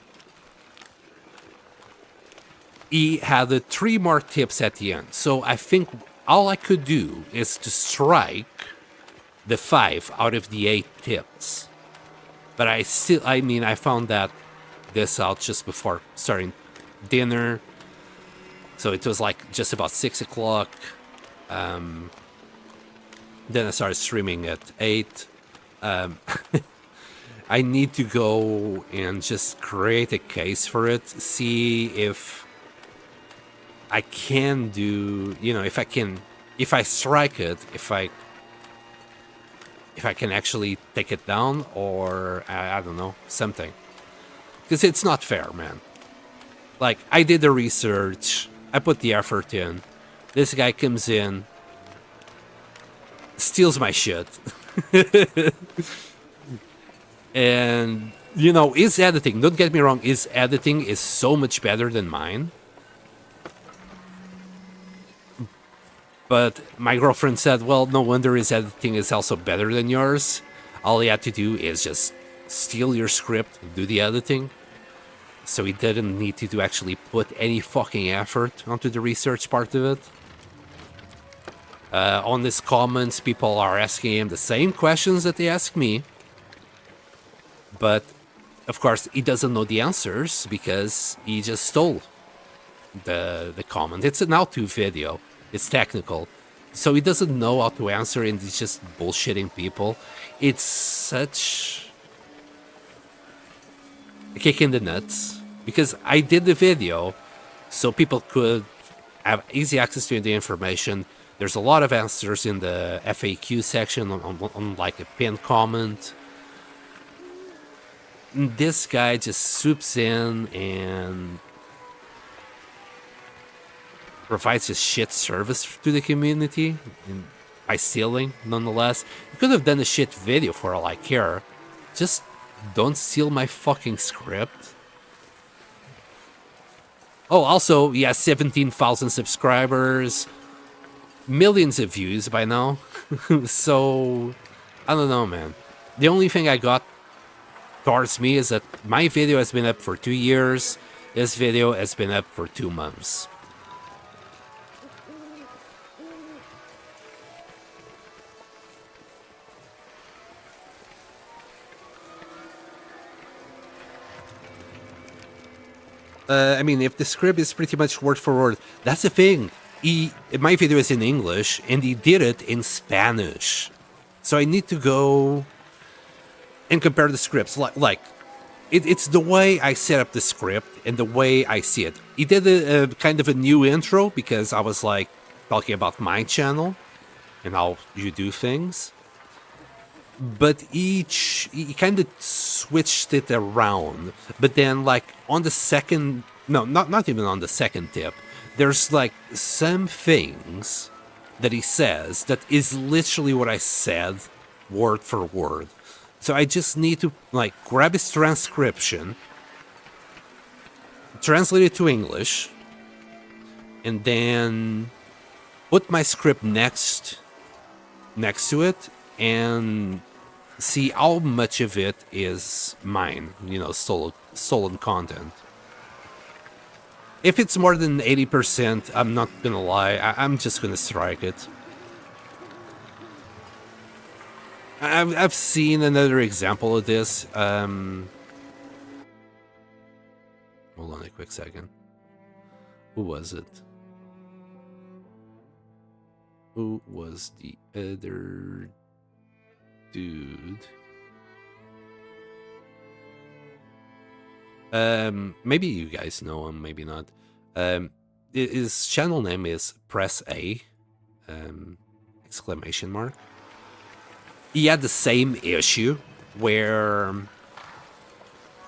he had the 3 more tips at the end. So I think all I could do is to strike the 5 out of the 8 tips. But I found that this out just before starting dinner. So it was like just about 6 o'clock. Then I started streaming at 8. I need to go and just create a case for it. See if I can do, you know, if I strike it, if I can actually take it down, or I don't know, something. Because it's not fair, man. Like, I did the research, I put the effort in, this guy comes in, steals my shit. And, you know, his editing, don't get me wrong, his editing is so much better than mine. But my girlfriend said, well, no wonder his editing is also better than yours. All he had to do is just steal your script and do the editing. So he didn't need to actually put any fucking effort onto the research part of it. On his comments, people are asking him the same questions that they ask me. But, of course, he doesn't know the answers because he just stole the comment. It's an how-to video. It's technical. So he doesn't know how to answer, and he's just bullshitting people. It's such a kick in the nuts. Because I did the video so people could have easy access to the information. There's a lot of answers in the FAQ section on like a pinned comment. And this guy just swoops in and provides a shit service to the community by stealing, nonetheless. You could have done a shit video for all I care. Just don't steal my fucking script. Oh, also, he has 17,000 subscribers, millions of views by now. So, I don't know, man. The only thing I got towards me is that my video has been up for 2 years. This video has been up for 2 months. I mean, if the script is pretty much word for word, that's the thing. My video is in English, and he did it in Spanish. So I need to go and compare the scripts. It's the way I set up the script and the way I see it. He did a kind of a new intro because I was like talking about my channel and how you do things. But he kind of switched it around. But then, like, on the second... No, not even on the second tip. there's like some things that he says that is literally what I said, word for word. So I just need to like grab his transcription, translate it to English, and then put my script next to it and see how much of it is mine, stolen content. If it's more than 80%, I'm not gonna lie, I'm just gonna strike it. I've seen another example of this. Hold on a quick second. Who was it? Who was the other dude? Maybe you guys know him, maybe not. His channel name is Press A, exclamation mark. He had the same issue where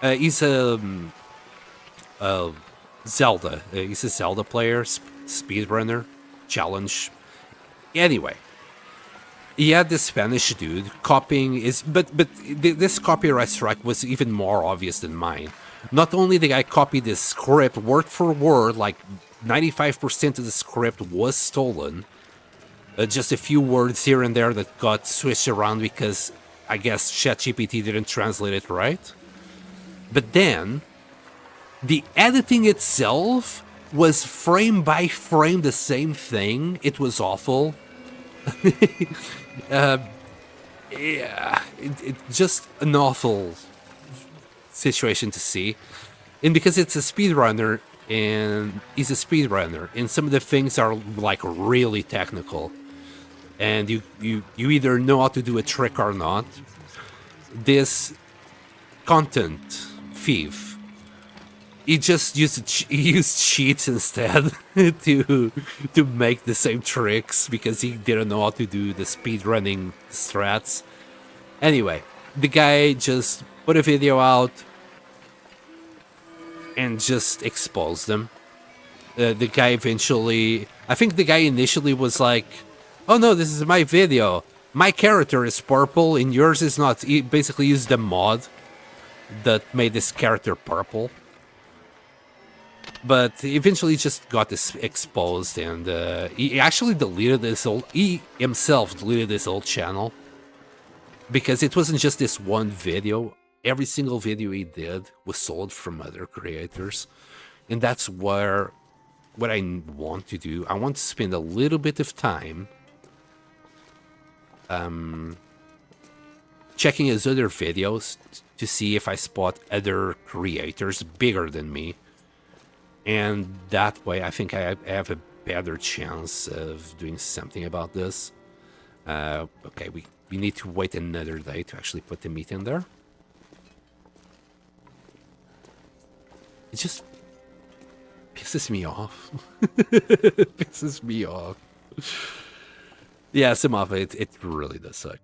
he's a Zelda. He's a Zelda player, speedrunner, challenge. Anyway, he had this Spanish dude copying his, but this copyright strike was even more obvious than mine. Not only the guy copied this script word for word, like 95% of the script was stolen. Just a few words here and there that got switched around because I guess ChatGPT didn't translate it right. But then, the editing itself was frame by frame the same thing. It was awful. Yeah, it's just an awful situation to see. And because it's a speedrunner, and he's a speedrunner, and some of the things are like really technical. And you either know how to do a trick or not. This content thief, he just used cheats instead to make the same tricks because he didn't know how to do the speedrunning strats. Anyway, the guy just put a video out and just exposed them. The guy eventually, I think the guy initially was like, oh no, this is my video. My character is purple and yours is not. He basically used the mod that made this character purple. But eventually just got this exposed, and he actually deleted this he himself deleted this old channel. Because it wasn't just this one video. Every single video he did was sold from other creators. And that's what I want to do. I want to spend a little bit of time checking his other videos to see if I spot other creators bigger than me. And that way, I think I have a better chance of doing something about this. Okay, we need to wait another day to actually put the meat in there. It just pisses me off. Pisses me off. Yeah, some of it really does suck.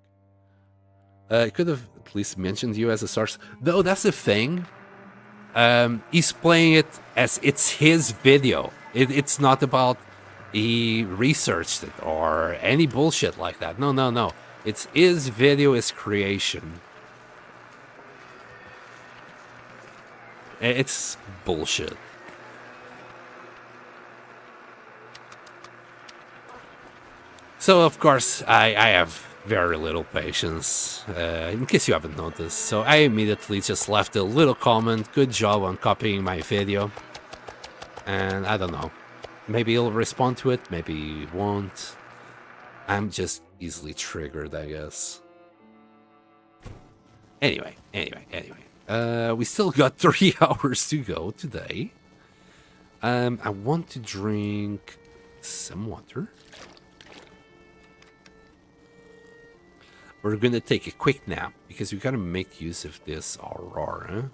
I could have at least mentioned you as a source. Though that's the thing. He's playing it as it's his video. It's not about he researched it or any bullshit like that. No. It's his video, his creation. It's bullshit. So, of course, I have very little patience, in case you haven't noticed. So I immediately just left a little comment, good job on copying my video. And I don't know, maybe he'll respond to it, maybe he won't. I'm just easily triggered, I guess. Anyway. We still got 3 hours to go today. I want to drink some water. We're gonna take a quick nap because we gotta make use of this aurora.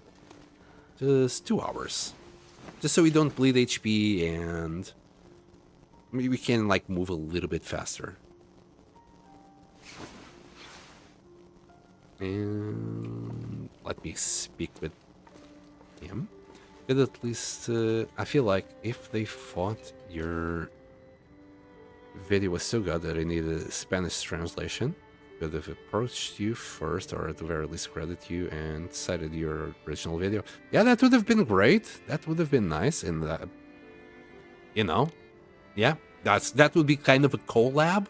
Just 2 hours. Just so we don't bleed HP and maybe we can like move a little bit faster. And let me speak with him. But at least I feel like if they thought your video was so good that it needed a Spanish translation, could have approached you first, or at the very least credit you and cited your original video. Yeah, that would have been great. That would have been nice. And you know, yeah, that would be kind of a collab.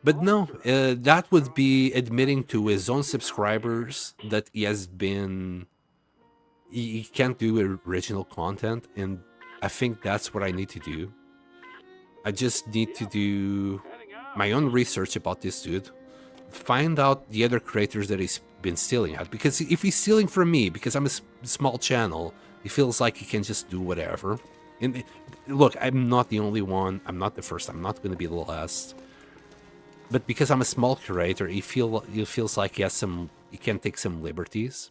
But no, that would be admitting to his own subscribers that he can't do original content, and I think that's what I need to do. I just need to do my own research about this dude, find out the other creators that he's been stealing at, because if he's stealing from me, because I'm a small channel, he feels like he can just do whatever. And look, I'm not the only one, I'm not the first, I'm not going to be the last. But because I'm a small creator, he feels like he can take some liberties.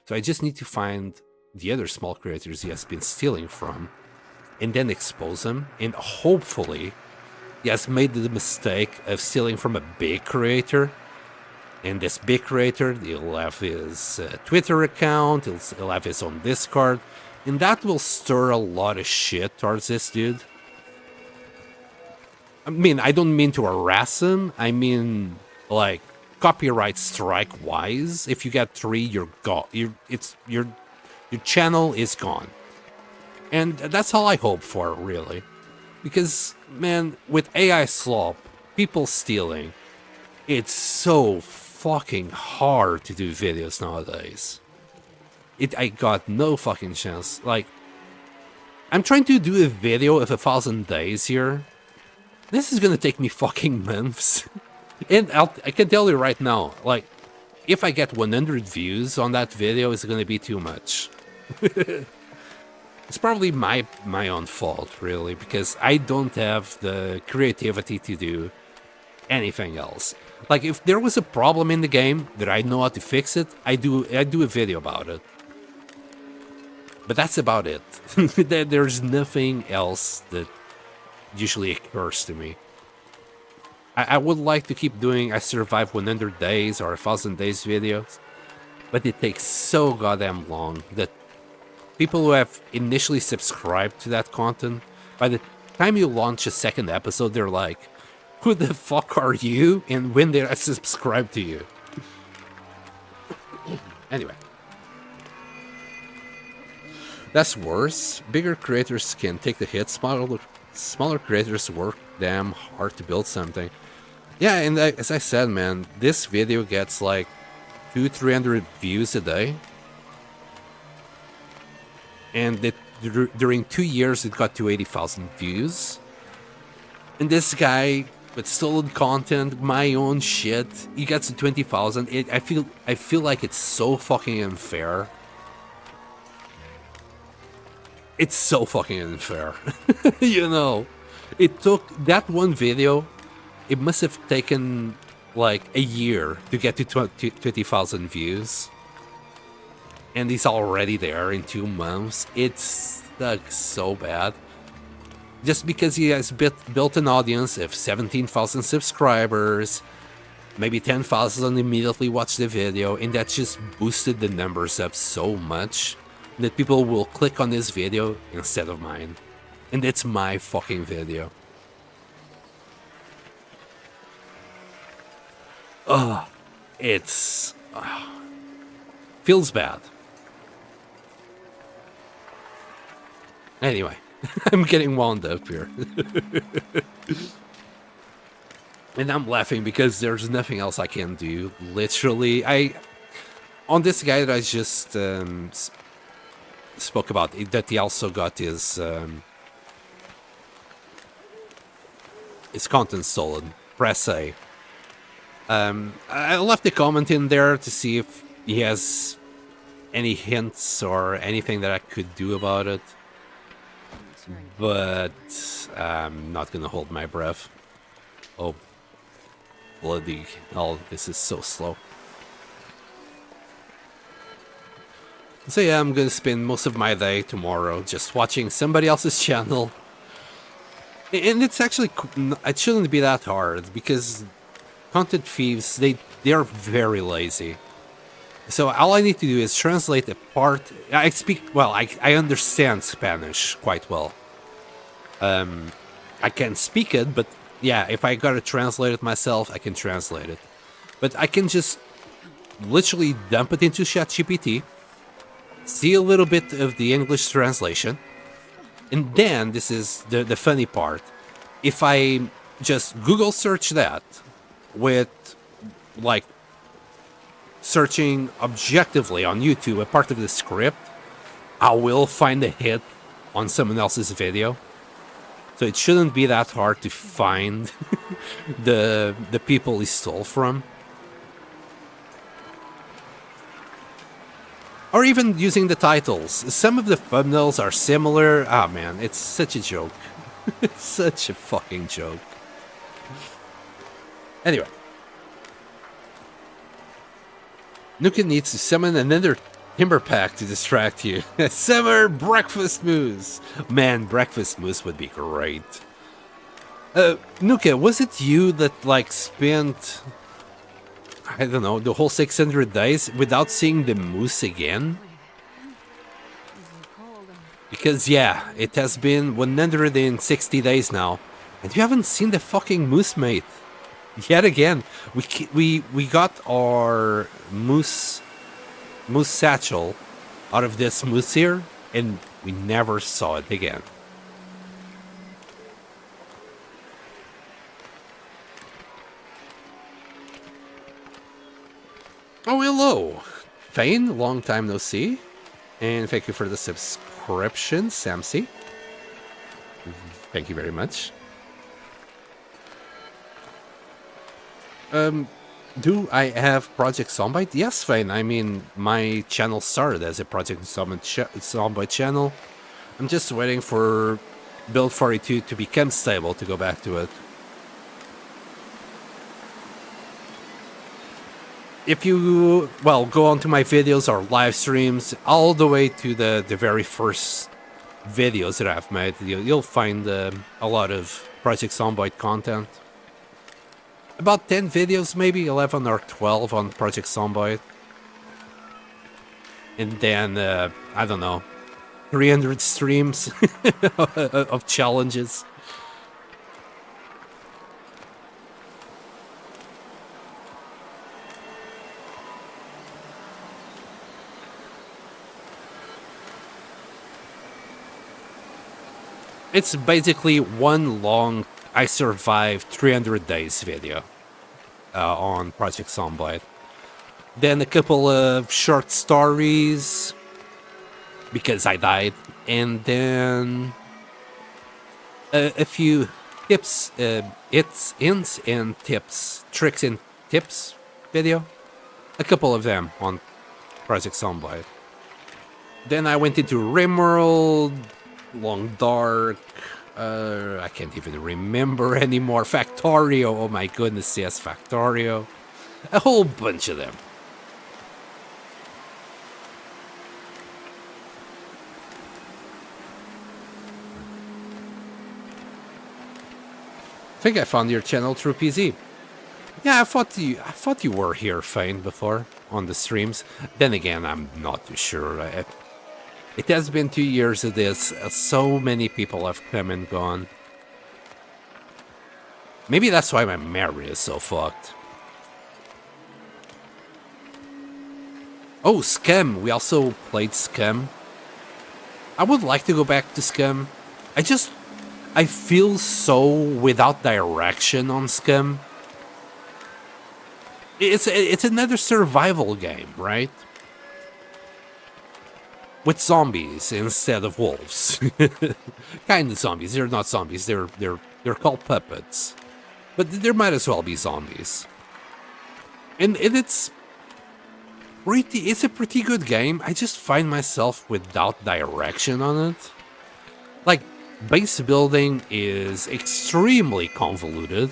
So I just need to find the other small creators he has been stealing from, and then expose them, and hopefully he has made the mistake of stealing from a big creator, and this big creator, he'll have his Twitter account, he'll have his own Discord, and that will stir a lot of shit towards this dude. I mean, I don't mean to harass him, I mean, like, copyright strike wise, if you get 3, you're gone. Your channel is gone. And that's all I hope for, really. Because, man, with AI slop, people stealing, it's so fucking hard to do videos nowadays. I got no fucking chance. Like, I'm trying to do a video of 1,000 days here. This is gonna take me fucking months. And I can tell you right now, like, if I get 100 views on that video, it's gonna be too much. It's probably my own fault, really, because I don't have the creativity to do anything else. Like, if there was a problem in the game that I know how to fix it, I do a video about it. But that's about it. There's nothing else that usually occurs to me. I would like to keep doing I survived 100 days or 1,000 days videos, but it takes so goddamn long that people who have initially subscribed to that content, by the time you launch a second episode, they're like, who the fuck are you? And when did I subscribe to you? Anyway. That's worse. Bigger creators can take the hit. Smaller creators work damn hard to build something. Yeah, and as I said, man, this video gets like 200-300 views a day. And during 2 years, it got to 80,000 views. And this guy with stolen content, my own shit, he gets to 20,000. I feel like it's so fucking unfair. It's so fucking unfair. You know, it took that one video, it must have taken like a year to get to 20,000 views. And he's already there in 2 months. It's like so bad. Just because he has built an audience of 17,000 subscribers, maybe 10,000 immediately watched the video, and that just boosted the numbers up so much that people will click on this video instead of mine. And it's my fucking video. Ugh. It's... feels bad. Anyway, I'm getting wound up here. And I'm laughing because there's nothing else I can do. Literally, on this guy that I just spoke about, that he also got his content stolen. Press A. I left a comment in there to see if he has any hints or anything that I could do about it. But I'm not gonna hold my breath. Oh, bloody hell, this is so slow. So yeah, I'm gonna spend most of my day tomorrow just watching somebody else's channel. And it's actually, it shouldn't be that hard, because content thieves, they are very lazy. So all I need to do is translate a part. I speak well. I understand Spanish quite well. I can speak it, but yeah, if I gotta translate it myself, I can translate it. But I can just literally dump it into ChatGPT, see a little bit of the English translation, and then this is the funny part. If I just Google search that with like searching objectively on YouTube a part of the script, I will find a hit on someone else's video. So it shouldn't be that hard to find the people he stole from. Or even using the titles. Some of the thumbnails are similar. Ah, man, it's such a joke. It's such a fucking joke. Anyway. Nuka needs to summon another timber pack to distract you. Summer breakfast moose. Man, breakfast moose would be great. Nuka, was it you that, like, spent, I don't know, the whole 600 days without seeing the moose again? Because, yeah, it has been 160 days now, and you haven't seen the fucking moose, mate. Yet again, we got our moose satchel out of this moose here, and we never saw it again. Oh, hello, Fane, long time no see, and thank you for the subscription, Samsy. Thank you very much. Do I have Project Zombite? Yes, Fane. I mean, my channel started as a Project Zombite channel. I'm just waiting for Build 42 to become stable to go back to it. If you, well, go onto my videos or live streams, all the way to the very first videos that I've made, you'll find a lot of Project Zombite content. About 10 videos, maybe 11 or 12 on Project Zombite. And then, I don't know, 300 streams of challenges. It's basically one long I survived 300 days video on Project Zombite. Then a couple of short stories because I died, and then a few tips, hints and tips, tricks and tips video. A couple of them on Project Zombite. Then I went into Rimworld, Long Dark, I can't even remember anymore. Factorio, oh my goodness, yes, Factorio. A whole bunch of them. I think I found your channel through PZ. Yeah, I thought you were here, Fane, before on the streams. Then again, I'm not too sure. It has been 2 years of this. So many people have come and gone. Maybe that's why my memory is so fucked. Oh, Scum. We also played Scum. I would like to go back to Scum. I feel so without direction on Scum. It's another survival game, right? With zombies instead of wolves. Kind of zombies. They're not zombies. They're called puppets. But there might as well be zombies. And it's a pretty good game. I just find myself without direction on it. Like, base building is extremely convoluted.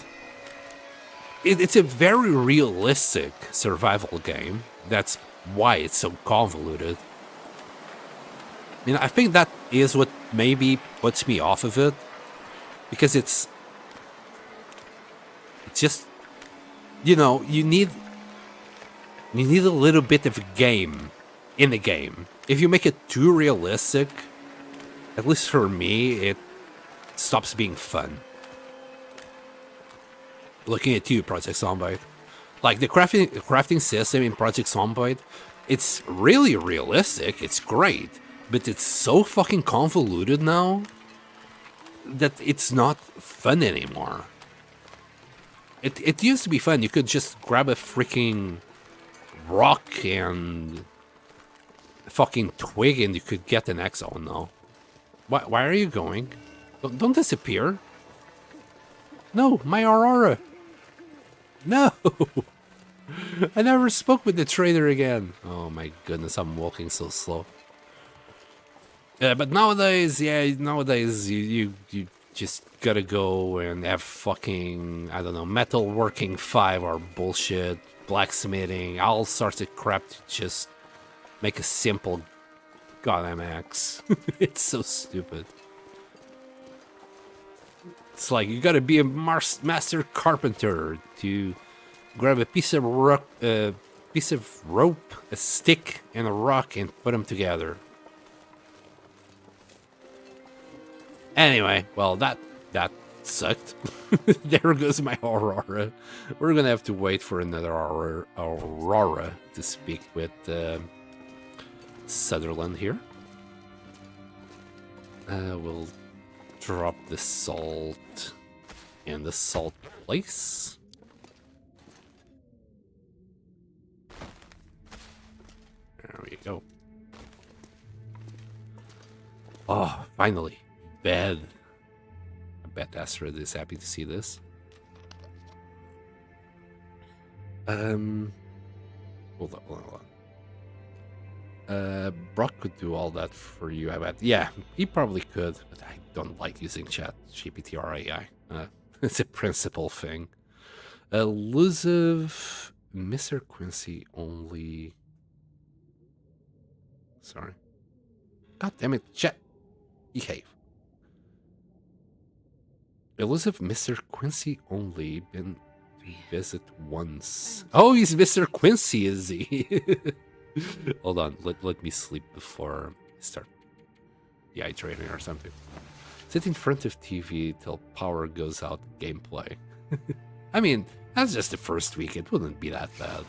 It's a very realistic survival game. That's why it's so convoluted. I think that is what maybe puts me off of it, because it's just, you need You need a little bit of a game in the game. If you make it too realistic, at least for me, it stops being fun. Looking at you, Project Zomboid. Like, the crafting system in Project Zomboid, it's really realistic, it's great, but it's so fucking convoluted now that it's not fun anymore. It used to be fun. You could just grab a freaking rock and a fucking twig and you could get an axe. Oh no. Why are you going? Don't disappear. No, my Aurora. No. I never spoke with the trader again. Oh my goodness, I'm walking so slow. But nowadays, you just gotta go and have fucking, I don't know, metalworking 5 or bullshit, blacksmithing, all sorts of crap to just make a simple goddamn axe. It's so stupid. It's like you gotta be a master carpenter to grab a piece of rope, a stick, and a rock and put them together. Anyway, well, that sucked. There goes my Aurora. We're gonna have to wait for another Aurora to speak with Sutherland here. We'll drop the salt in the salt place. There we go. Oh, finally. Bed. I bet Astrid is happy to see this. Hold on. Brock could do all that for you, I bet. Yeah, he probably could, but I don't like using chat GPT or AI. It's a principle thing. Elusive Mr. Quincy only. Sorry. God damn it, chat. Behave. Elusive Mr. Quincy only been to visit once. Oh, he's Mr. Quincy, is he? Hold on, let me sleep before I start dehydrating or something. Sit in front of TV till power goes out gameplay. I mean, that's just the first week, it wouldn't be that bad.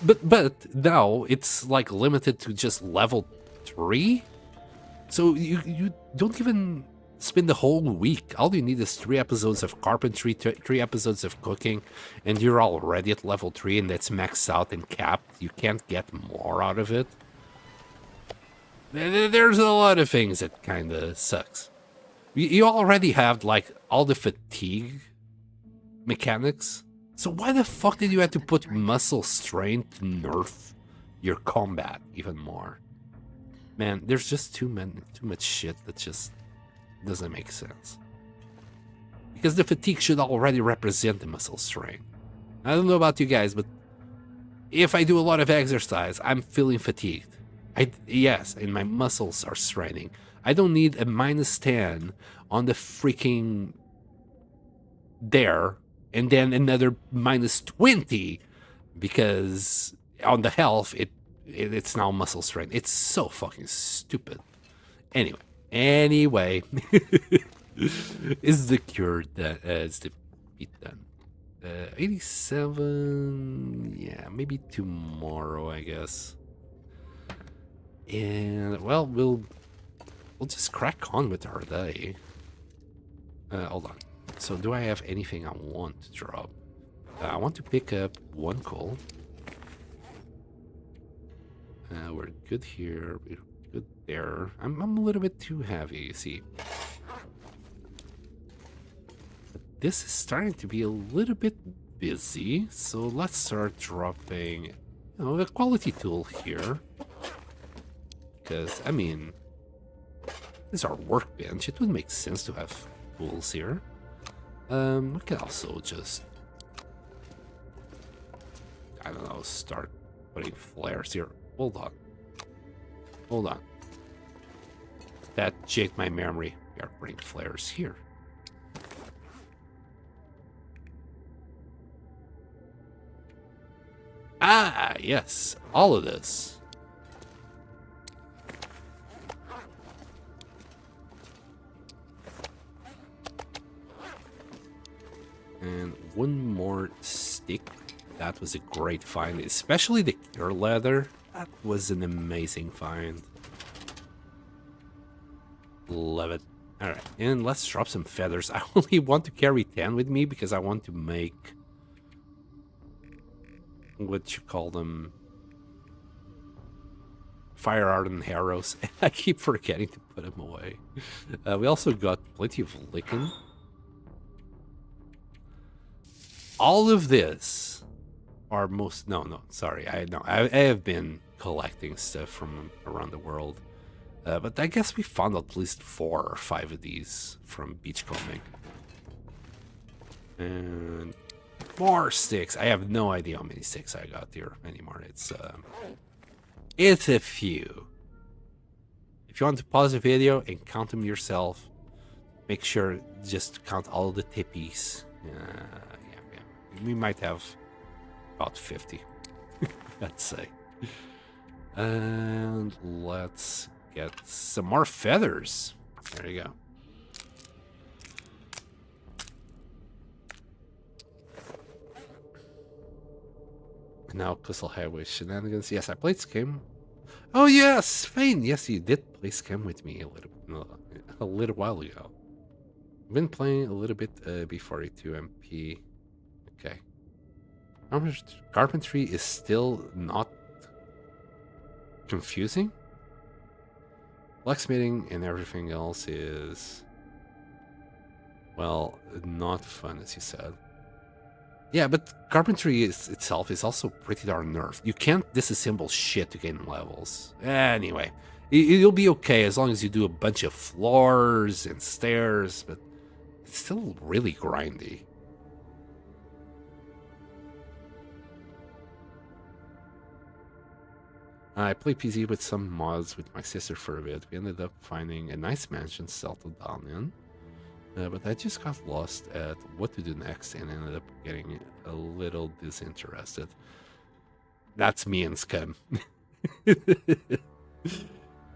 But now it's like limited to just level 3? So you don't even spend the whole week. All you need is 3 episodes of carpentry, 3 episodes of cooking, and you're already at level 3, and that's maxed out and capped. You can't get more out of it. There's a lot of things that kind of sucks. You already have, like, all the fatigue mechanics. So why the fuck did you have to put muscle strain to nerf your combat even more? Man, there's just too much shit that just doesn't make sense. Because the fatigue should already represent the muscle strain. I don't know about you guys, but if I do a lot of exercise, I'm feeling fatigued. Yes, and my muscles are straining. I don't need a -10 on the freaking there, and then another -20 because on the health it's now muscle strain. It's so fucking stupid. Anyway, is the cure that is the beat done? 87. Yeah, maybe tomorrow, I guess. And well, we'll just crack on with our day. Hold on. So, do I have anything I want to drop? I want to pick up 1 coal. We're good here. We're good there. I'm a little bit too heavy, you see. But this is starting to be a little bit busy, so let's start dropping, a quality tool here. Because, I mean, this is our workbench. It would make sense to have tools here. We can also just, I don't know, start putting flares here. Hold on. That jigged my memory. We are putting flares here. Ah, yes. All of this. And one more stick. That was a great find, especially the cure leather. That was an amazing find. Love it. All right, and let's drop some feathers. I only want to carry 10 with me because I want to make what you call them, fire ardent arrows. I keep forgetting to put them away. We also got plenty of lichen. All of this are most... No, sorry. I have been collecting stuff from around the world. But I guess we found at least 4 or 5 of these from beachcombing. And more sticks. I have no idea how many sticks I got here anymore. It's a few. If you want to pause the video and count them yourself, make sure just to count all the tippies. Yeah. We might have about 50, let's say. And let's get some more feathers. There you go. Now Crystal Highway Shenanigans. Yes, I played Skim. Oh yes, Fane. Yes, you did play Skim with me a little while ago. I've been playing a little bit before E2 MP. Okay. Carpentry is still not confusing. Blacksmithing and everything else is, well, not fun, as you said. Yeah, but carpentry itself is also pretty darn nerfed. You can't disassemble shit to gain levels. Anyway, you'll be okay as long as you do a bunch of floors and stairs, but it's still really grindy. I played PC with some mods with my sister for a bit. We ended up finding a nice mansion to settle down in. But I just got lost at what to do next and ended up getting a little disinterested. That's me and Scum.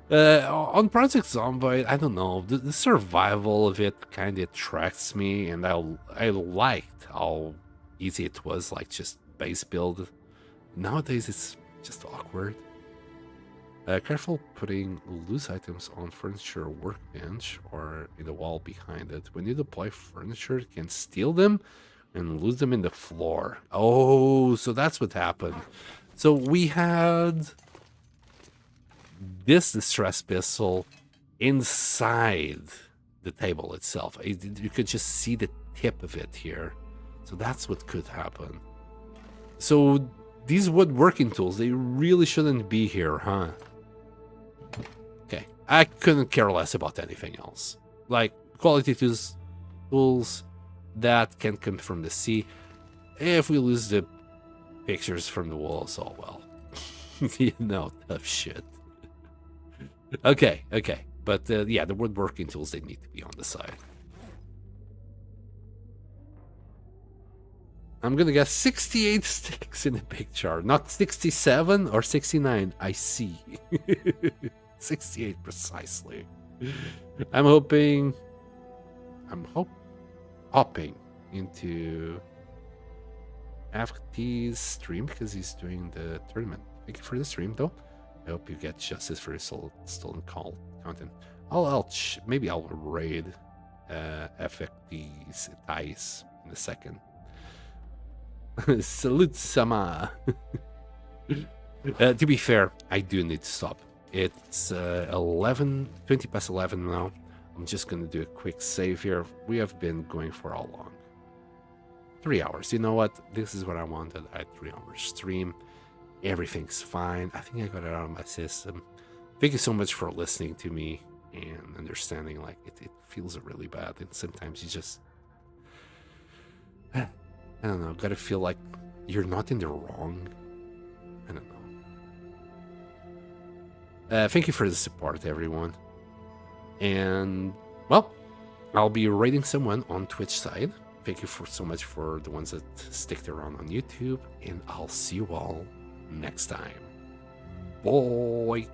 On Project Zomboid, I don't know. The survival of it kind of attracts me, and I liked how easy it was, like just base build. Nowadays, it's just awkward. Careful putting loose items on furniture workbench or in the wall behind it. When you deploy furniture, you can steal them and lose them in the floor. Oh, so that's what happened. So we had this distress pistol inside the table itself. You could just see the tip of it here. So that's what could happen. So these woodworking tools, they really shouldn't be here, huh? Okay, I couldn't care less about anything else. Like, quality tools that can come from the sea. If we lose the pictures from the walls, oh well. You know, tough shit. Okay. But yeah, the woodworking tools, they need to be on the side. I'm gonna get 68 sticks in the big jar. Not 67 or 69. I see. 68 precisely. I'm hopping into FT's stream because he's doing the tournament. Thank you for the stream, though. I hope you get justice for your stolen content. Maybe I'll raid FT's dice in a second. Salute Sama. To be fair, I do need to stop. It's 20 past 11 now. I'm just gonna do a quick save here. We have been going for how long? 3 hours. You know what? This is what I wanted. I had 3 hours stream. Everything's fine. I think I got it out of my system. Thank you so much for listening to me and understanding. Like, it feels really bad, and sometimes you just, I don't know, gotta feel like you're not in the wrong. I don't know. Thank you for the support, everyone. And, well, I'll be rating someone on Twitch side. Thank you so much for the ones that sticked around on YouTube. And I'll see you all next time. Bye.